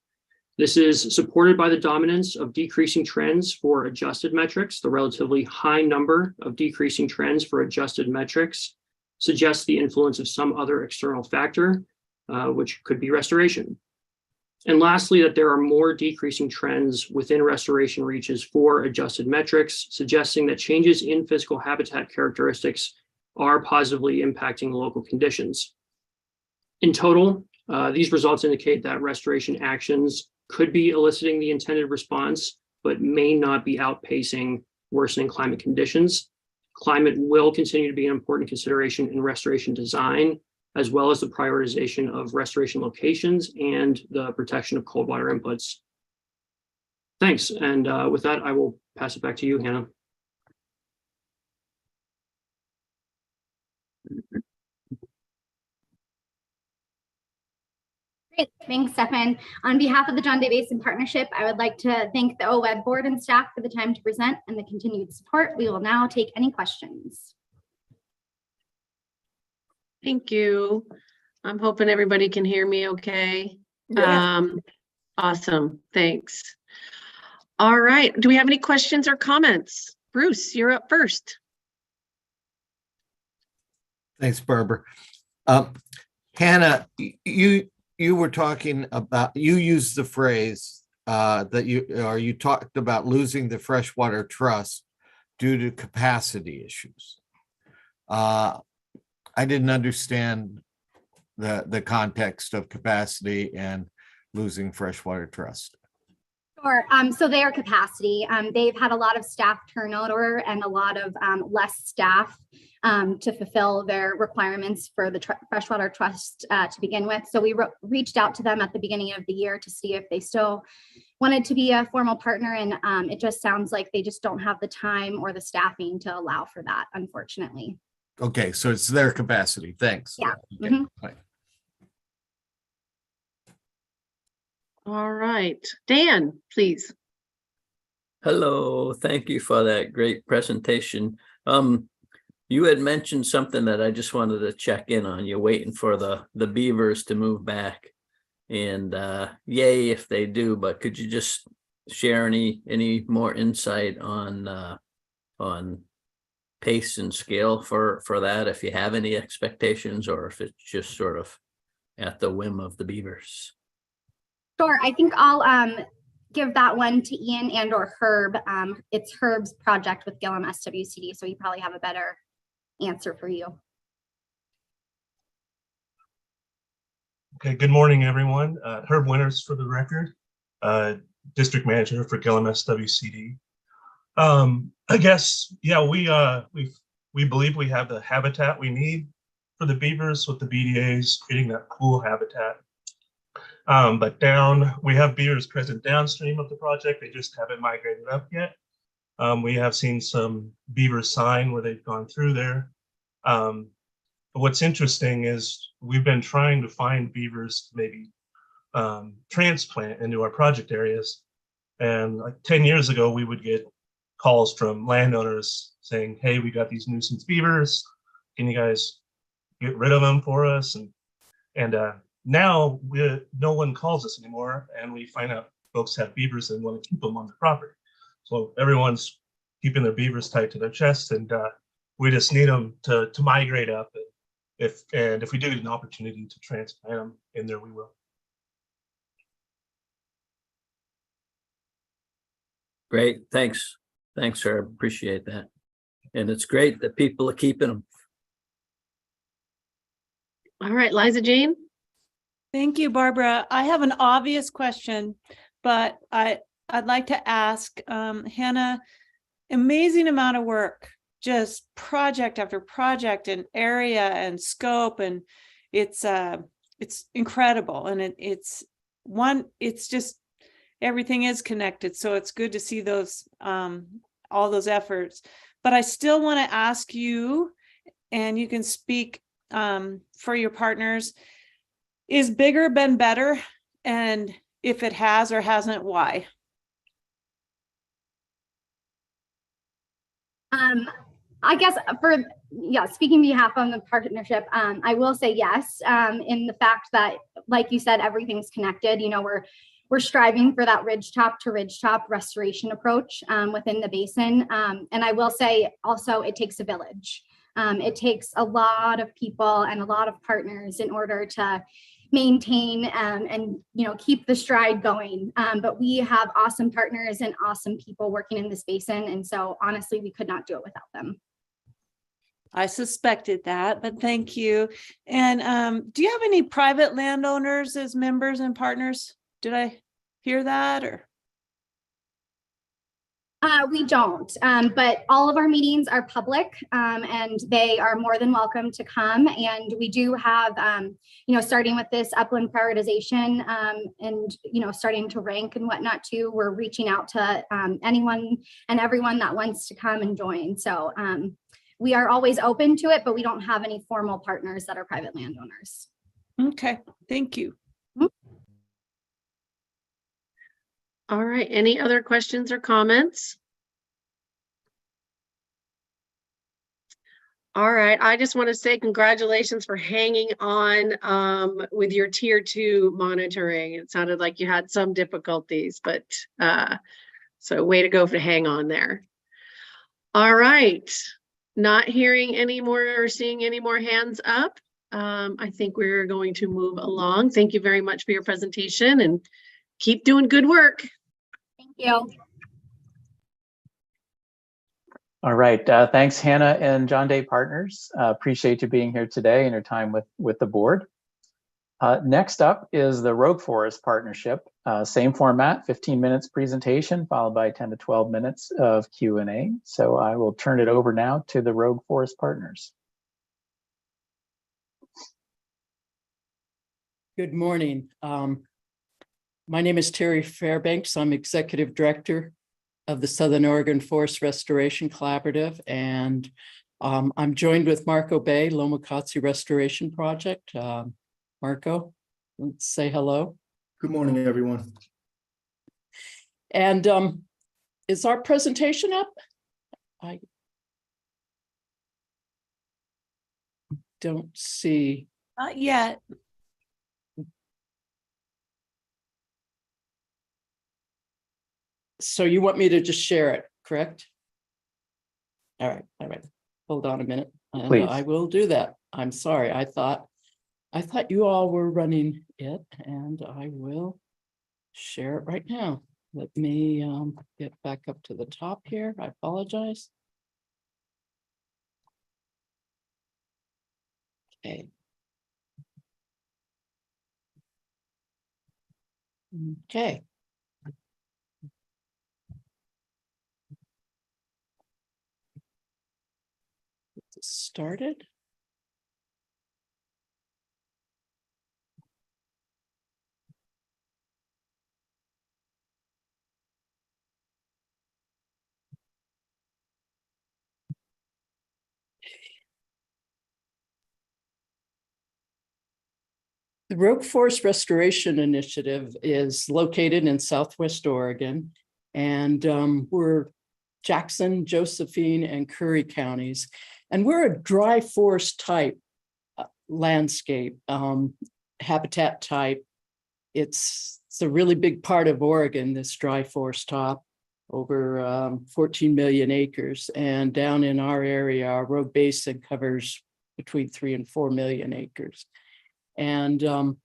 Speaker 12: This is supported by the dominance of decreasing trends for adjusted metrics. The relatively high number of decreasing trends for adjusted metrics suggests the influence of some other external factor, which could be restoration. And lastly, that there are more decreasing trends within restoration reaches for adjusted metrics, suggesting that changes in physical habitat characteristics are positively impacting local conditions. In total, these results indicate that restoration actions could be eliciting the intended response, but may not be outpacing worsening climate conditions. Climate will continue to be an important consideration in restoration design, as well as the prioritization of restoration locations and the protection of cold water inputs. Thanks. And with that, I will pass it back to you, Hannah.
Speaker 11: Great, thanks, Stefan. On behalf of the John Day Basin Partnership, I would like to thank the OWEB board and staff for the time to present and the continued support. We will now take any questions.
Speaker 2: Thank you. I'm hoping everybody can hear me okay.
Speaker 3: Yeah.
Speaker 2: Awesome, thanks. All right, do we have any questions or comments? Bruce, you're up first.
Speaker 10: Thanks, Barbara. Hannah, you were talking about, you used the phrase that you talked about losing the freshwater trust due to capacity issues. I didn't understand the context of capacity and losing freshwater trust.
Speaker 11: Sure. So their capacity, they've had a lot of staff turnover and a lot of less staff to fulfill their requirements for the freshwater trust to begin with. So we reached out to them at the beginning of the year to see if they still wanted to be a formal partner. And it just sounds like they just don't have the time or the staffing to allow for that, unfortunately.
Speaker 10: Okay, so it's their capacity. Thanks.
Speaker 11: Yeah.
Speaker 10: Okay, fine.
Speaker 2: All right, Dan, please.
Speaker 5: Hello, thank you for that great presentation. You had mentioned something that I just wanted to check in on. You're waiting for the beavers to move back, and yay if they do. But could you just share any more insight on pace and scale for that, if you have any expectations, or if it's just sort of at the whim of the beavers?
Speaker 11: Sure. I think I'll give that one to Ian and or Herb. It's Herb's project with Gillum SWCD, so he probably have a better answer for you.
Speaker 9: Okay, good morning, everyone. Herb Winters for the record, district manager for Gillum SWCD. I guess, yeah, we believe we have the habitat we need for the beavers with the BDAs, creating that cool habitat. But we have beavers present downstream of the project. They just haven't migrated up yet. We have seen some beavers sign where they've gone through there. But what's interesting is we've been trying to find beavers to maybe transplant into our project areas. And like 10 years ago, we would get calls from landowners saying, hey, we got these nuisance beavers. Can you guys get rid of them for us? And now no one calls us anymore, and we find out folks have beavers and want to keep them on the property. So everyone's keeping their beavers tight to their chest, and we just need them to migrate up. And if we do get an opportunity to transplant them in there, we will.
Speaker 5: Great, thanks, sir. Appreciate that, and it's great that people are keeping them.
Speaker 2: All right, Liza Jane.
Speaker 3: Thank you, Barbara. I have an obvious question, but I'd like to ask Hannah, amazing amount of work, just project after project and area and scope, and it's incredible. And it's just everything is connected. So it's good to see those all those efforts. But I still want to ask you, and you can speak for your partners, is bigger been better? And if it has or hasn't, why?
Speaker 11: I guess speaking on behalf of the partnership, I will say yes, in the fact that, like you said, everything's connected. You know, we're striving for that ridgetop to ridgetop restoration approach within the basin. And I will say also, it takes a village. It takes a lot of people and a lot of partners in order to maintain and keep the stride going. But we have awesome partners and awesome people working in this basin. And so honestly, we could not do it without them.
Speaker 3: I suspected that, but thank you. And do you have any private landowners as members and partners? Did I hear that? Or
Speaker 11: We don't, but all of our meetings are public, and they are more than welcome to come. And we do have, starting with this upland prioritization, and, starting to rank and whatnot too, we're reaching out to anyone and everyone that wants to come and join. So we are always open to it, but we don't have any formal partners that are private landowners.
Speaker 3: Okay, thank you.
Speaker 2: All right, any other questions or comments? All right, I just want to say congratulations for hanging on with your tier 2 monitoring. It sounded like you had some difficulties, but so way to go for hang on there. All right, not hearing any more or seeing any more hands up. I think we're going to move along. Thank you very much for your presentation and keep doing good work.
Speaker 11: Thank you.
Speaker 14: All right, thanks Hannah and John Day Partners. Appreciate you being here today and your time with the board. Next up is the Rogue Forest Partnership. Same format, 15 minutes presentation followed by 10 to 12 minutes of Q&A. So I will turn it over now to the Rogue Forest Partners.
Speaker 13: Good morning. My name is Terry Fairbanks. I'm Executive Director of the Southern Oregon Forest Restoration Collaborative, and I'm joined with Marco Bay, Lomacatsi Restoration Project. Marco, let's say hello.
Speaker 22: Good morning, everyone.
Speaker 13: And is our presentation up? I don't see.
Speaker 3: Not yet.
Speaker 13: So you want me to just share it, correct? All right. Hold on a minute, and
Speaker 14: Please.
Speaker 13: I will do that. I'm sorry. I thought you all were running it, and I will share it right now. Let me get back up to the top here. I apologize. Okay. Okay. Get this started. The Rogue Forest Restoration Initiative is located in Southwest Oregon, and we're Jackson, Josephine, and Curry counties. And we're a dry forest type landscape, habitat type. It's a really big part of Oregon, this dry forest top, over 14 million acres. And down in our area, our Rogue Basin covers between 3 and 4 million acres. And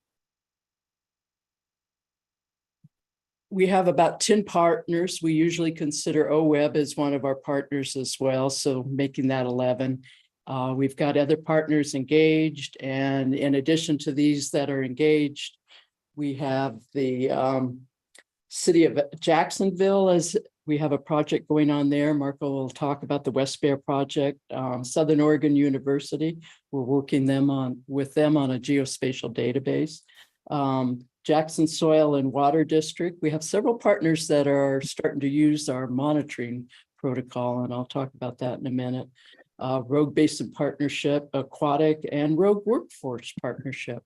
Speaker 13: we have about 10 partners. We usually consider OWEB as one of our partners as well, so making that 11. We've got other partners engaged, and in addition to these that are engaged, we have the city of Jacksonville, as we have a project going on there. Marco will talk about the West Bear project. Southern Oregon University, we're working with them on a geospatial database. Jackson Soil and Water District, we have several partners that are starting to use our monitoring protocol, and I'll talk about that in a minute. Rogue Basin Partnership, Aquatic, and Rogue Workforce Partnership.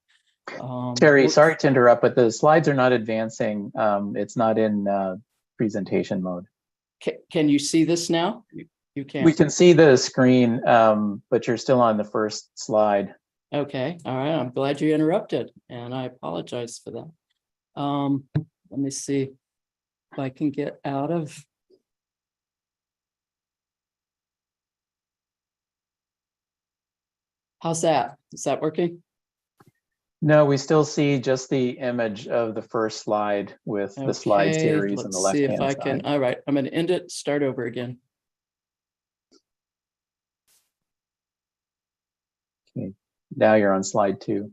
Speaker 14: Terry, sorry to interrupt, but the slides are not advancing. It's not in presentation mode.
Speaker 13: Can you see this now? You can.
Speaker 14: We can see the screen, but you're still on the first slide.
Speaker 13: Okay, all right. I'm glad you interrupted, and I apologize for that. Let me see if I can get out of. How's that? Is that working?
Speaker 14: No, we still see just the image of the first slide with the slide series on the left-hand side.
Speaker 13: Let's see if I can. All right, I'm going to end it, start over again.
Speaker 14: Okay, now you're on slide 2.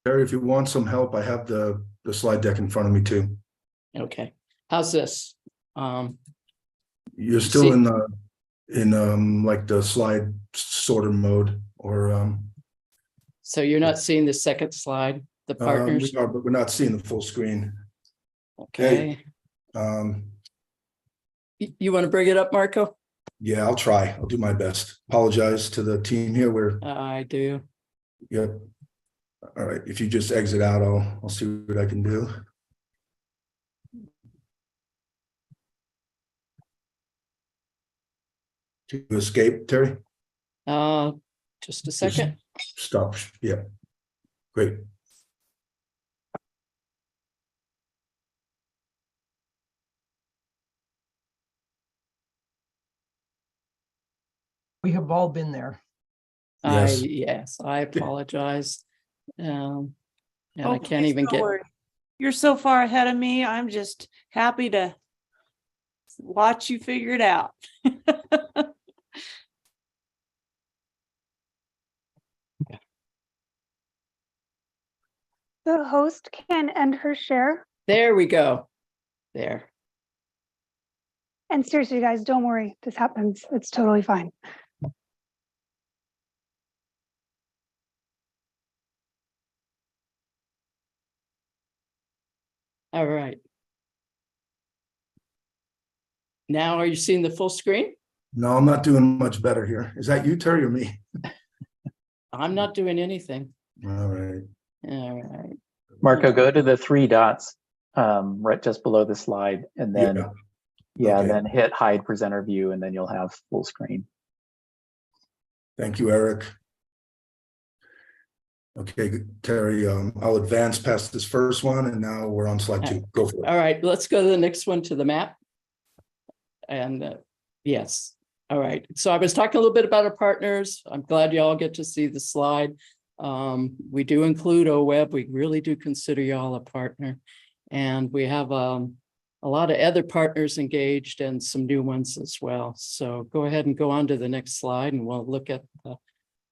Speaker 22: Terry, if you want some help, I have the slide deck in front of me too.
Speaker 13: Okay, How's this?
Speaker 15: You're still
Speaker 13: see-
Speaker 15: in like the slide sorter mode, or
Speaker 13: So you're not seeing the second slide, the partners?
Speaker 15: we are, but we're not seeing the full screen.
Speaker 13: Okay. You want to bring it up, Marco?
Speaker 15: Yeah, I'll try. I'll do my best. Apologize to the team here.
Speaker 13: I do.
Speaker 15: Yep. All right. If you just exit out, I'll see what I can do. To escape, Terry?
Speaker 13: Just a second.
Speaker 15: Stop. Yeah. Great.
Speaker 7: We have all been there.
Speaker 15: Yes.
Speaker 13: Yes, I apologize. And
Speaker 3: Oh,
Speaker 13: I can't
Speaker 3: please
Speaker 13: even
Speaker 3: don't
Speaker 13: get.
Speaker 3: worry. You're so far ahead of me. I'm just happy to watch you figure it out.
Speaker 22: The host can end her share.
Speaker 13: There we go. There.
Speaker 22: And seriously, guys, don't worry. This happens. It's totally fine.
Speaker 13: All right. Now, are you seeing the full screen?
Speaker 15: No, I'm not doing much better here. Is that you, Terry, or me?
Speaker 13: I'm not doing anything.
Speaker 15: All right.
Speaker 13: All right.
Speaker 14: Marco, go to the three dots right just below the slide, and then
Speaker 15: Okay.
Speaker 14: then hit hide presenter view, and then you'll have full screen.
Speaker 15: Thank you, Eric. Okay, Terry, I'll advance past this first one, and now we're on slide 2. Go for it.
Speaker 13: All right, let's go to the next one, to the map. And yes. All right. So I was talking a little bit about our partners. I'm glad you all get to see the slide. We do include OWEB. We really do consider y'all a partner. And we have a lot of other partners engaged and some new ones as well. So go ahead and go on to the next slide and we'll look at the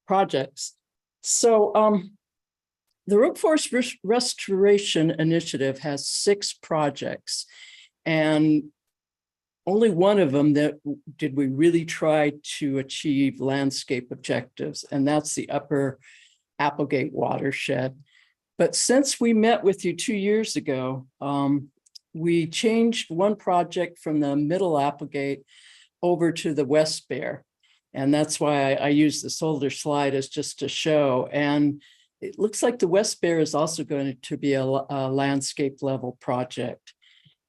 Speaker 13: projects. So the Workforce Restoration Initiative has 6 projects, and only one of them that did we really try to achieve landscape objectives, and that's the Upper Applegate watershed. But since we met with you 2 years ago, we changed one project from the Middle Applegate over to the West Bear. And that's why I use this older slide as just to show. And it looks like the West Bear is also going to be a landscape level project.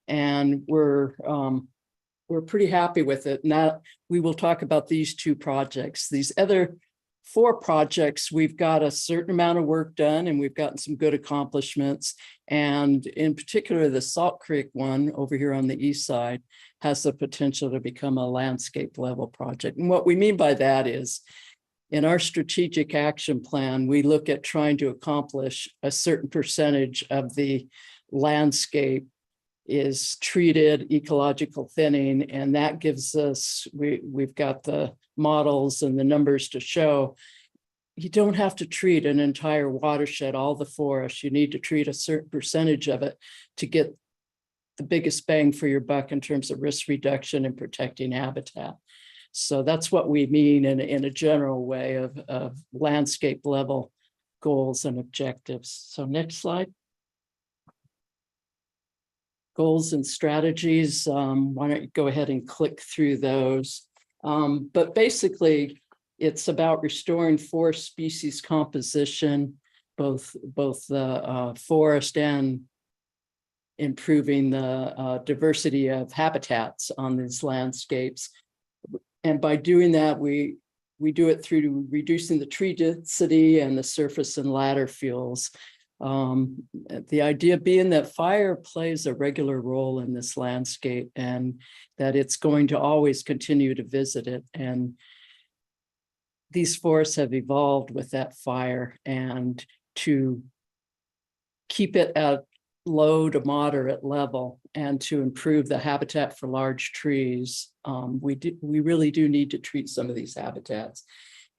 Speaker 13: And we're pretty happy with it. Now we will talk about these 2 projects. These other 4 projects, we've got a certain amount of work done and we've gotten some good accomplishments. And in particular, the Salt Creek one over here on the east side has the potential to become a landscape level project. And what we mean by that is, in our strategic action plan, we look at trying to accomplish a certain percentage of the landscape is treated ecological thinning, and that gives us, we've got the models and the numbers to show you don't have to treat an entire watershed, all the forest. You need to treat a certain percentage of it to get the biggest bang for your buck in terms of risk reduction and protecting habitat. So that's what we mean in a general way of landscape level goals and objectives. So next slide. Goals and strategies. Why don't you go ahead and click through those? But basically, it's about restoring forest species composition, both the forest and improving the diversity of habitats on these landscapes. And by doing that, we do it through reducing the tree density and the surface and ladder fuels. The idea being that fire plays a regular role in this landscape and that it's going to always continue to visit it. And these forests have evolved with that fire, and to keep it at low to moderate level and to improve the habitat for large trees, we really do need to treat some of these habitats.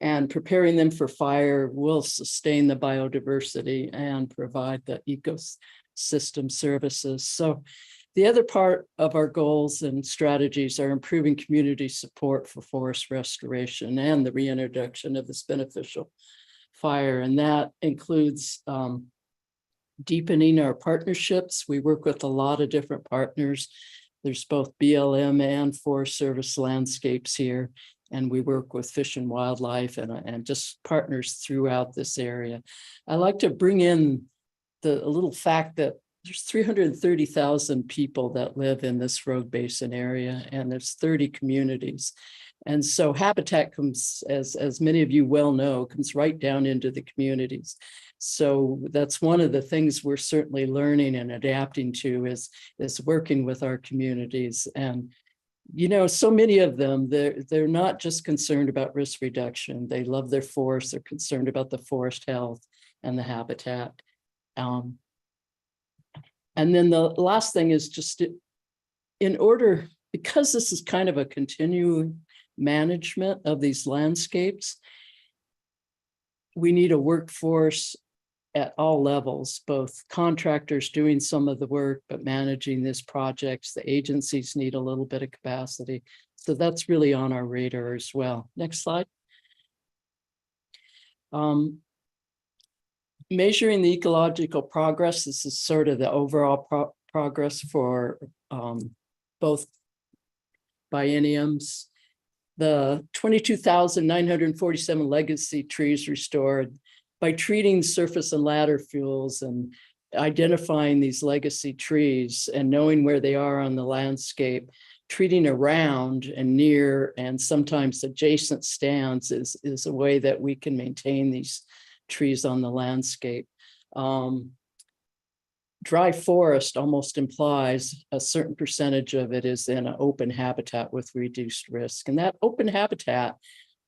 Speaker 13: And preparing them for fire will sustain the biodiversity and provide the ecosystem services. So The other part of our goals and strategies are improving community support for forest restoration and the reintroduction of this beneficial fire. And that includes deepening our partnerships. We work with a lot of different partners. There's both BLM and Forest Service landscapes here. And we work with Fish and Wildlife and just partners throughout this area. I like to bring in a little fact that there's 330,000 people that live in this Rogue Basin area, and there's 30 communities. And so habitat comes, as many of you well know, comes right down into the communities. So that's one of the things we're certainly learning and adapting to is working with our communities. And you know, so many of them, they're not just concerned about risk reduction. They love their forest. They're concerned about the forest health and the habitat. And then the last thing is just in order, because this is kind of a continuing management of these landscapes, we need a workforce at all levels, both contractors doing some of the work, but managing these projects. The agencies need a little bit of capacity. So that's really on our radar as well. Next slide. Measuring the ecological progress. This is sort of the overall progress for both bienniums. The 22,947 legacy trees restored by treating surface and ladder fuels and identifying these legacy trees and knowing where they are on the landscape, treating around and near and sometimes adjacent stands is a way that we can maintain these trees on the landscape. Dry forest almost implies a certain percentage of it is in an open habitat with reduced risk. And that open habitat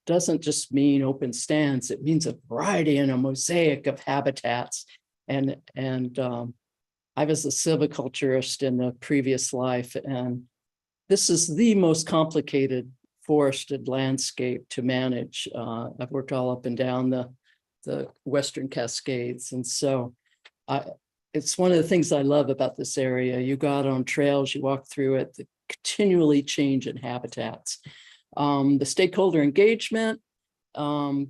Speaker 13: doesn't just mean open stands, it means a variety and a mosaic of habitats. And I was a silviculturist in the previous life, and this is the most complicated forested landscape to manage. I've worked all up and down the Western Cascades. And so it's one of the things I love about this area. You go out on trails, you walk through it, the continually change in habitats. The stakeholder engagement,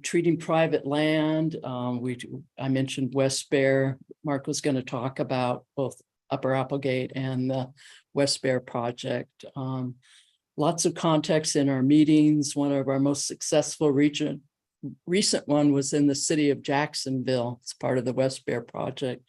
Speaker 13: treating private land. I mentioned West Bear. Mark was going to talk about both Upper Applegate and the West Bear project. Lots of context in our meetings. One of our most successful recent one was in the city of Jacksonville. It's part of the West Bear project,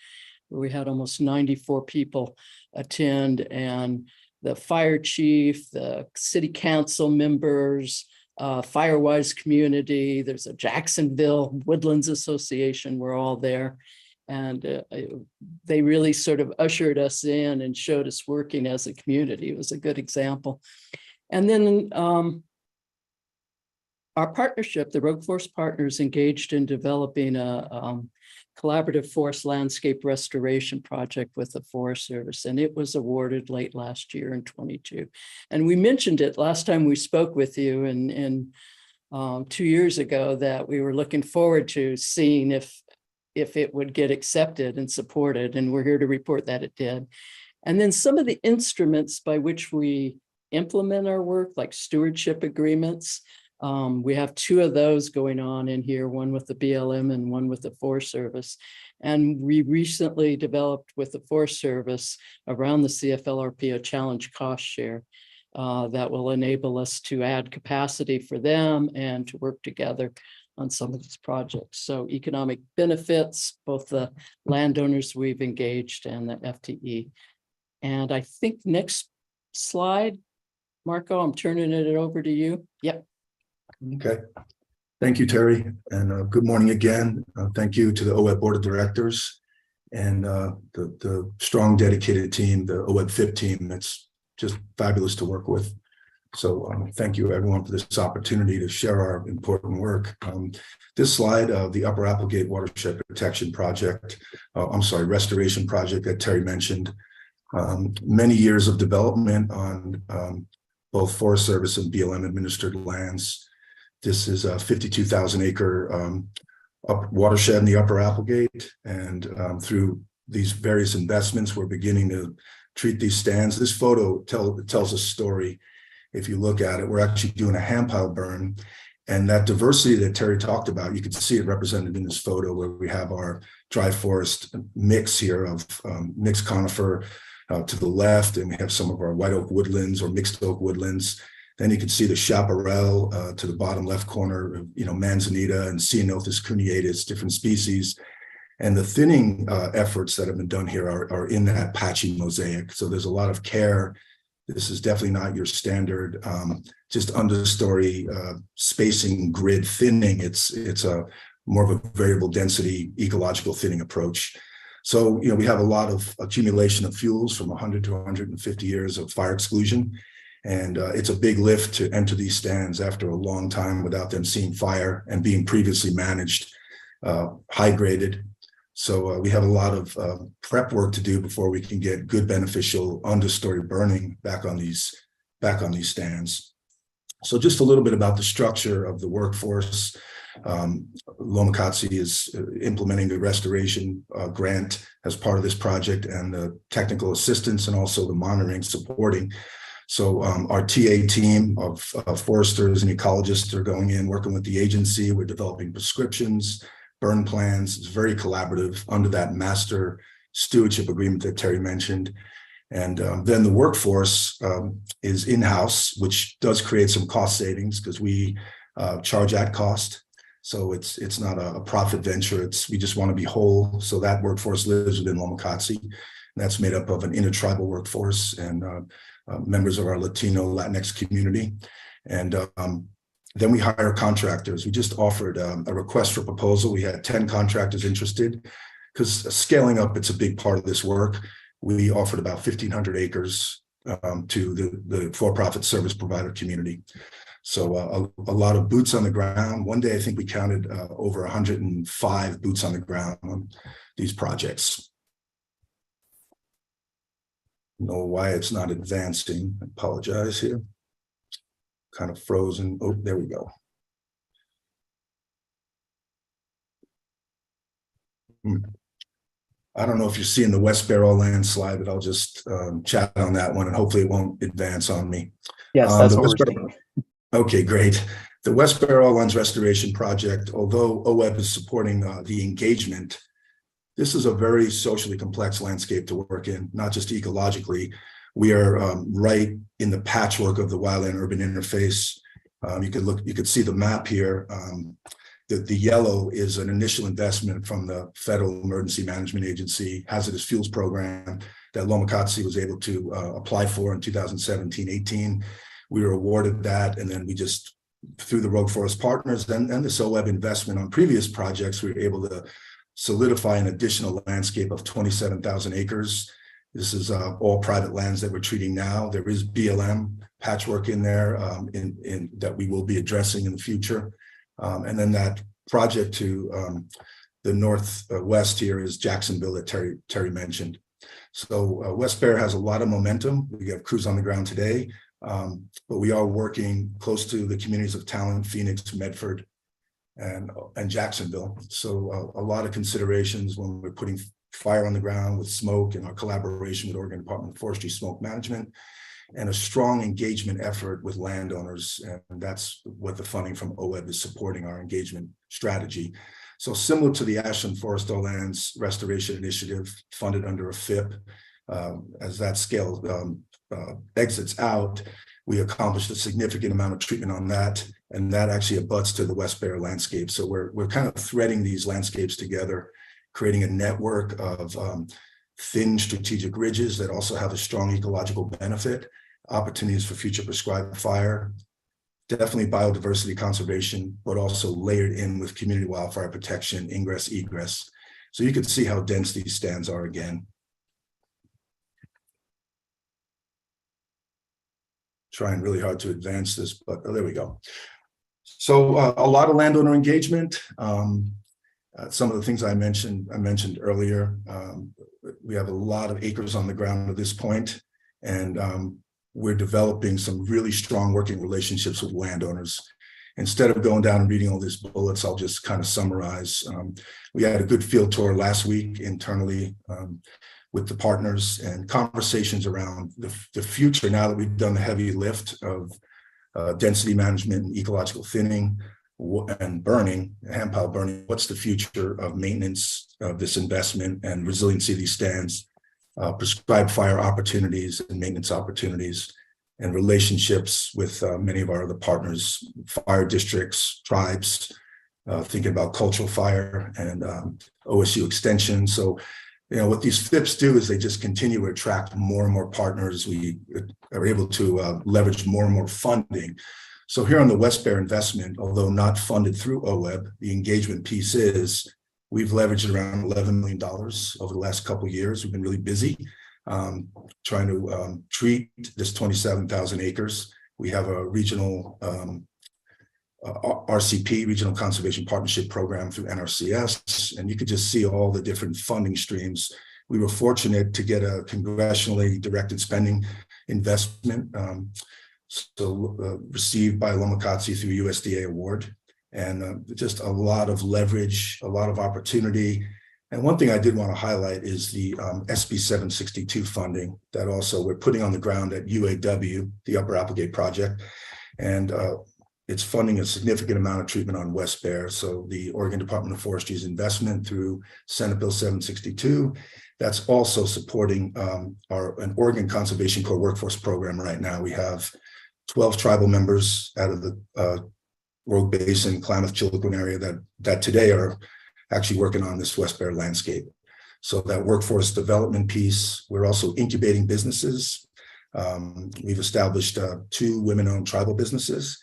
Speaker 13: where we had almost 94 people attend, and the fire chief, the city council members, Firewise community, there's a Jacksonville Woodlands Association, we're all there. And they really sort of ushered us in and showed us working as a community. It was a good example. And then our partnership, the Rogue Forest Partners, engaged in developing a collaborative forest landscape restoration project with the Forest Service, and it was awarded late last year in 22. And we mentioned it last time we spoke with you in 2 years ago that we were looking forward to seeing if it would get accepted and supported, and we're here to report that it did. And then some of the instruments by which we implement our work, like stewardship agreements. We have 2 of those going on in here, one with the BLM and one with the Forest Service. And we recently developed with the Forest Service around the CFLRP a challenge cost share that will enable us to add capacity for them and to work together on some of these projects. So economic benefits, both the landowners we've engaged and the FTE. And I think next slide, Marco, I'm turning it over to you. Yep.
Speaker 15: Okay. Thank you, Terry. And good morning again. Thank you to the OWEB Board of Directors and the strong, dedicated team, the OWEB FIP team. It's just fabulous to work with. So thank you, everyone, for this opportunity to share our important work. This slide of the Upper Applegate Watershed Protection Project, Restoration Project that Terry mentioned, many years of development on both Forest Service and BLM administered lands. This is a 52,000 acre watershed in the Upper Applegate, and through these various investments, we're beginning to treat these stands. This photo tells a story. If you look at it, we're actually doing a hand pile burn. And that diversity that Terry talked about, you can see it represented in this photo where we have our dry forest mix here of mixed conifer to the left, and we have some of our white oak woodlands or mixed oak woodlands. Then you can see the chaparral to the bottom left corner, manzanita and Ceanothus cuneatus, different species. And the thinning efforts that have been done here are in that patchy mosaic. So there's a lot of care. This is definitely not your standard just understory spacing grid thinning. It's a more of a variable density ecological thinning approach. So we have a lot of accumulation of fuels from 100 to 150 years of fire exclusion. And it's a big lift to enter these stands after a long time without them seeing fire and being previously managed, high graded. So we have a lot of prep work to do before we can get good beneficial understory burning back on these stands. So just a little bit about the structure of the workforce. Lomacatsi is implementing the restoration grant as part of this project, and the technical assistance and also the monitoring supporting. So our TA team of foresters and ecologists are going in, working with the agency. We're developing prescriptions, burn plans. It's very collaborative under that master stewardship agreement that Terry mentioned. And then the workforce is in-house, which does create some cost savings because we charge at cost. So it's not a profit venture. We just want to be whole. So that workforce lives within Lomacatsi. That's made up of an intertribal workforce and members of our Latino Latinx community. And then we hire contractors. We just offered a request for proposal. We had 10 contractors interested because scaling up, it's a big part of this work. We offered about 1,500 acres to the for-profit service provider community. So a lot of boots on the ground. One day, I think we counted over 105 boots on the ground on these projects. I don't know why it's not advancing. I apologize here. Kind of frozen. Oh, there we go. I don't know if you're seeing the West Barrow landslide, but I'll just chat on that one and hopefully it won't advance on me.
Speaker 14: Yes, that's what we're seeing.
Speaker 15: Okay, great. The West Barrow Lands Restoration Project, although OWEB is supporting the engagement, this is a very socially complex landscape to work in, not just ecologically. We are right in the patchwork of the wildland-urban interface. You could see the map here. The yellow is an initial investment from the Federal Emergency Management Agency Hazardous Fuels Program that Lomacatsi was able to apply for in 2017-18. We were awarded that, and then we just, through the Rogue Forest Partners and this OWEB investment on previous projects, we were able to solidify an additional landscape of 27,000 acres. This is all private lands that we're treating now. There is BLM patchwork in there that we will be addressing in the future. And then that project to the northwest here is Jacksonville that Terry mentioned. So West Bear has a lot of momentum. We have crews on the ground today, but we are working close to the communities of Talent, Phoenix, Medford, and Jacksonville. So a lot of considerations when we're putting fire on the ground with smoke and our collaboration with Oregon Department of Forestry Smoke Management, and a strong engagement effort with landowners. And that's what the funding from OWEB is supporting, our engagement strategy. So similar to the Ashland Forest Lands Restoration Initiative funded under a FIP, as that scale exits out, we accomplished a significant amount of treatment on that. And that actually abuts to the West Bear landscape. So we're kind of threading these landscapes together, creating a network of thin strategic ridges that also have a strong ecological benefit, opportunities for future prescribed fire, definitely biodiversity conservation, but also layered in with community wildfire protection, ingress, egress. So you can see how dense these stands are again. Trying really hard to advance this, but there we go. So a lot of landowner engagement. Some of the things I mentioned earlier. We have a lot of acres on the ground at this point, and we're developing some really strong working relationships with landowners. Instead of going down and reading all these bullets, I'll just kind of summarize. We had a good field tour last week internally with the partners and conversations around the future now that we've done the heavy lift of density management and ecological thinning and burning, hand pile burning. What's the future of maintenance of this investment and resiliency of these stands, prescribed fire opportunities and maintenance opportunities, and relationships with many of our other partners, fire districts, tribes, thinking about cultural fire and OSU extension. So, what these FIPs do is they just continue to attract more and more partners. We are able to leverage more and more funding. So here on the West Bear investment, although not funded through OWEB, the engagement piece is we've leveraged around $11 million over the last couple of years. We've been really busy trying to treat this 27,000 acres. We have a regional RCP, Regional Conservation Partnership Program through NRCS, and you could just see all the different funding streams. We were fortunate to get a congressionally directed spending investment, received by Lomacatsi through USDA award, and just a lot of leverage, a lot of opportunity. And one thing I did want to highlight is the SB 762 funding that also we're putting on the ground at UAW, the Upper Applegate project, and it's funding a significant amount of treatment on West Bear. So the Oregon Department of Forestry's investment through Senate Bill 762, that's also supporting an Oregon Conservation Corps workforce program right now. We have 12 tribal members out of the Rogue Basin, Klamath, Chilcotin area that today are actually working on this West Bear landscape. So that workforce development piece, we're also incubating businesses. We've established 2 women-owned tribal businesses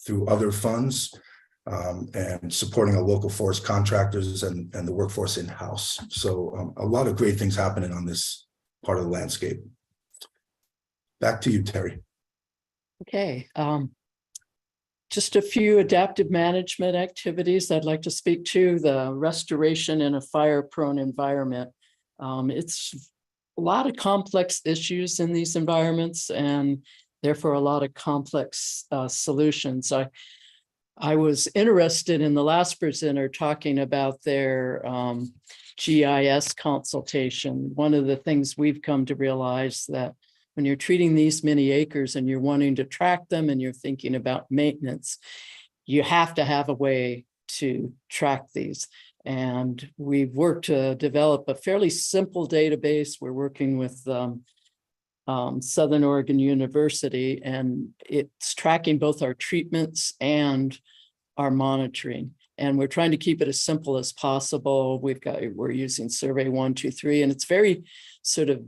Speaker 15: through other funds, and supporting our local forest contractors and the workforce in-house. So a lot of great things happening on this part of the landscape. Back to you, Terry.
Speaker 13: Okay. Just a few adaptive management activities I'd like to speak to. The restoration in a fire-prone environment. It's a lot of complex issues in these environments, and therefore a lot of complex solutions. I was interested in the last presenter talking about their GIS consultation. One of the things we've come to realize that when you're treating these many acres and you're wanting to track them and you're thinking about maintenance, you have to have a way to track these. And we've worked to develop a fairly simple database. We're working with Southern Oregon University, and it's tracking both our treatments and our monitoring. And we're trying to keep it as simple as possible. We're using Survey 123, and it's very sort of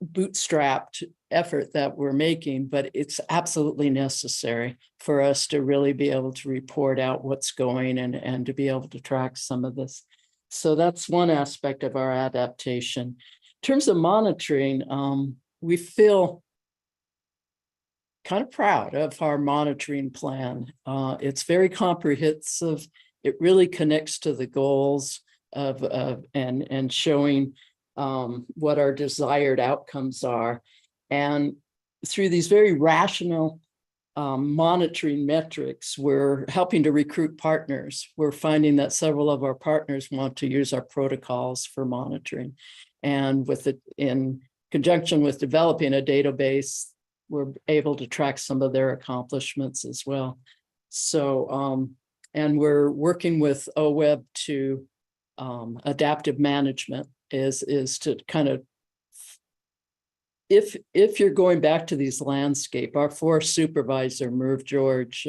Speaker 13: bootstrapped effort that we're making, but it's absolutely necessary for us to really be able to report out what's going and to be able to track some of this. So that's one aspect of our adaptation. In terms of monitoring, we feel kind of proud of our monitoring plan. It's very comprehensive. It really connects to the goals of and showing what our desired outcomes are. And through these very rational monitoring metrics, we're helping to recruit partners. We're finding that several of our partners want to use our protocols for monitoring. And with it, in conjunction with developing a database, we're able to track some of their accomplishments as well. So, and we're working with OWEB to adaptive management is to kind of, if you're going back to these landscape, our forest supervisor, Merv George,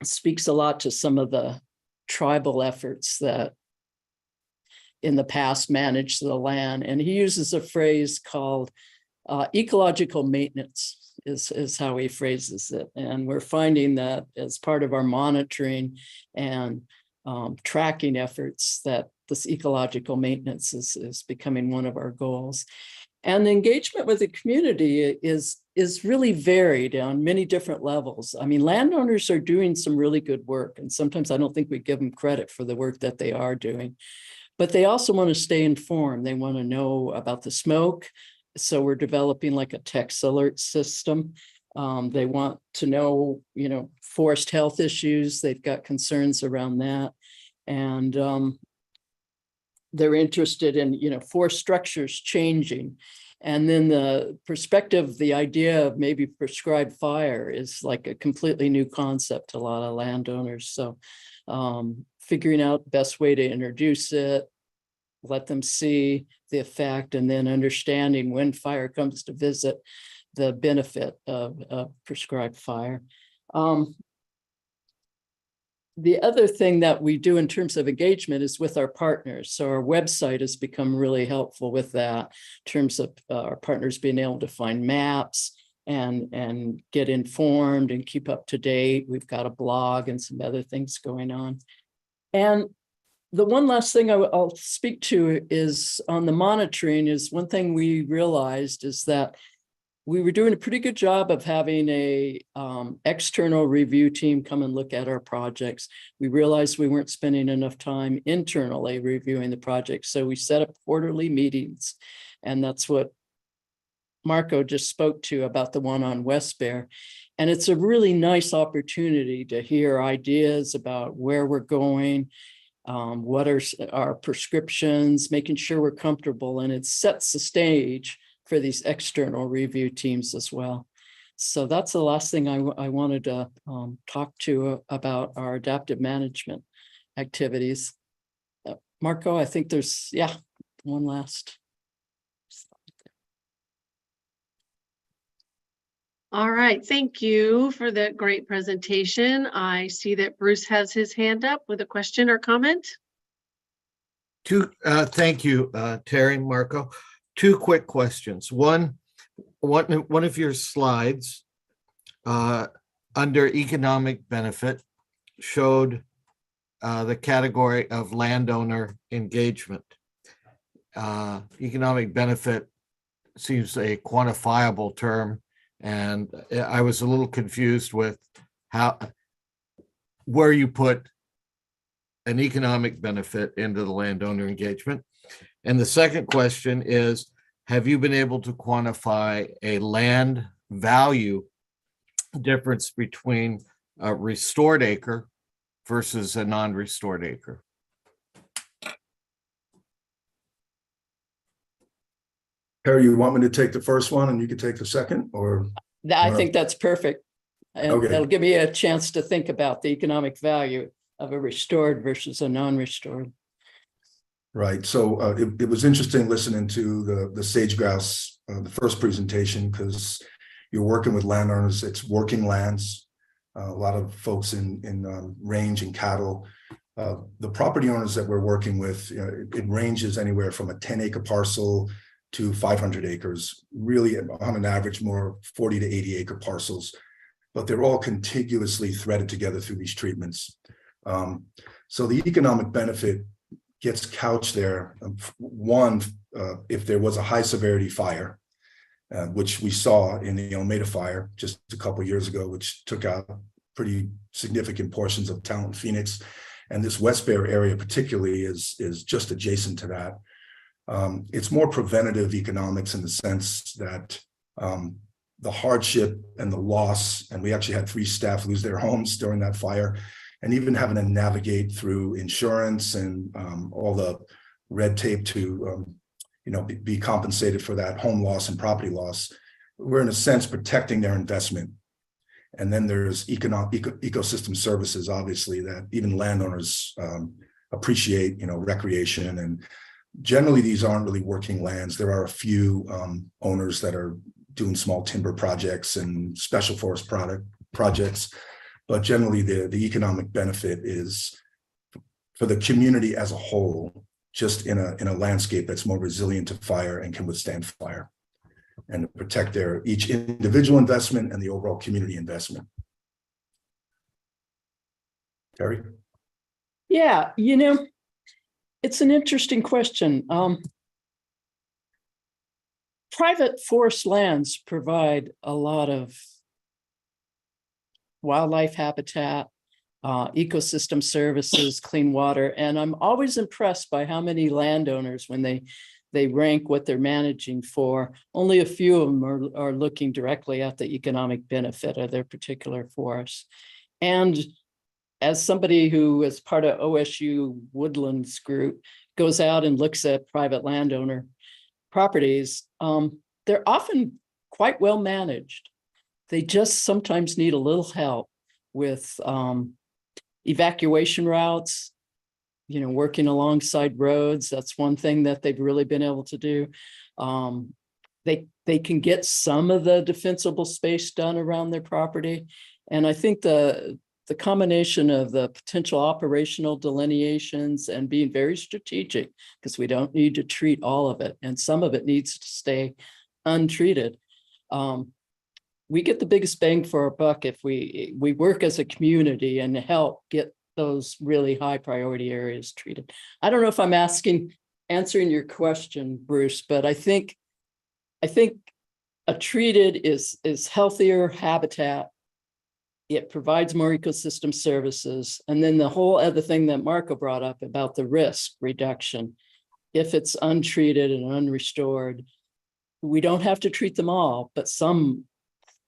Speaker 13: speaks a lot to some of the tribal efforts that in the past managed the land. And he uses a phrase called ecological maintenance is how he phrases it. And we're finding that as part of our monitoring and tracking efforts that this ecological maintenance is becoming one of our goals. And the engagement with the community is really varied on many different levels. I mean, landowners are doing some really good work, and sometimes I don't think we give them credit for the work that they are doing, but they also want to stay informed. They want to know about the smoke. So we're developing like a text alert system. They want to know, forest health issues. They've got concerns around that. And they're interested in, forest structures changing. And then the perspective, the idea of maybe prescribed fire is like a completely new concept to a lot of landowners. So figuring out the best way to introduce it, let them see the effect, and then understanding when fire comes to visit, the benefit of prescribed fire. The other thing that we do in terms of engagement is with our partners. So our website has become really helpful with that in terms of our partners being able to find maps and get informed and keep up to date. We've got a blog and some other things going on. And the one last thing I'll speak to is on the monitoring. Is one thing we realized is that we were doing a pretty good job of having a external review team come and look at our projects. We realized we weren't spending enough time internally reviewing the projects. So we set up quarterly meetings, and that's what Marco just spoke to about the one on West Bear. And it's a really nice opportunity to hear ideas about where we're going, what are our prescriptions, making sure we're comfortable, and it sets the stage for these external review teams as well. So that's the last thing I wanted to talk to about our adaptive management activities. Marco, I think there's, one last.
Speaker 2: All right, thank you for that great presentation. I see that Bruce has his hand up with a question or comment.
Speaker 10: Thank you, Terry, Marco. Two quick questions. One of your slides under economic benefit showed the category of landowner engagement. Economic benefit seems a quantifiable term, and I was a little confused with where you put an economic benefit into the landowner engagement. And the second question is, have you been able to quantify a land value difference between a restored acre versus a non-restored acre?
Speaker 15: Harry, you want me to take the first one and you can take the second, or?
Speaker 13: I think that's perfect. And
Speaker 15: Okay.
Speaker 13: it'll give me a chance to think about the economic value of a restored versus a non-restored.
Speaker 15: Right. So it was interesting listening to the sage grouse, the first presentation, because you're working with landowners. It's working lands. A lot of folks in range and cattle. The property owners that we're working with, it ranges anywhere from a 10-acre parcel to 500 acres. Really, on an average, more 40 to 80 acre parcels. But they're all contiguously threaded together through these treatments. So the economic benefit gets couched there. One, if there was a high severity fire, which we saw in the Almeida fire just a couple of years ago, which took out pretty significant portions of Talent Phoenix. And this West Bear area particularly is just adjacent to that. It's more preventative economics in the sense that the hardship and the loss, and we actually had 3 staff lose their homes during that fire, and even having to navigate through insurance and all the red tape to be compensated for that home loss and property loss. We're in a sense protecting their investment. And then there's ecosystem services, obviously, that even landowners appreciate, project, and generally these aren't really working lands. There are a few owners that are doing small timber projects and special forest projects. But generally, the economic benefit is for the community as a whole, just in a landscape that's more resilient to fire and can withstand fire, and to protect each individual investment and the overall community investment. Terry?
Speaker 13: Yeah, it's an interesting question. Private forest lands provide a lot of wildlife habitat, ecosystem services, clean water. And I'm always impressed by how many landowners, when they rank what they're managing for, only a few of them are looking directly at the economic benefit of their particular forest. And as somebody who is part of OSU Woodlands group, goes out and looks at private landowner properties, they're often quite well managed. They just sometimes need a little help with evacuation routes, working alongside roads. That's one thing that they've really been able to do. They can get some of the defensible space done around their property. And I think the combination of the potential operational delineations and being very strategic, because we don't need to treat all of it, and some of it needs to stay untreated. We get the biggest bang for our buck if we work as a community and help get those really high priority areas treated. I don't know if I'm answering your question, Bruce, but I think a treated is healthier habitat. It provides more ecosystem services. And then the whole other thing that Marco brought up about the risk reduction, if it's untreated and unrestored, we don't have to treat them all, but some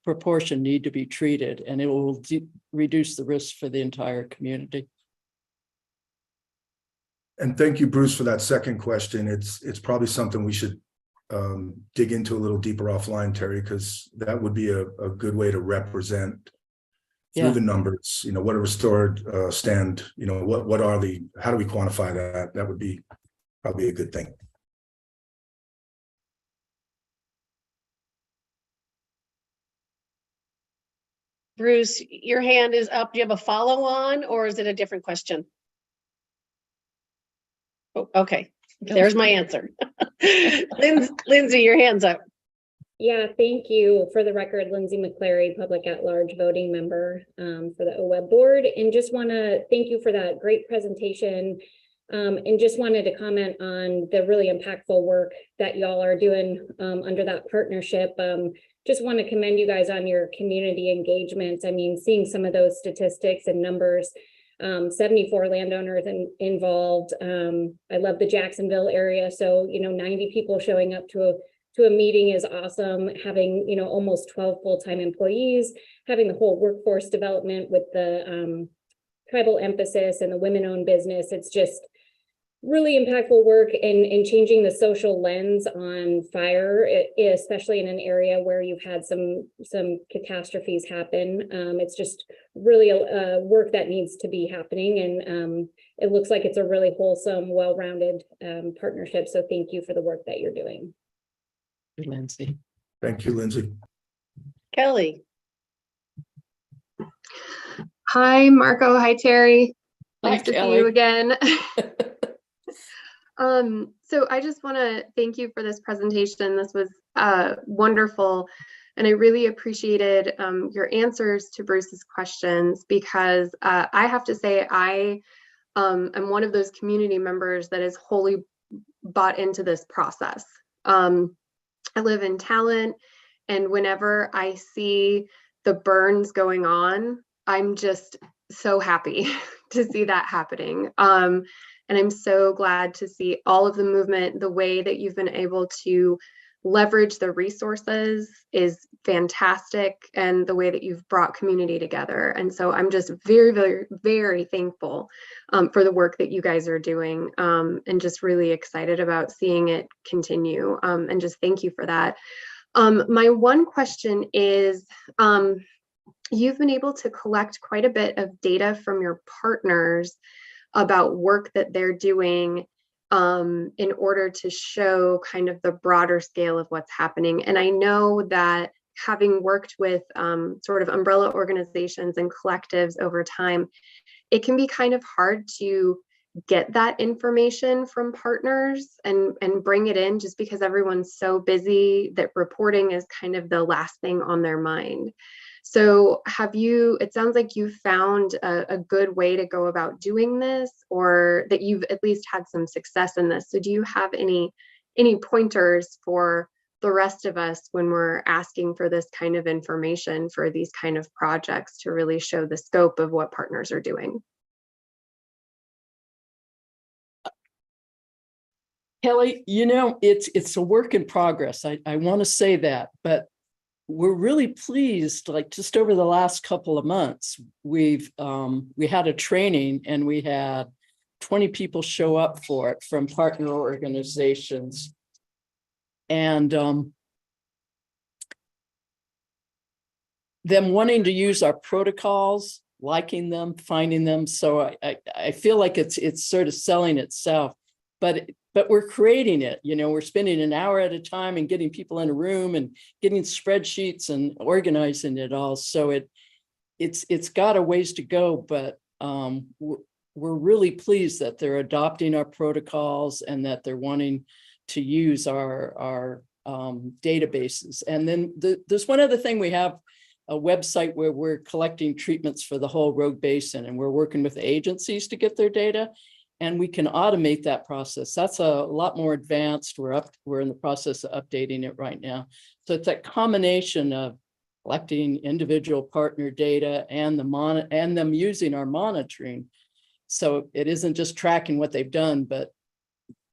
Speaker 13: proportion need to be treated, and it will reduce the risk for the entire community.
Speaker 15: And thank you, Bruce, for that second question. It's probably something we should dig into a little deeper offline, Terry, because that would be a good way to represent through the numbers, what a restored stand, what are how do we quantify that? That would be probably a good thing.
Speaker 2: Bruce, your hand is up. Do you have a follow on, or is it a different question? Oh, okay, there's my answer. Lindsay, your hand's up.
Speaker 1: Yeah, thank you. For the record, Lindsay McClary, public at large voting member for the OWEB board, and just want to thank you for that great presentation. And just wanted to comment on the really impactful work that y'all are doing under that partnership. Just want to commend you guys on your community engagement. I mean, seeing some of those statistics and numbers, 74 landowners involved. I love the Jacksonville area. So, 90 people showing up to a meeting is awesome. Having, almost 12 full-time employees, having the whole workforce development with the tribal emphasis and the women-owned business. It's just really impactful work and changing the social lens on fire, especially in an area where you've had some catastrophes happen. It's just really a work that needs to be happening, and it looks like it's a really wholesome, well-rounded partnership. So thank you for the work that you're doing.
Speaker 13: Lindsay.
Speaker 15: Thank you, Lindsay.
Speaker 2: Kelly.
Speaker 16: Hi, Marco. Hi, Terry. Nice to see you again. So I just want to thank you for this presentation. This was wonderful, and I really appreciated your answers to Bruce's questions, because I have to say I am one of those community members that is wholly bought into this process. I live in Talent, and whenever I see the burns going on, I'm just so happy to see that happening. And I'm so glad to see all of the movement. The way that you've been able to leverage the resources is fantastic, and the way that you've brought community together. And so I'm just very, very, very thankful for the work that you guys are doing, and just really excited about seeing it continue. And just thank you for that. My one question is, you've been able to collect quite a bit of data from your partners about work that they're doing in order to show kind of the broader scale of what's happening. And I know that having worked with sort of umbrella organizations and collectives over time, it can be kind of hard to get that information from partners and bring it in, just because everyone's so busy that reporting is kind of the last thing on their mind. So it sounds like you found a good way to go about doing this, or that you've at least had some success in this. So do you have any pointers for the rest of us when we're asking for this kind of information for these kind of projects to really show the scope of what partners are doing?
Speaker 13: Kelly, it's a work in progress. I want to say that, but we're really pleased. Like, just over the last couple of months, we had a training, and we had 20 people show up for it from partner organizations. And them wanting to use our protocols, liking them, finding them. So I feel like it's sort of selling itself, but we're creating it. You know, we're spending an hour at a time and getting people in a room and getting spreadsheets and organizing it all. So it's got a ways to go, but we're really pleased that they're adopting our protocols and that they're wanting to use our databases. And then there's one other thing. We have a website where we're collecting treatments for the whole Rogue Basin, and we're working with agencies to get their data, and we can automate that process. That's a lot more advanced. We're in the process of updating it right now. So it's that combination of collecting individual partner data and them using our monitoring. So it isn't just tracking what they've done, but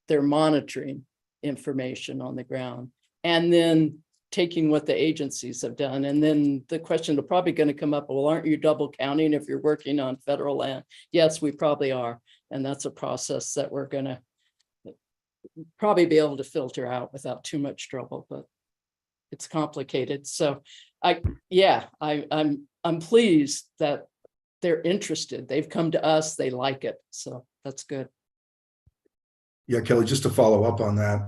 Speaker 13: they're monitoring information on the ground, and then taking what the agencies have done. And then the question is probably going to come up, well, aren't you double counting if you're working on federal land? Yes, we probably are. And that's a process that we're going to probably be able to filter out without too much trouble, but it's complicated. So I'm pleased that they're interested. They've come to us, they like it. So that's good.
Speaker 15: Yeah, Kelly, just to follow up on that,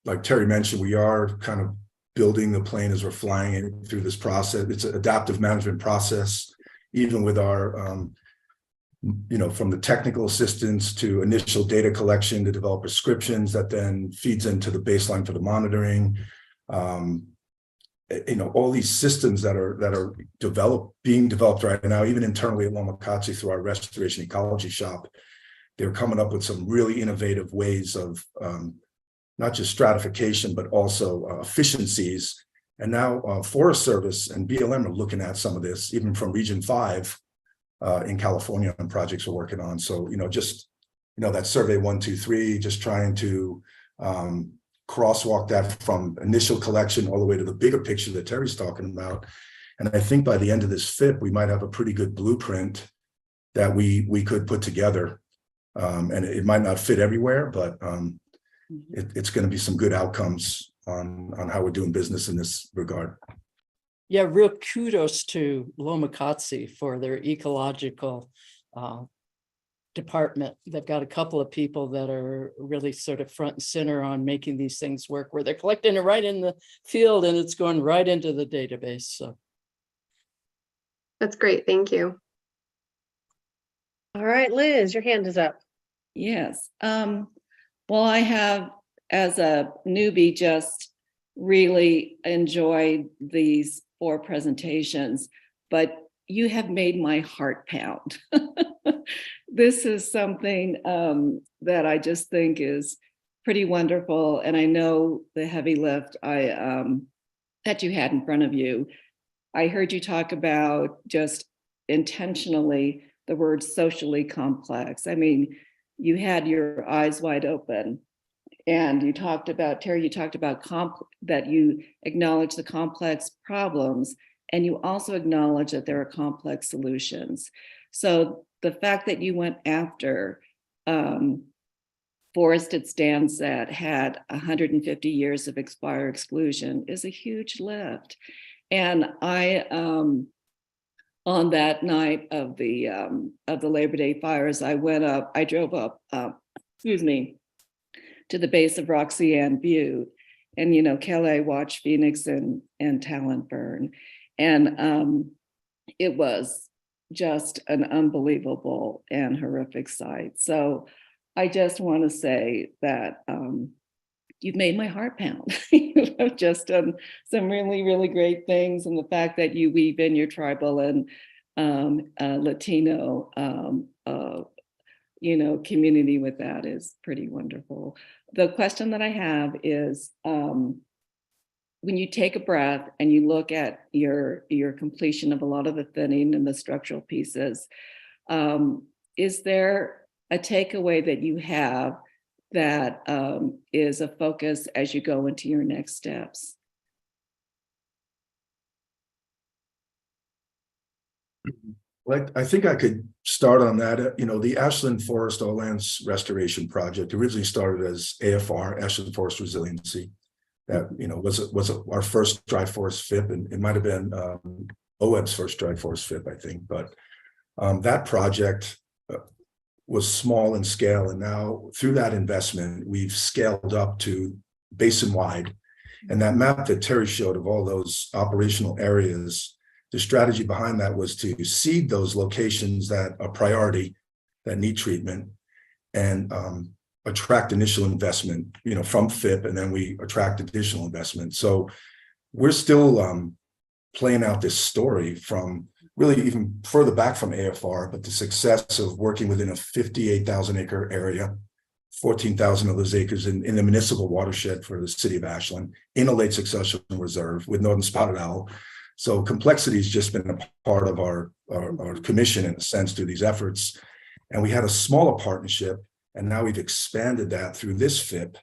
Speaker 15: like Terry mentioned, we are kind of building the plane as we're flying it through this process. It's an adaptive management process, even with our, from the technical assistance to initial data collection to develop prescriptions that then feeds into the baseline for the monitoring. All these systems that are being developed right now, even internally at Lomacazzi through our restoration ecology shop, they're coming up with some really innovative ways of not just stratification, but also efficiencies. And now Forest Service and BLM are looking at some of this, even from Region 5 in California on projects we're working on. So, that survey 1, 2, 3, just trying to crosswalk that from initial collection all the way to the bigger picture that Terry's talking about. And I think by the end of this FIP, we might have a pretty good blueprint that we could put together. And it might not fit everywhere, but it's going to be some good outcomes on how we're doing business in this regard.
Speaker 13: Yeah, real kudos to Lomacazzi for their ecological department. They've got a couple of people that are really sort of front and center on making these things work, where they're collecting it right in the field and it's going right into the database. So
Speaker 16: that's great. Thank you.
Speaker 2: All right, Liz, your hand is up.
Speaker 17: Yes. Well, I have, as a newbie, just really enjoyed these 4 presentations, but you have made my heart pound. This is something that I just think is pretty wonderful. And I know the heavy lift that you had in front of you. I heard you talk about just intentionally the word socially complex. I mean, you had your eyes wide open, and you talked about, Terry, you talked about that you acknowledge the complex problems, and you also acknowledge that there are complex solutions. So the fact that you went after forested stands that had 150 years of fire exclusion is a huge lift. And on that night of the Labor Day fires, I drove up, to the base of Roxy Ann Butte, and Kelly watched Phoenix and Talent burn, and it was just an unbelievable and horrific sight. So I just want to say that you've made my heart pound. You have just done some really, really great things. And the fact that you weave in your tribal and Latino, community with that is pretty wonderful. The question that I have is, when you take a breath and you look at your completion of a lot of the thinning and the structural pieces, is there a takeaway that you have that is a focus as you go into your next steps?
Speaker 15: Well, I think I could start on that. You know, the Ashland Forest Lands Restoration Project originally started as AFR, Ashland Forest Resiliency. That, you know, was our first dry forest FIP, and it might have been OWEB's first dry forest FIP, I think. But that project was small in scale, and now through that investment, we've scaled up to basin-wide. And that map that Terry showed of all those operational areas, the strategy behind that was to seed those locations that are priority, that need treatment, and attract initial investment, you know, from FIP, and then we attract additional investment. So we're still playing out this story from really even further back from AFR, but the success of working within a 58,000 acre area, 14,000 of those acres in the municipal watershed for the city of Ashland, in a late succession reserve with northern spotted owl. So complexity has just been a part of our commission in a sense through these efforts. And we had a smaller partnership, and now we've expanded that through this FIP.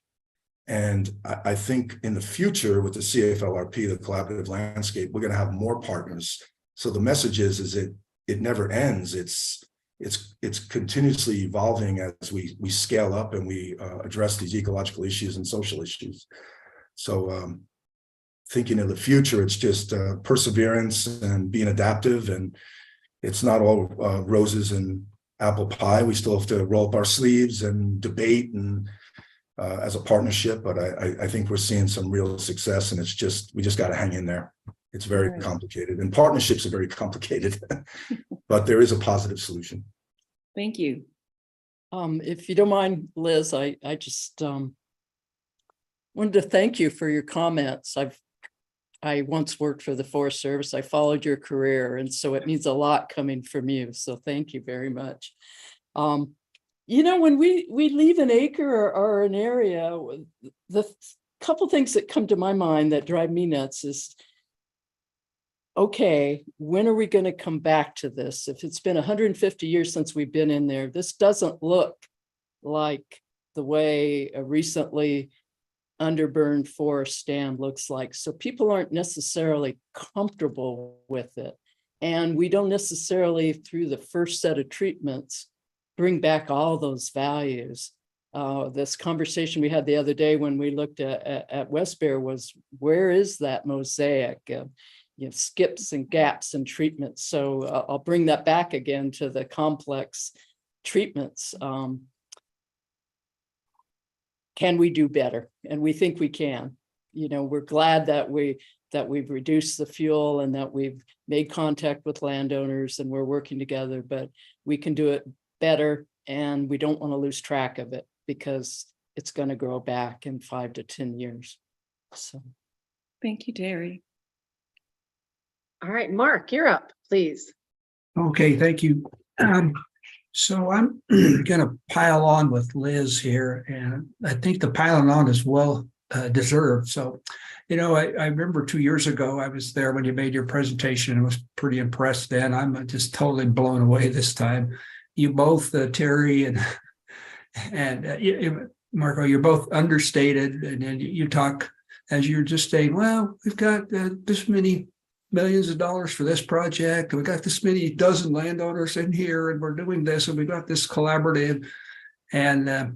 Speaker 15: And I think in the future with the CFLRP, the collaborative landscape, we're going to have more partners. So the message is it never ends. It's continuously evolving as we scale up and we address these ecological issues and social issues. So thinking of the future, it's just perseverance and being adaptive, and it's not all roses and apple pie. We still have to roll up our sleeves and debate and as a partnership, but I think we're seeing some real success, and we just got to hang in there. It's very complicated, and partnerships are very complicated, but there is a positive solution.
Speaker 17: Thank you.
Speaker 13: If you don't mind, Liz, I just wanted to thank you for your comments. I once worked for the Forest Service. I followed your career, and so it means a lot coming from you. So thank you very much. You know, when we leave an acre or an area, the couple things that come to my mind that drive me nuts is, okay, when are we going to come back to this? If it's been 150 years since we've been in there, this doesn't look like the way a recently underburned forest stand looks like. So people aren't necessarily comfortable with it. And we don't necessarily, through the first set of treatments, bring back all those values. This conversation we had the other day when we looked at West Bear was, where is that mosaic of, you know, skips and gaps and treatments? So I'll bring that back again to the complex treatments. Can we do better? And we think we can. You know, we're glad that we've reduced the fuel and that we've made contact with landowners and we're working together, but we can do it better, and we don't want to lose track of it because it's going to grow back in 5 to 10 years. So
Speaker 17: thank you, Terry.
Speaker 2: All right, Mark, you're up, please.
Speaker 6: Okay, thank you. So I'm going to pile on with Liz here, and I think the piling on is well deserved. So, you know, I remember 2 years ago, I was there when you made your presentation. I was pretty impressed then. I'm just totally blown away this time. You both, Terry and Marco, you're both understated, and then you talk as you're just saying, well, we've got this many millions of dollars for this project, and we got this many dozen landowners in here, and we're doing this, and we got this collaborative, and I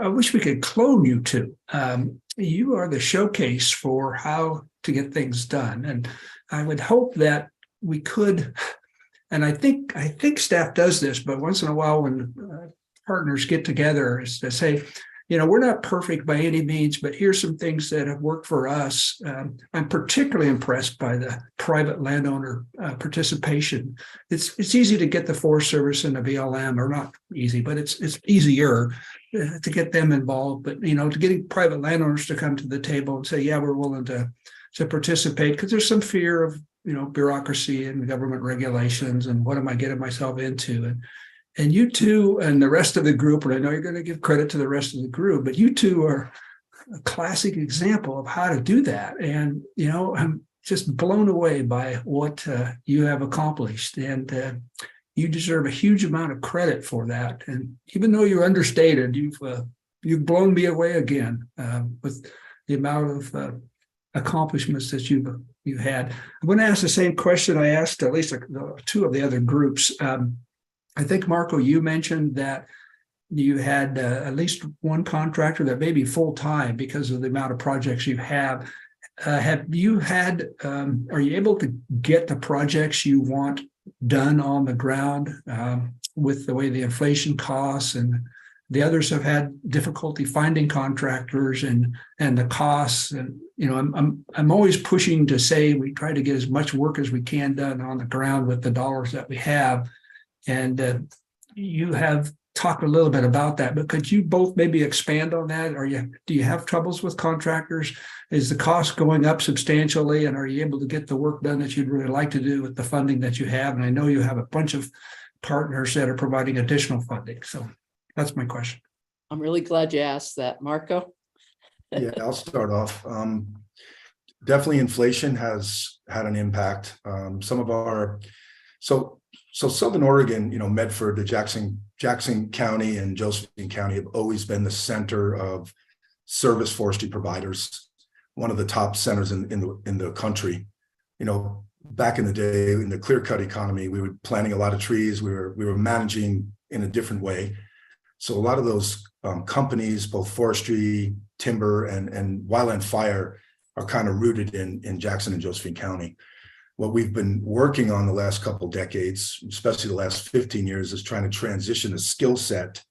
Speaker 6: wish we could clone you two. You are the showcase for how to get things done, and I would hope that we could. And I think staff does this, but once in a while when partners get together is to say, you know, we're not perfect by any means, but here's some things that have worked for us. I'm particularly impressed by the private landowner participation. It's easy to get the Forest Service and the BLM, or not easy, but it's easier to get them involved. But, you know, to getting private landowners to come to the table and say, yeah, we're willing to participate, because there's some fear of, you know, bureaucracy and government regulations and what am I getting myself into? And you two and the rest of the group, and I know you're going to give credit to the rest of the group, but you two are a classic example of how to do that. And, you know, I'm just blown away by what you have accomplished. And you deserve a huge amount of credit for that. And even though you're understated, you've blown me away again with the amount of accomplishments that you had. I'm going to ask the same question I asked at least two of the other groups. I think, Marco, you mentioned that you had at least one contractor that may be full-time because of the amount of projects you have. Have you had, are you able to get the projects you want done on the ground with the way the inflation costs, and the others have had difficulty finding contractors and the costs? And, you know, I'm always pushing to say we try to get as much work as we can done on the ground with the dollars that we have. And you have talked a little bit about that, but could you both maybe expand on that? Do you have troubles with contractors? Is the cost going up substantially, and are you able to get the work done that you'd really like to do with the funding that you have? And I know you have a bunch of partners that are providing additional funding. So that's my question.
Speaker 13: I'm really glad you asked that, Marco.
Speaker 15: Yeah, I'll start off. Definitely inflation has had an impact. So Southern Oregon, you know, Medford, the Jackson County and Josephine County have always been the center of service forestry providers, one of the top centers in the country. You know, back in the day, in the clear-cut economy, we were planting a lot of trees. We were managing in a different way. So a lot of those companies, both forestry, timber, and wildland fire, are kind of rooted in Jackson and Josephine County. What we've been working on the last couple of decades, especially the last 15 years, is trying to transition the skill set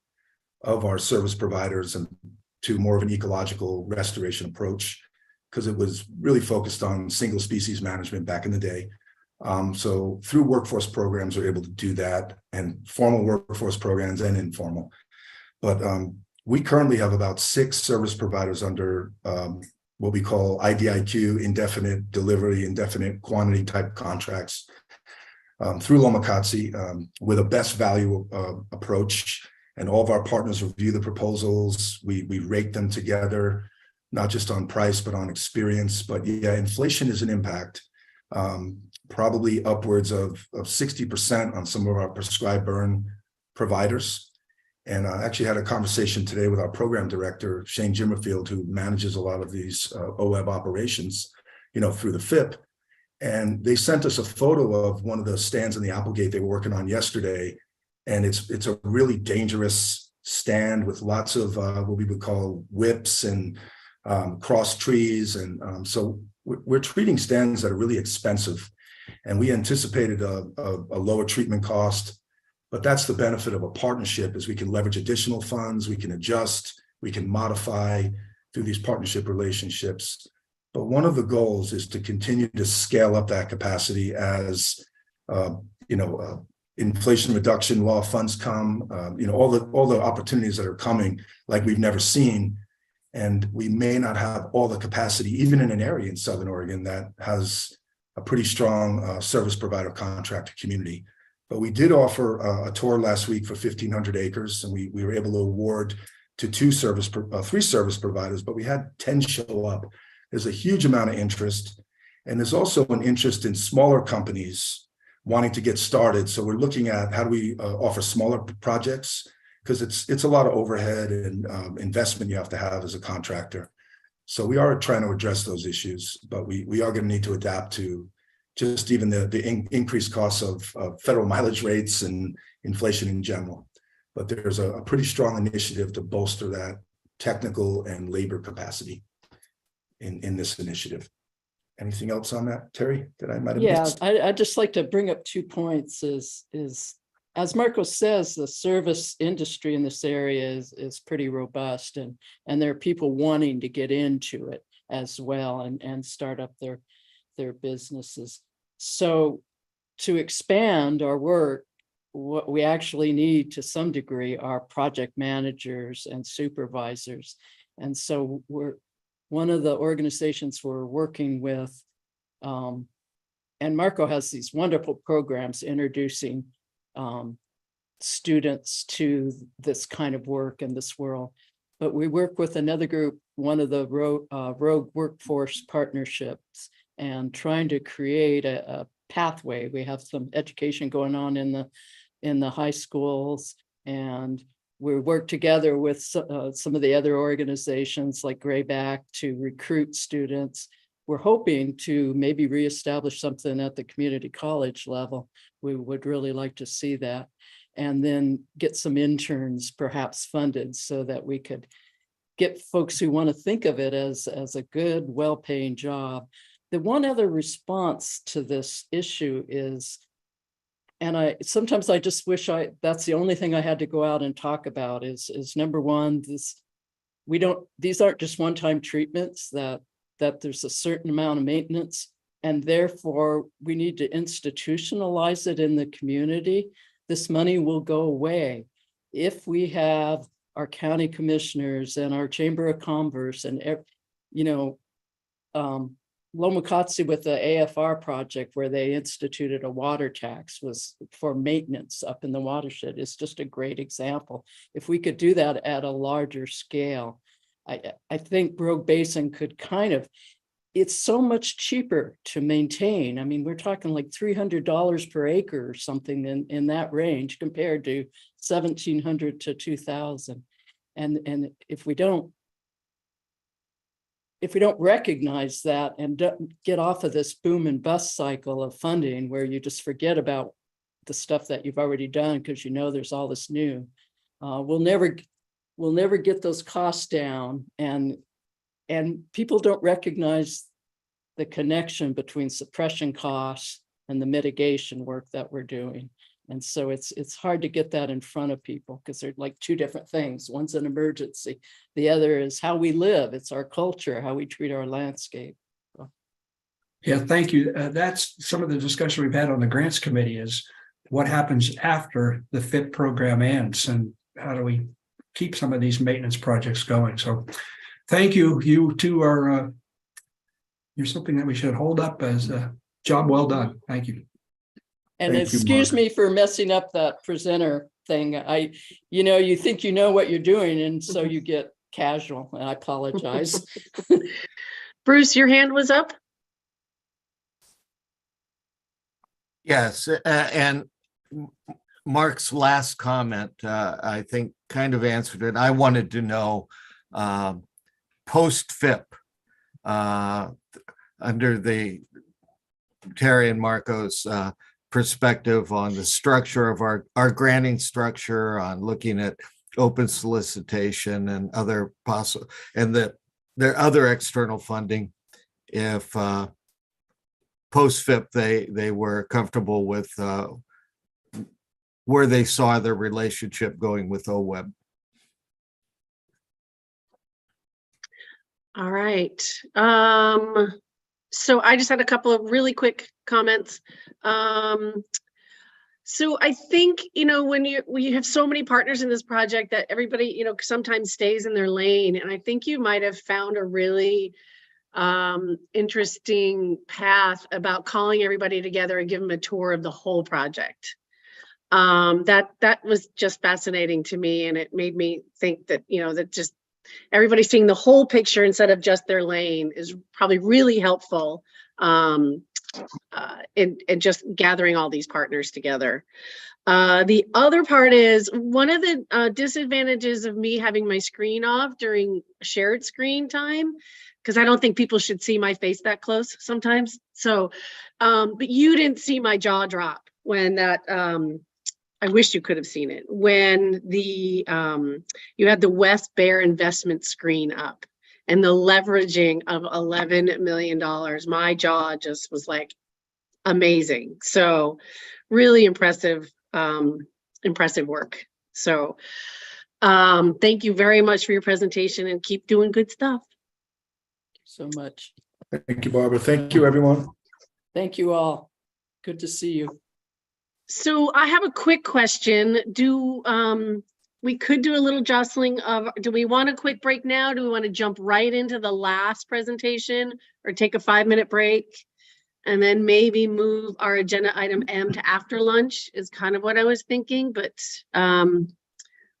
Speaker 15: of our service providers and to more of an ecological restoration approach, because it was really focused on single species management back in the day. So through workforce programs, we're able to do that, and formal workforce programs and informal. But we currently have about 6 service providers under what we call IDIQ, indefinite delivery, indefinite quantity type contracts through Lomakatsi with a best value approach. And all of our partners review the proposals. We rate them together, not just on price, but on experience. But yeah, inflation is an impact, probably upwards of 60% on some of our prescribed burn providers. And I actually had a conversation today with our program director, Shane Jimmerfield, who manages a lot of these OWEB operations, you know, through the FIP. And they sent us a photo of one of the stands in the Applegate they were working on yesterday. And it's a really dangerous stand with lots of what we would call whips and cross trees. And so we're treating stands that are really expensive. And we anticipated a lower treatment cost. But that's the benefit of a partnership, is we can leverage additional funds, we can adjust, we can modify through these partnership relationships. But one of the goals is to continue to scale up that capacity as Inflation Reduction Law funds come, all the opportunities that are coming like we've never seen. And we may not have all the capacity, even in an area in Southern Oregon that has a pretty strong service provider contractor community. But we did offer a tour last week for 1,500 acres, and we were able to award to 3 service providers, but we had 10 show up. There's a huge amount of interest, and there's also an interest in smaller companies wanting to get started. So we're looking at how do we offer smaller projects, because it's a lot of overhead and investment you have to have as a contractor. So we are trying to address those issues, but we are going to need to adapt to just even the increased costs of federal mileage rates and inflation in general. But there's a pretty strong initiative to bolster that technical and labor capacity in this initiative. Anything else on that, Terry, that I might have missed?
Speaker 13: I'd just like to bring up 2 points is as Marco says, the service industry in this area is pretty robust, and there are people wanting to get into it as well and start up their businesses. So to expand our work, what we actually need to some degree are project managers and supervisors. And so we're one of the organizations we're working with, and Marco has these wonderful programs introducing students to this kind of work in this world. But we work with another group, one of the Rogue Workforce Partnerships, and trying to create a pathway. We have some education going on in the high schools, and we work together with some of the other organizations like Grayback to recruit students we're hoping to maybe reestablish something at the community college level. We would really like to see that. And then get some interns perhaps funded so that we could get folks who want to think of it as a good, well-paying job. The one other response to this issue is, and sometimes I just wish that's the only thing I had to go out and talk about is number one, these aren't just one-time treatments, that there's a certain amount of maintenance, and therefore we need to institutionalize it in the community. This money will go away if we have our county commissioners and our Chamber of Commerce and, Lomacotsi with the AFR project where they instituted a water tax was for maintenance up in the watershed. It's just a great example. If we could do that at a larger scale, I think Rogue Basin could it's so much cheaper to maintain. I mean, we're talking like $300 per acre or something in that range compared to $1,700 to $2,000. And if we don't recognize that and get off of this boom and bust cycle of funding where you just forget about the stuff that you've already done because there's all this new, we'll never get those costs down, and people don't recognize the connection between suppression costs and the mitigation work that we're doing. And so it's hard to get that in front of people because they're like two different things. One's an emergency. The other is how we live. It's our culture, how we treat our landscape.
Speaker 6: Yeah, thank you. That's some of the discussion we've had on the grants committee is what happens after the FIP program ends and how do we keep some of these maintenance projects going. So thank you. You two are, you're something that we should hold up as a job well done. Thank you.
Speaker 13: And excuse me for messing up that presenter thing. You think you know what you're doing, and so you get casual, and I apologize.
Speaker 2: Bruce, your hand was up?
Speaker 10: Yes, and Mark's last comment, I think kind of answered it. I wanted to know post-FIP, under the Terry and Marco's perspective on the structure of our granting structure, on looking at open solicitation and other possible, and that there are other external funding. If post-FIP they were comfortable with where they saw their relationship going with OWEB.
Speaker 2: All right. So I just had a couple of really quick comments. So I think, when you have so many partners in this project that everybody, sometimes stays in their lane. And I think you might have found a really interesting path about calling everybody together and give them a tour of the whole project. That was just fascinating to me. And it made me think that, that just everybody seeing the whole picture instead of just their lane is probably really helpful in just gathering all these partners together. The other part is one of the disadvantages of me having my screen off during shared screen time, because I don't think people should see my face that close sometimes. So, but you didn't see my jaw drop when that, I wish you could have seen it when the you had the West Bear investment screen up and the leveraging of $11 million. My jaw just was like amazing. So really impressive, impressive work. So thank you very much for your presentation and keep doing good stuff.
Speaker 13: So much.
Speaker 15: Thank you, Barbara. Thank you, everyone.
Speaker 13: Thank you all. Good to see you.
Speaker 2: So I have a quick question. We could do a little jostling of, do we want a quick break now? Do we want to jump right into the last presentation or take a 5-minute break and then maybe move our agenda item M to after lunch is kind of what I was thinking. But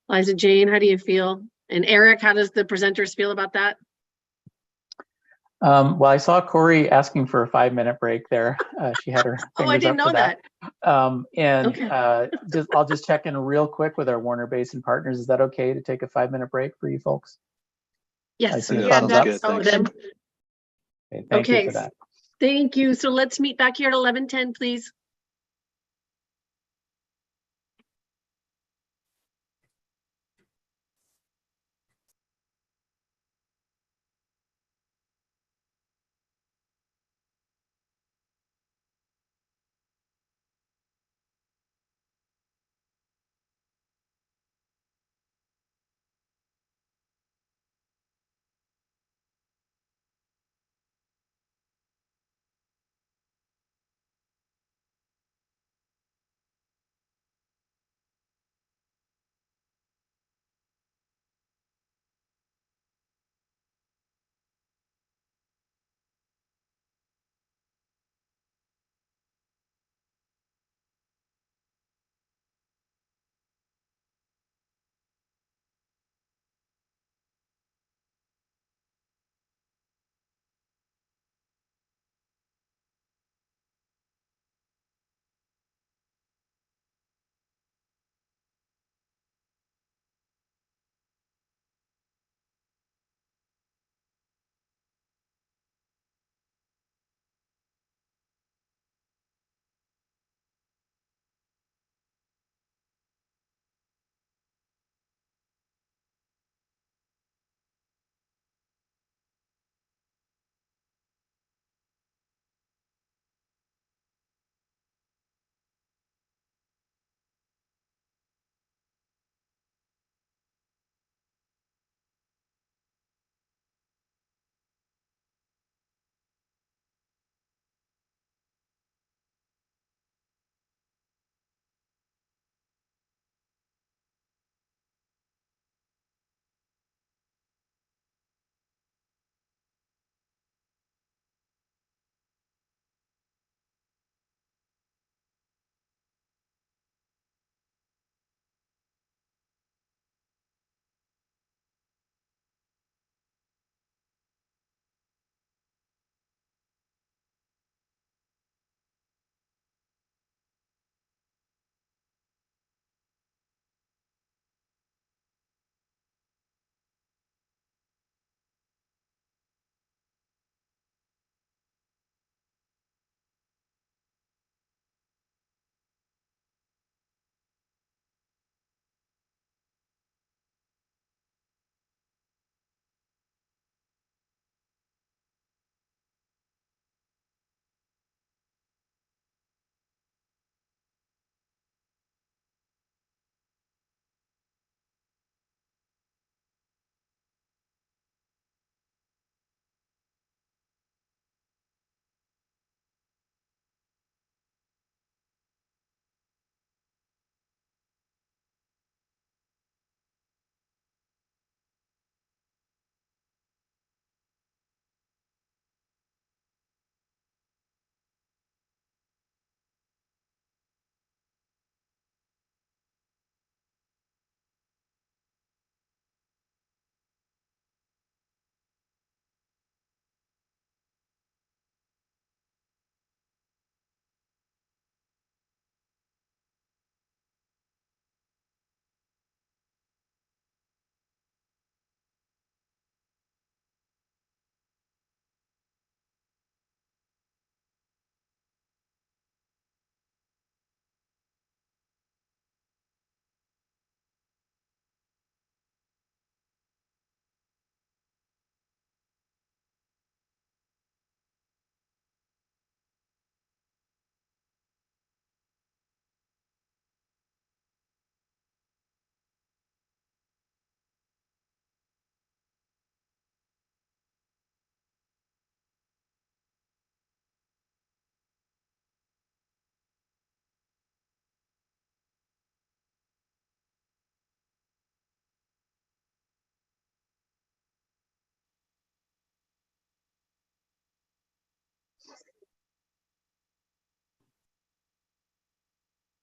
Speaker 2: Liza Jane, how do you feel? And Eric, how does the presenters feel about that?
Speaker 14: Well, I saw Corey asking for a 5-minute break there. She had her fingers
Speaker 2: I didn't
Speaker 14: up
Speaker 2: know
Speaker 14: for
Speaker 2: that.
Speaker 14: I'll just check in real quick with our Warner Basin partners. Is that okay to take a 5-minute break for you folks?
Speaker 2: Yes.
Speaker 14: I see
Speaker 2: Yeah,
Speaker 14: thumbs up.
Speaker 2: that's good.
Speaker 14: Okay, thank you
Speaker 2: Okay,
Speaker 14: for that.
Speaker 2: thank you. So let's meet back here at 11:10, please.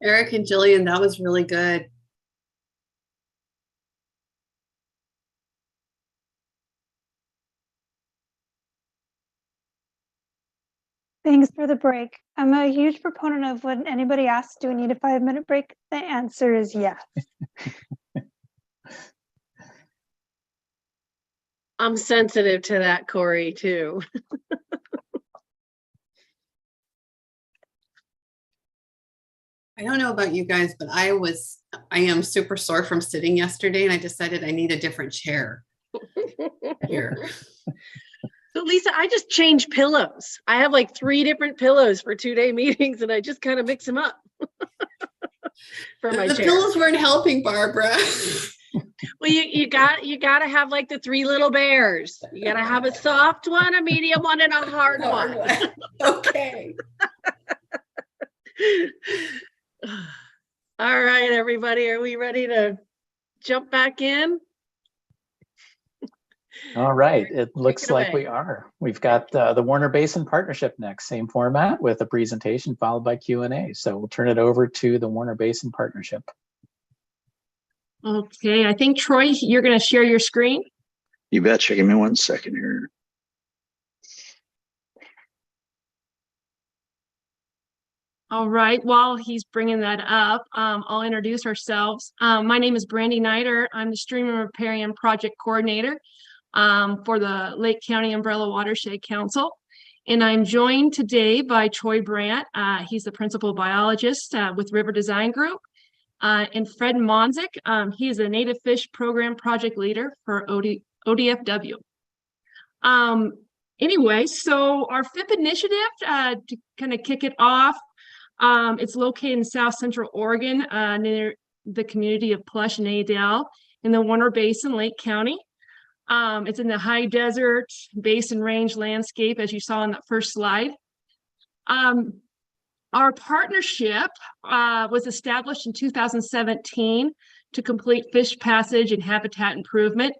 Speaker 2: Eric and Jillian, that was really good.
Speaker 22: Thanks for the break. I'm a huge proponent of when anybody asks, do we need a 5-minute break? The answer is yes.
Speaker 2: I'm sensitive to that, Corey, too.
Speaker 8: I don't know about you guys, but I am super sore from sitting yesterday, and I decided I need a different chair here.
Speaker 2: So Lisa, I just changed pillows. I have like 3 different pillows for 2-day meetings, and I just kind of mix them up for my
Speaker 8: The
Speaker 2: chair.
Speaker 8: pillows weren't helping, Barbara.
Speaker 2: Well, you got to have like the 3 little bears. You got to have a soft one, a medium one, and a hard one.
Speaker 8: Okay.
Speaker 2: All right, everybody, are we ready to jump back in?
Speaker 14: All right, it looks
Speaker 2: it
Speaker 14: like
Speaker 2: away.
Speaker 14: we are. We've got the Warner Basin Partnership next, same format with a presentation followed by Q&A. So we'll turn it over to the Warner Basin Partnership.
Speaker 2: Okay, I think Troy, you're going to share your screen.
Speaker 18: You betcha. Give me 1 second here.
Speaker 2: All right, while he's bringing that up, I'll introduce ourselves. My name is Brandy Nider. I'm the Stream and Riparian Project Coordinator for the Lake County Umbrella Watershed Council. And I'm joined today by Troy Brandt. He's the Principal Biologist with River Design Group. And Fred Monzik, he is a Native Fish Program Project Leader for ODFW. Anyway, so our FIP initiative, to kind of kick it off, it's located in South Central Oregon, near the community of Plush and Adel in the Warner Basin, Lake County. It's in the high desert basin range landscape, as you saw in that first slide. Our partnership was established in 2017 to complete fish passage and habitat improvement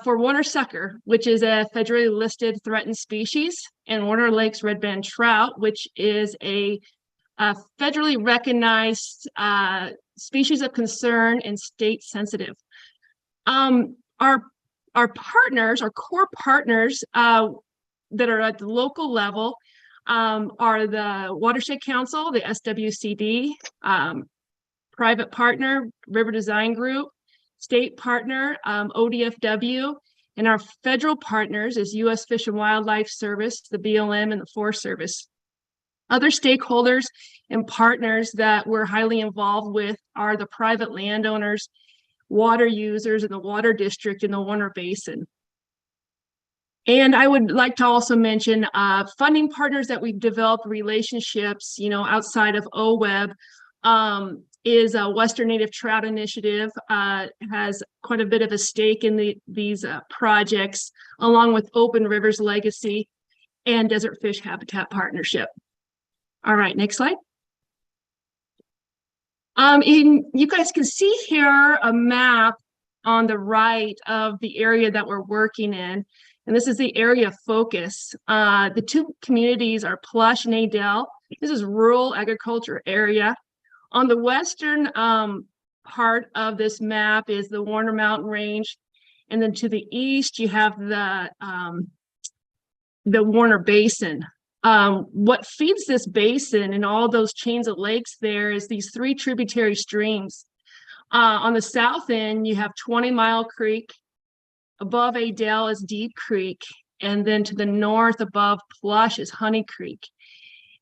Speaker 2: for Warner sucker, which is a federally listed threatened species, and Warner Lakes red band trout, which is a federally recognized species of concern and state sensitive. Our partners, our core partners that are at the local level are the Watershed Council, the SWCD, private partner, River Design Group, state partner, ODFW, and our federal partners is U.S. Fish and Wildlife Service, the BLM, and the Forest Service. Other stakeholders and partners that we're highly involved with are the private landowners, water users, and the water district in the Warner Basin. And I would like to also mention funding partners that we've developed relationships, outside of OWEB, is a Western Native Trout Initiative, has quite a bit of a stake in these projects, along with Open Rivers Legacy and Desert Fish Habitat Partnership. All right, next slide. You guys can see here a map on the right of the area that we're working in. And this is the area of focus. The 2 communities are Plush and Adel. This is rural agriculture area. On the western part of this map is the Warner Mountain Range. And then to the east, you have the Warner Basin. What feeds this basin and all those chains of lakes there is these 3 tributary streams. On the south end, you have 20 Mile Creek. Above Adel is Deep Creek. And then to the north above Plush is Honey Creek.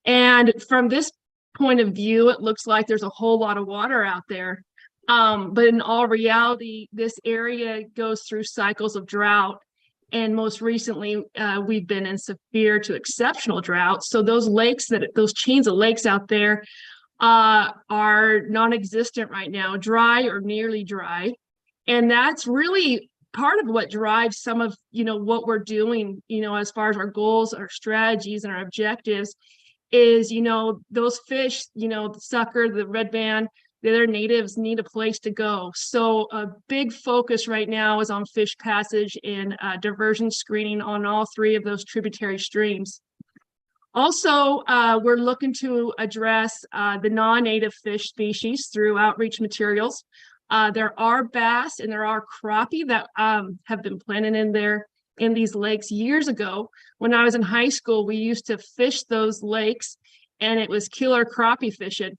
Speaker 2: And from this point of view, it looks like there's a whole lot of water out there. But in all reality, this area goes through cycles of drought. And most recently, we've been in severe to exceptional drought. So those lakes, those chains of lakes out there are non-existent right now, dry or nearly dry. And that's really part of what drives some of, what we're doing, as far as our goals, our strategies, and our objectives is, those fish, the sucker, the red band, the other natives need a place to go. So a big focus right now is on fish passage and diversion screening on all 3 of those tributary streams. Also, we're looking to address the non-native fish species through outreach materials. There are bass and there are crappie that have been planted in these lakes years ago. When I was in high school, we used to fish those lakes, and it was killer crappie fishing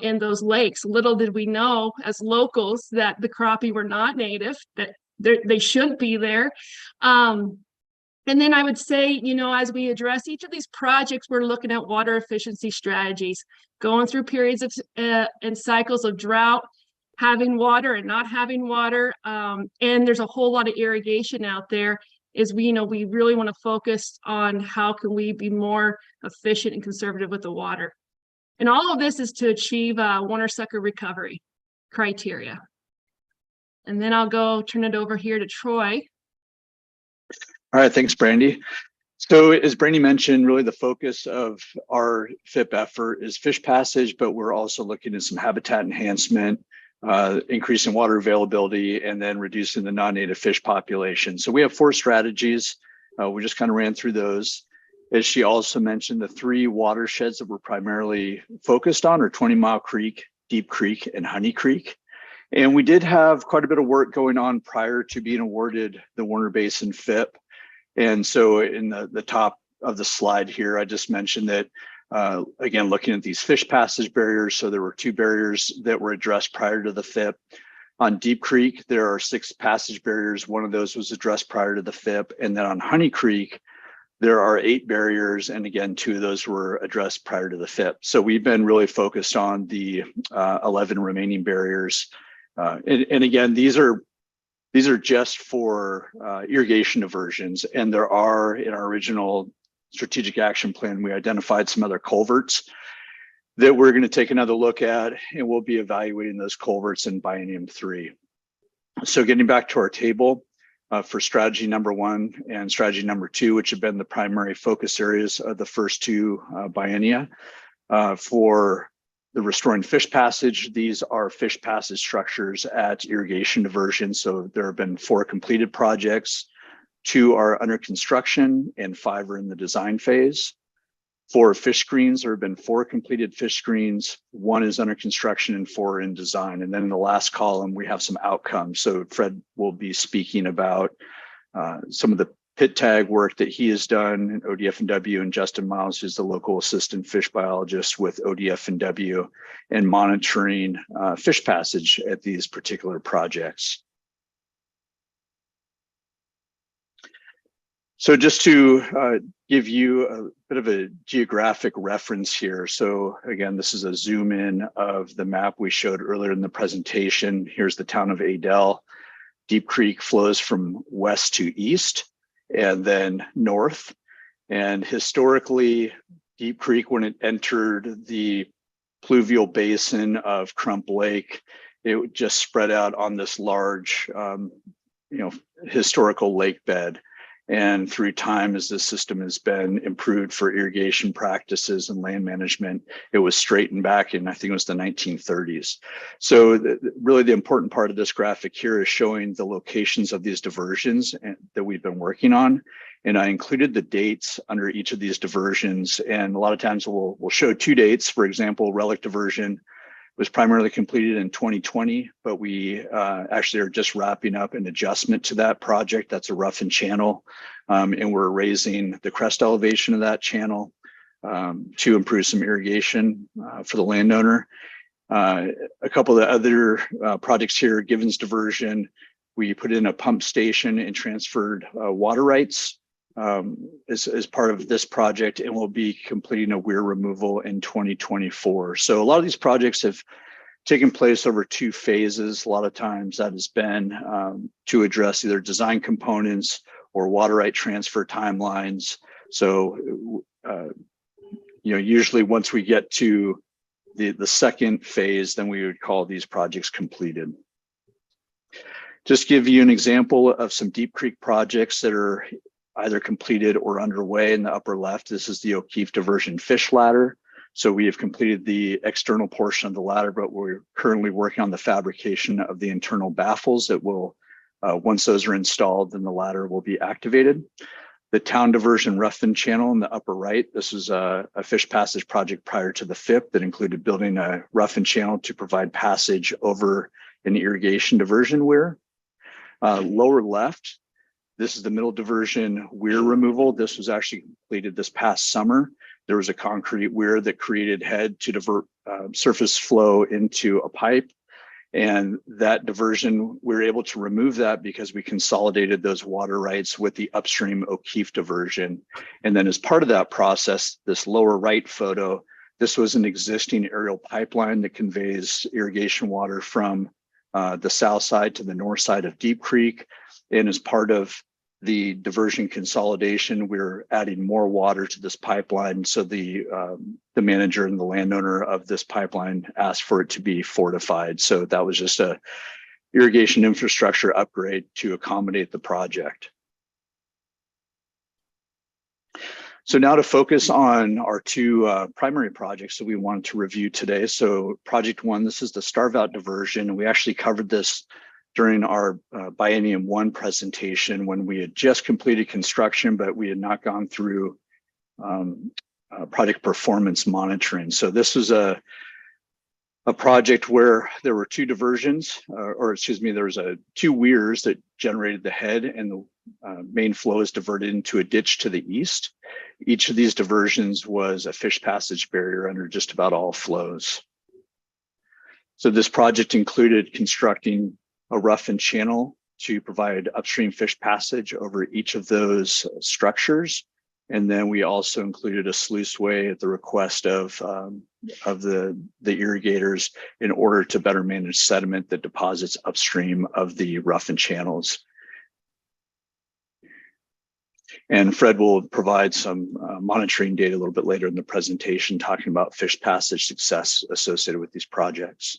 Speaker 2: in those lakes. Little did we know as locals that the crappie were not native, that they shouldn't be there.
Speaker 19: And then I would say, you know, as we address each of these projects, we're looking at water efficiency strategies, going through periods of and cycles of drought, having water and not having water. And there's a whole lot of irrigation out there. Is we, you know, we really want to focus on how can we be more efficient and conservative with the water. And all of this is to achieve water sucker recovery criteria. And then I'll turn it over here to Troy.
Speaker 18: All right, thanks, Brandy. So as Brandy mentioned, really the focus of our FIP effort is fish passage, but we're also looking at some habitat enhancement, increasing water availability, and then reducing the non-native fish population. So we have 4 strategies. We just kind of ran through those. As she also mentioned, the 3 watersheds that we're primarily focused on are 20 Mile Creek, Deep Creek, and Honey Creek. And we did have quite a bit of work going on prior to being awarded the Warner Basin FIP. And so in the top of the slide here, I just mentioned that, again, looking at these fish passage barriers. So there were 2 barriers that were addressed prior to the FIP. On Deep Creek, there are 6 passage barriers. 1 of those was addressed prior to the FIP. And then on Honey Creek, there are 8 barriers. And again, 2 of those were addressed prior to the FIP. So we've been really focused on the 11 remaining barriers. And again, these are just for irrigation diversions, and there are, in our original strategic action plan, we identified some other culverts that we're going to take another look at, and we'll be evaluating those culverts in biennium 3. So getting back to our table for strategy number 1 and strategy number 2, which have been the primary focus areas of the first 2 biennia. For the restoring fish passage, these are fish passage structures at irrigation diversion. So there have been 4 completed projects, 2 are under construction, and 5 are in the design phase. For fish screens, there have been 4 completed fish screens, 1 is under construction and 4 are in design. And then in the last column, we have some outcomes. So Fred will be speaking about some of the pit tag work that he has done in ODF&W, and Justin Miles, who's the local assistant fish biologist with ODF&W, and monitoring fish passage at these particular projects. So just to give you a bit of a geographic reference here. So again, this is a zoom in of the map we showed earlier in the presentation. Here's the town of Adel. Deep Creek flows from west to east and then north. And historically, Deep Creek, when it entered the pluvial basin of Crump Lake, it would just spread out on this large, historical lake bed. And through time, as the system has been improved for irrigation practices and land management, it was straightened back in, I think it was the 1930s. So really the important part of this graphic here is showing the locations of these diversions that we've been working on. And I included the dates under each of these diversions. And a lot of times we'll show 2 dates. For example, Relic Diversion was primarily completed in 2020, but we actually are just wrapping up an adjustment to that project. That's a roughened channel, and we're raising the crest elevation of that channel to improve some irrigation for the landowner. A couple of the other projects here, Givens Diversion, we put in a pump station and transferred water rights as part of this project, and we'll be completing a weir removal in 2024. So a lot of these projects have taken place over 2 phases. A lot of times that has been to address either design components or water right transfer timelines. So usually once we get to the second phase, then we would call these projects completed. Just give you an example of some Deep Creek projects that are either completed or underway. In the upper left, this is the O'Keefe Diversion Fish Ladder. So we have completed the external portion of the ladder, but we're currently working on the fabrication of the internal baffles that will, once those are installed, then the ladder will be activated. The Town Diversion Roughen Channel in the upper right, this is a fish passage project prior to the FIP that included building a roughen channel to provide passage over an irrigation diversion weir. Lower left, this is the Middle Diversion weir removal. This was actually completed this past summer. There was a concrete weir that created head to divert surface flow into a pipe. And that diversion, we were able to remove that because we consolidated those water rights with the upstream O'Keefe diversion. And then as part of that process, this lower right photo, this was an existing aerial pipeline that conveys irrigation water from the south side to the north side of Deep Creek. And as part of the diversion consolidation, we're adding more water to this pipeline. So the manager and the landowner of this pipeline asked for it to be fortified. So that was just a irrigation infrastructure upgrade to accommodate the project. So now to focus on our two primary projects that we wanted to review today. So project one, this is the Starve Out diversion. And we actually covered this during our Biennium 1 presentation when we had just completed construction, but we had not gone through project performance monitoring. So this was a project where there were two diversions, or excuse me, there was two weirs that generated the head, and the main flow is diverted into a ditch to the east. Each of these diversions was a fish passage barrier under just about all flows. So this project included constructing a roughened channel to provide upstream fish passage over each of those structures. And then we also included a sluiceway at the request of the irrigators in order to better manage sediment that deposits upstream of the roughened channels. And Fred will provide some monitoring data a little bit later in the presentation, talking about fish passage success associated with these projects.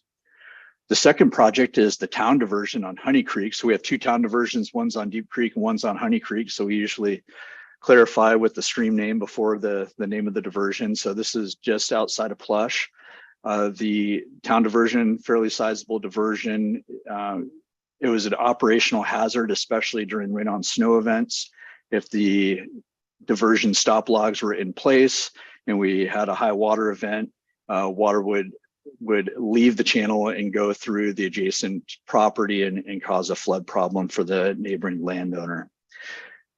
Speaker 18: The second project is the town diversion on Honey Creek. So we have two town diversions, one's on Deep Creek and one's on Honey Creek. So we usually clarify with the stream name before the name of the diversion. So this is just outside of Plush. The town diversion, fairly sizable diversion. It was an operational hazard, especially during rain on snow events. If the diversion stop logs were in place and we had a high water event, water would leave the channel and go through the adjacent property and cause a flood problem for the neighboring landowner.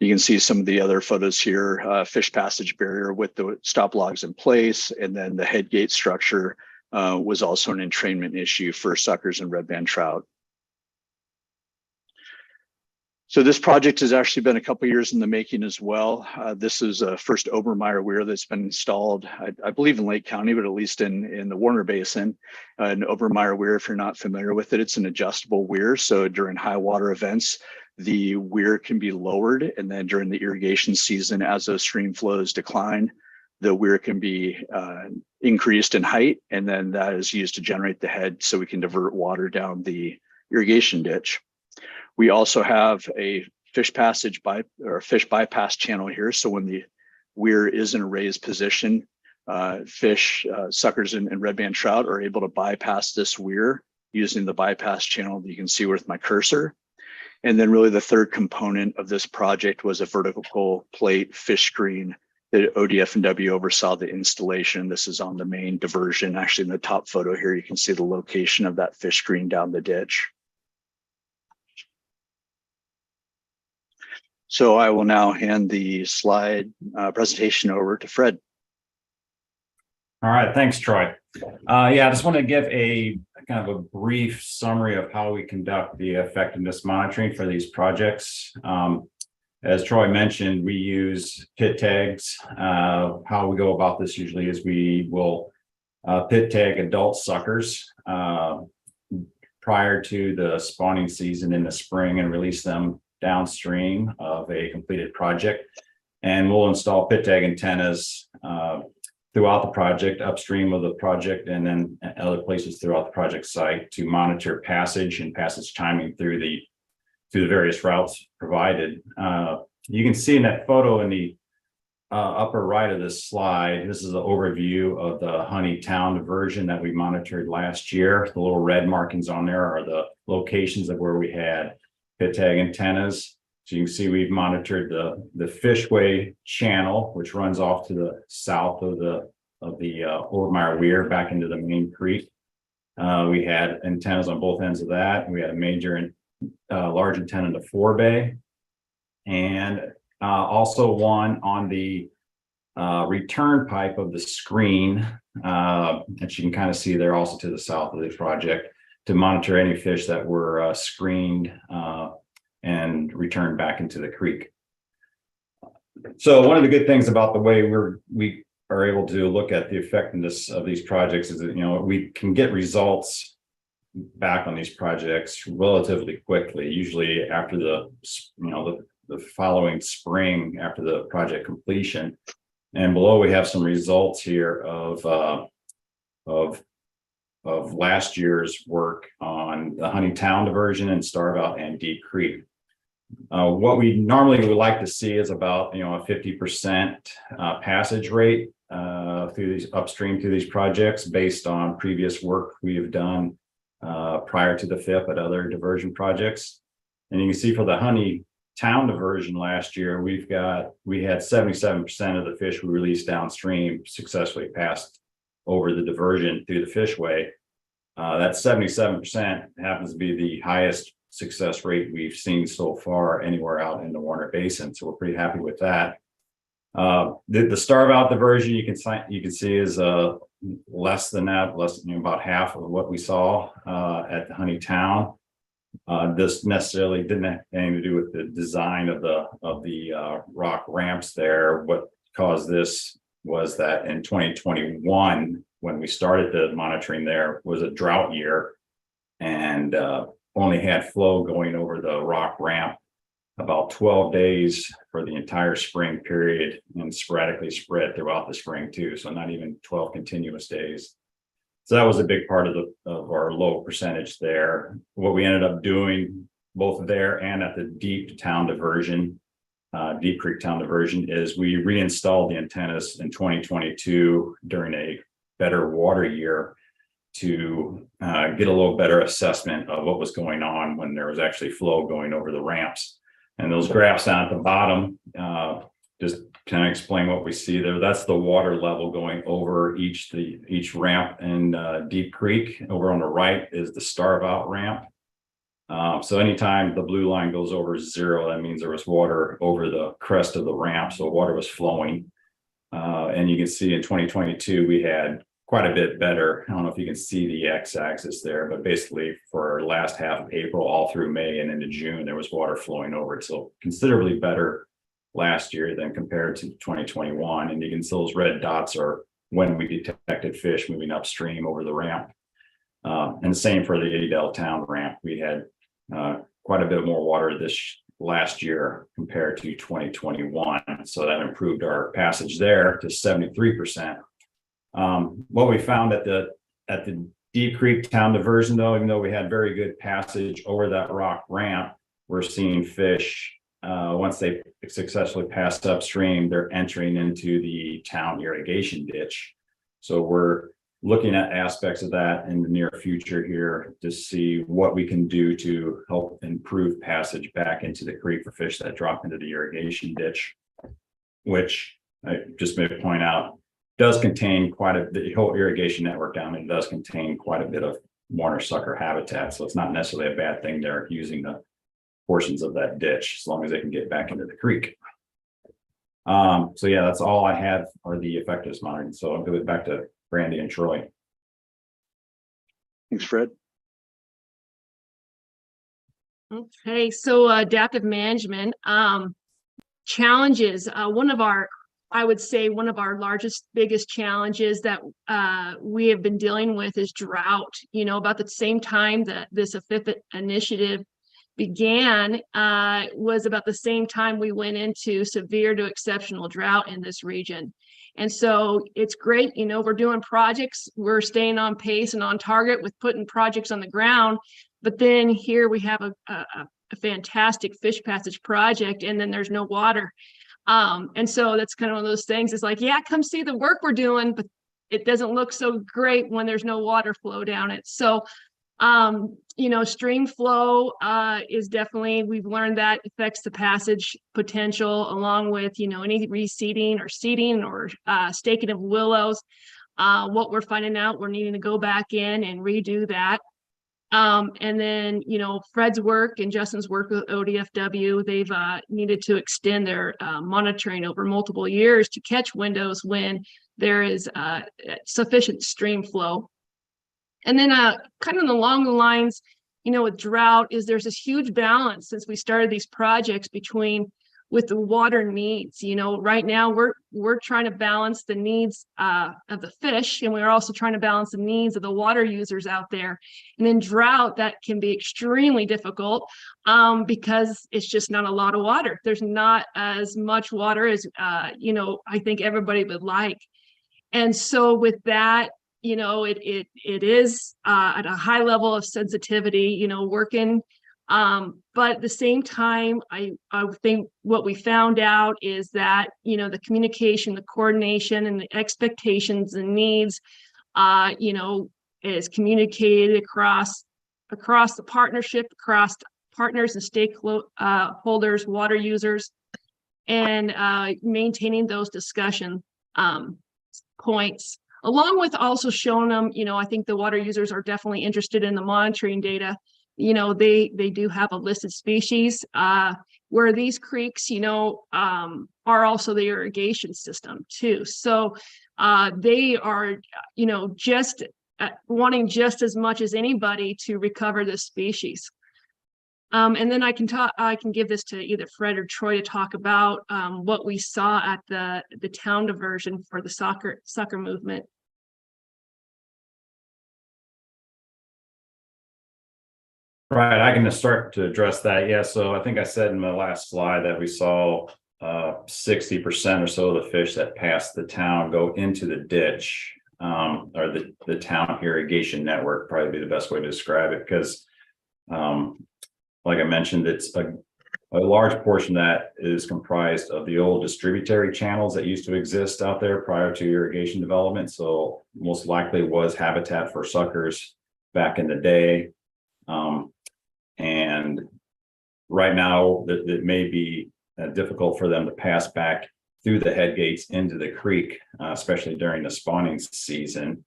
Speaker 18: You can see some of the other photos here, fish passage barrier with the stop logs in place, and then the head gate structure was also an entrainment issue for suckers and red band trout. So this project has actually been a couple of years in the making as well. This is a first Obermeyer weir that's been installed, I believe in Lake County, but at least in the Warner Basin. An Obermeyer weir, if you're not familiar with it, it's an adjustable weir. So during high water events, the weir can be lowered. And then during the irrigation season, as those stream flows decline, the weir can be increased in height. And then that is used to generate the head so we can divert water down the irrigation ditch. We also have a fish passage fish bypass channel here. So when the weir is in a raised position, fish, suckers, and red band trout are able to bypass this weir using the bypass channel that you can see with my cursor. And then really the third component of this project was a vertical plate fish screen that ODF&W oversaw the installation. This is on the main diversion. Actually, in the top photo here, you can see the location of that fish screen down the ditch. So I will now hand the slide presentation over to Fred.
Speaker 4: All right, thanks, Troy. Yeah, I just want to give a kind of a brief summary of how we conduct the effectiveness monitoring for these projects. As Troy mentioned, we use pit tags. How we go about this usually is we will pit tag adult suckers prior to the spawning season in the spring and release them downstream of a completed project. And we'll install pit tag antennas throughout the project, upstream of the project, and then other places throughout the project site to monitor passage and passage timing through the various routes provided. You can see in that photo in the upper right of this slide, this is an overview of the Honey Town diversion that we monitored last year. The little red markings on there are the locations of where we had pit tag antennas. So you can see we've monitored the Fishway channel, which runs off to the south of the Obermeyer weir back into the main creek. We had antennas on both ends of that. We had a major and large antenna in the forebay, and also one on the return pipe of the screen that you can kind of see there also to the south of the project. to monitor any fish that were screened and returned back into the creek. So one of the good things about the way we are able to look at the effectiveness of these projects is that, we can get results back on these projects relatively quickly, usually after the following spring after the project completion. And below we have some results here of last year's work on the Honey Town diversion and Starve Out and Deep Creek. What we normally would like to see is about a 50% passage rate through these upstream through these projects based on previous work we have done prior to the FIP at other diversion projects. And you can see for the Honey Town diversion last year, we had 77% of the fish we released downstream successfully passed over the diversion through the fishway. That 77% happens to be the highest success rate we've seen so far anywhere out in the Warner Basin. So we're pretty happy with that. The Starve Out diversion you can see is less than that, about half of what we saw at the Honey Town. This necessarily didn't have anything to do with the design of the rock ramps there. What caused this was that in 2021, when we started the monitoring there, was a drought year, and only had flow going over the rock ramp about 12 days for the entire spring period, and sporadically spread throughout the spring too. So not even 12 continuous days. So that was a big part of our low percentage there. What we ended up doing both there and at the Deep Town diversion, Deep Creek Town diversion, is we reinstalled the antennas in 2022 during a better water year to get a little better assessment of what was going on when there was actually flow going over the ramps. And those graphs down at the bottom just kind of explain what we see there. That's the water level going over each ramp in Deep Creek. Over on the right is the Starve Out ramp. So anytime the blue line goes over 0, that means there was water over the crest of the ramp, so water was flowing. And you can see in 2022 we had quite a bit better. I don't know if you can see the x-axis there, but basically for our last half of April all through May and into June, there was water flowing over it. So considerably better last year than compared to 2021. And you can see those red dots are when we detected fish moving upstream over the ramp. And the same for the Adel Town ramp. We had quite a bit more water this last year compared to 2021. So that improved our passage there to 73%. What we found at the Deep Creek Town diversion, though, even though we had very good passage over that rock ramp, we're seeing fish once they successfully passed upstream, they're entering into the town irrigation ditch. So we're looking at aspects of that in the near future here to see what we can do to help improve passage back into the creek for fish that drop into the irrigation ditch, which I just may point out does contain the whole irrigation network down there does contain quite a bit of Warner sucker habitat. So it's not necessarily a bad thing they're using the portions of that ditch as long as they can get back into the creek. So yeah, that's all I had for the effectiveness monitoring. So I'll give it back to Brandy and Troy.
Speaker 18: Thanks, Fred.
Speaker 19: Okay, so adaptive management challenges. I would say one of our biggest challenges that we have been dealing with is drought. About the same time that this AFIP initiative began was about the same time we went into severe to exceptional drought in this region. And so it's great, we're doing projects, we're staying on pace and on target with putting projects on the ground. But then here we have a fantastic fish passage project, and then there's no water. And so that's kind of one of those things. It's like, yeah, come see the work we're doing, but it doesn't look so great when there's no water flow down it. So, stream flow is definitely, we've learned that affects the passage potential, along with, any reseeding or seeding or staking of willows. What we're finding out, we're needing to go back in and redo that. And then, Fred's work and Justin's work with ODFW, they've needed to extend their monitoring over multiple years to catch windows when there is sufficient stream flow. And then kind of along the lines, with drought is there's this huge balance since we started these projects with the water needs. Right now we're trying to balance the needs of the fish, and we're also trying to balance the needs of the water users out there. And then drought, that can be extremely difficult because it's just not a lot of water. There's not as much water as I think everybody would like. And so with that, it is at a high level of sensitivity, working. But at the same time, I think what we found out is that, the communication, the coordination, and the expectations and needs, is communicated across the partnership, across partners and stakeholders, water users, and maintaining those discussion points, along with also showing them, I think the water users are definitely interested in the monitoring data. They do have a listed species where these creeks, are also the irrigation system too. So they are, just wanting just as much as anybody to recover this species. And then I can give this to either Fred or Troy to talk about what we saw at the town diversion for the soccer movement.
Speaker 4: Right, I can start to address that. Yeah, so I think I said in my last slide that we saw 60% or so of the fish that passed the town go into the ditch, or the town irrigation network, probably be the best way to describe it, because like I mentioned, it's a large portion that is comprised of the old distributary channels that used to exist out there prior to irrigation development. So most likely was habitat for suckers back in the day. And right now it may be difficult for them to pass back through the head gates into the creek, especially during the spawning season.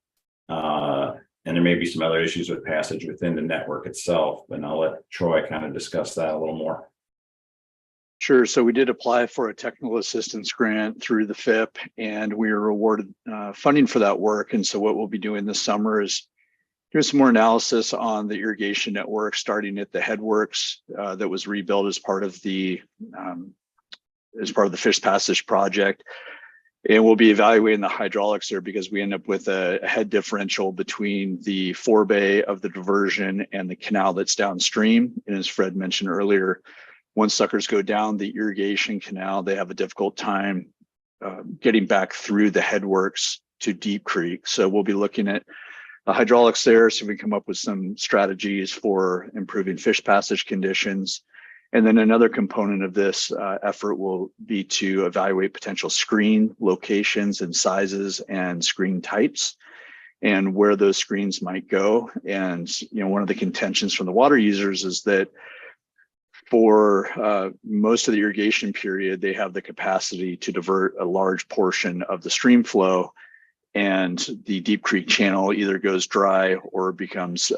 Speaker 4: And there may be some other issues with passage within the network itself, and I'll let Troy kind of discuss that a little more.
Speaker 18: Sure. So we did apply for a technical assistance grant through the FIP, and we were awarded funding for that work. And so what we'll be doing this summer is do some more analysis on the irrigation network, starting at the headworks that was rebuilt as part of the Fish Passage project. And we'll be evaluating the hydraulics there, because we end up with a head differential between the forebay of the diversion and the canal that's downstream. And as Fred mentioned earlier, once suckers go down the irrigation canal, they have a difficult time getting back through the headworks to Deep Creek. So we'll be looking at the hydraulics there, so we come up with some strategies for improving fish passage conditions. And then another component of this effort will be to evaluate potential screen locations and sizes and screen types, and where those screens might go. And one of the contentions from the water users is that for most of the irrigation period, they have the capacity to divert a large portion of the stream flow, and the Deep Creek channel either goes dry or becomes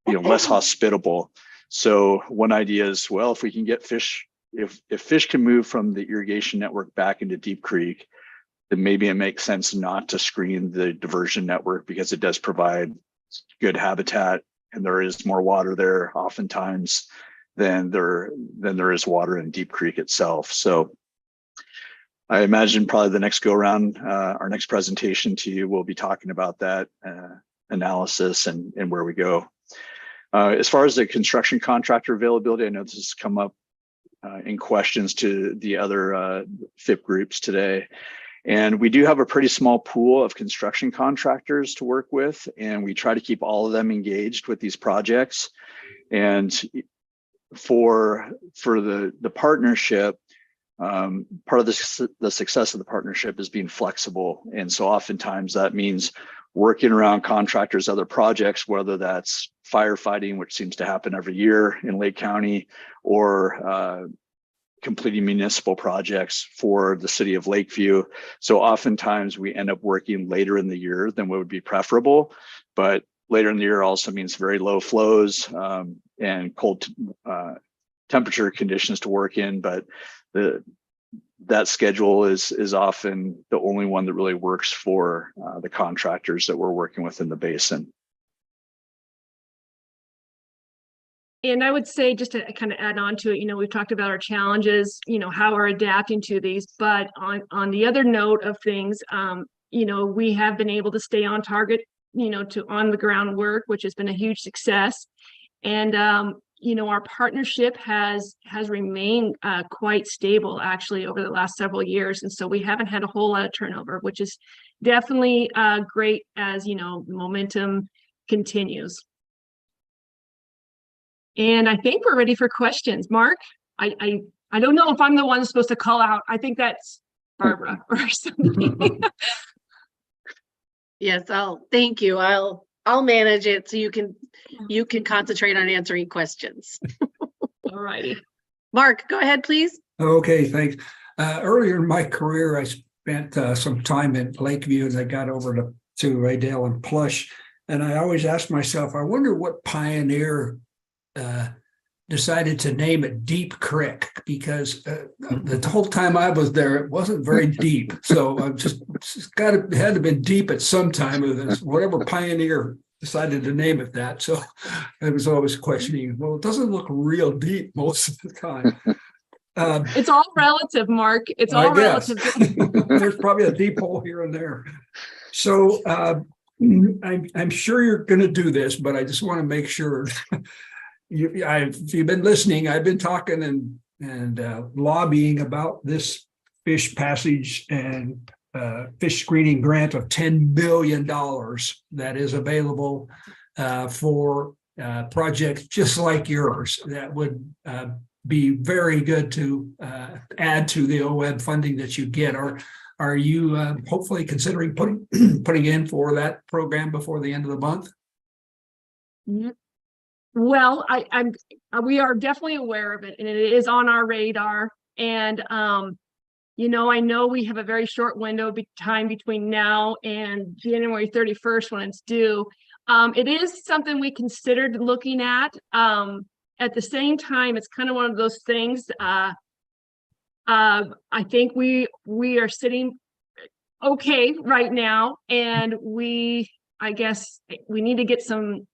Speaker 18: less hospitable. So one idea is, well, if we can get fish, if fish can move from the irrigation network back into Deep Creek, then maybe it makes sense not to screen the diversion network, because it does provide good habitat, and there is more water there oftentimes than there is water in Deep Creek itself. So I imagine probably the next go around, our next presentation to you, we'll be talking about that analysis and where we go. As far as the construction contractor availability, I know this has come up in questions to the other FIP groups today. And we do have a pretty small pool of construction contractors to work with, and we try to keep all of them engaged with these projects. And for the partnership, part of the success of the partnership is being flexible. And so oftentimes that means working around contractors' other projects, whether that's firefighting, which seems to happen every year in Lake County, or completing municipal projects for the city of Lakeview. So oftentimes we end up working later in the year than what would be preferable, but later in the year also means very low flows and cold temperature conditions to work in. But that schedule is often the only one that really works for the contractors that we're working with in the basin.
Speaker 19: And I would say, just to kind of add on to it, we've talked about our challenges, how we're adapting to these, but on the other note of things, we have been able to stay on target, to on the ground work, which has been a huge success. And, our partnership has remained quite stable actually over the last several years. And so we haven't had a whole lot of turnover, which is definitely great as, momentum continues. And I think we're ready for questions. Mark, I don't know if I'm the one supposed to call out. I think that's Barbara or something.
Speaker 2: Yes, thank you. I'll manage it so you can concentrate on answering questions.
Speaker 19: All righty.
Speaker 2: Mark, go ahead, please.
Speaker 6: Okay, thanks. Earlier in my career, I spent some time in Lakeview as I got over to Raydale and Plush. And I always asked myself, I wonder what pioneer decided to name it Deep Creek, because the whole time I was there, it wasn't very deep. So I just had to have been deep at some time of this, whatever pioneer decided to name it that. So I was always questioning, well, it doesn't look real deep most of the time.
Speaker 19: It's all relative, Mark. It's all relative.
Speaker 6: There's probably a deep hole here and there. So I'm sure you're going to do this, but I just want to make sure. If you've been listening, I've been talking and lobbying about this fish passage and fish screening grant of $10 billion that is available for projects just like yours that would be very good to add to the OWEB funding that you get. Are you hopefully considering putting in for that program before the end of the month?
Speaker 19: Well, we are definitely aware of it, and it is on our radar. And I know we have a very short window time between now and January 31st when it's due. It is something we considered looking at. At the same time, it's kind of one of those things. I think we are sitting okay right now, and I guess we need to get some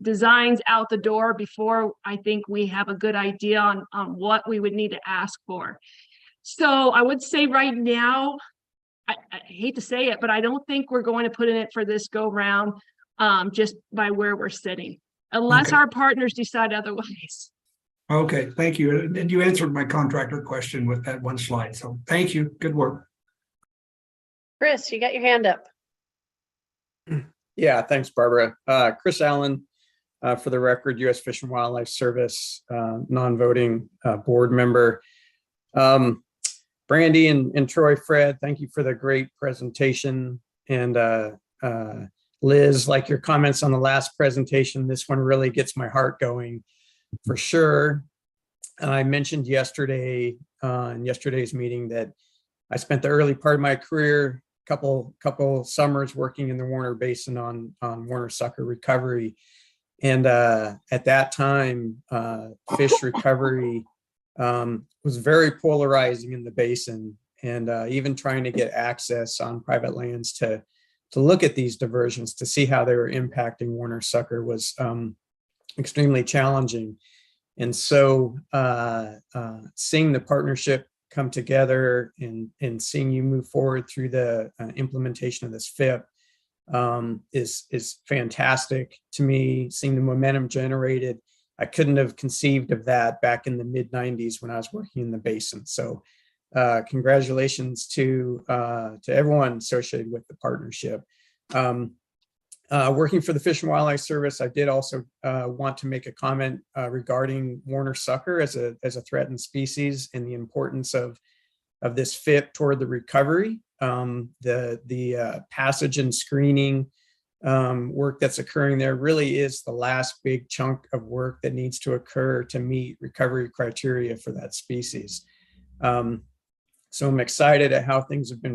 Speaker 19: designs out the door before I think we have a good idea on what we would need to ask for. So I would say right now, I hate to say it, but I don't think we're going to put in it for this go round just by where we're sitting, unless our partners decide otherwise.
Speaker 6: Okay, thank you. And you answered my contractor question with that one slide. So thank you. Good work.
Speaker 2: Chris, you got your hand up.
Speaker 20: Yeah, thanks, Barbara. Chris Allen, for the record, U.S. Fish and Wildlife Service, non-voting board member. Brandy and Troy, Fred, thank you for the great presentation. And Liz, like your comments on the last presentation, this one really gets my heart going for sure. I mentioned yesterday in yesterday's meeting that I spent the early part of my career couple summers working in the Warner Basin on Warner sucker recovery. And at that time, fish recovery was very polarizing in the basin, and even trying to get access on private lands to look at these diversions to see how they were impacting Warner sucker was extremely challenging. And so seeing the partnership come together and seeing you move forward through the implementation of this FIP is fantastic to me. Seeing the momentum generated, I couldn't have conceived of that back in the mid 90s when I was working in the basin. So congratulations to everyone associated with the partnership. Working for the Fish and Wildlife Service, I did also want to make a comment regarding Warner sucker as a threatened species and the importance of this FIP toward the recovery. The passage and screening work that's occurring there really is the last big chunk of work that needs to occur to meet recovery criteria for that species. So I'm excited at how things have been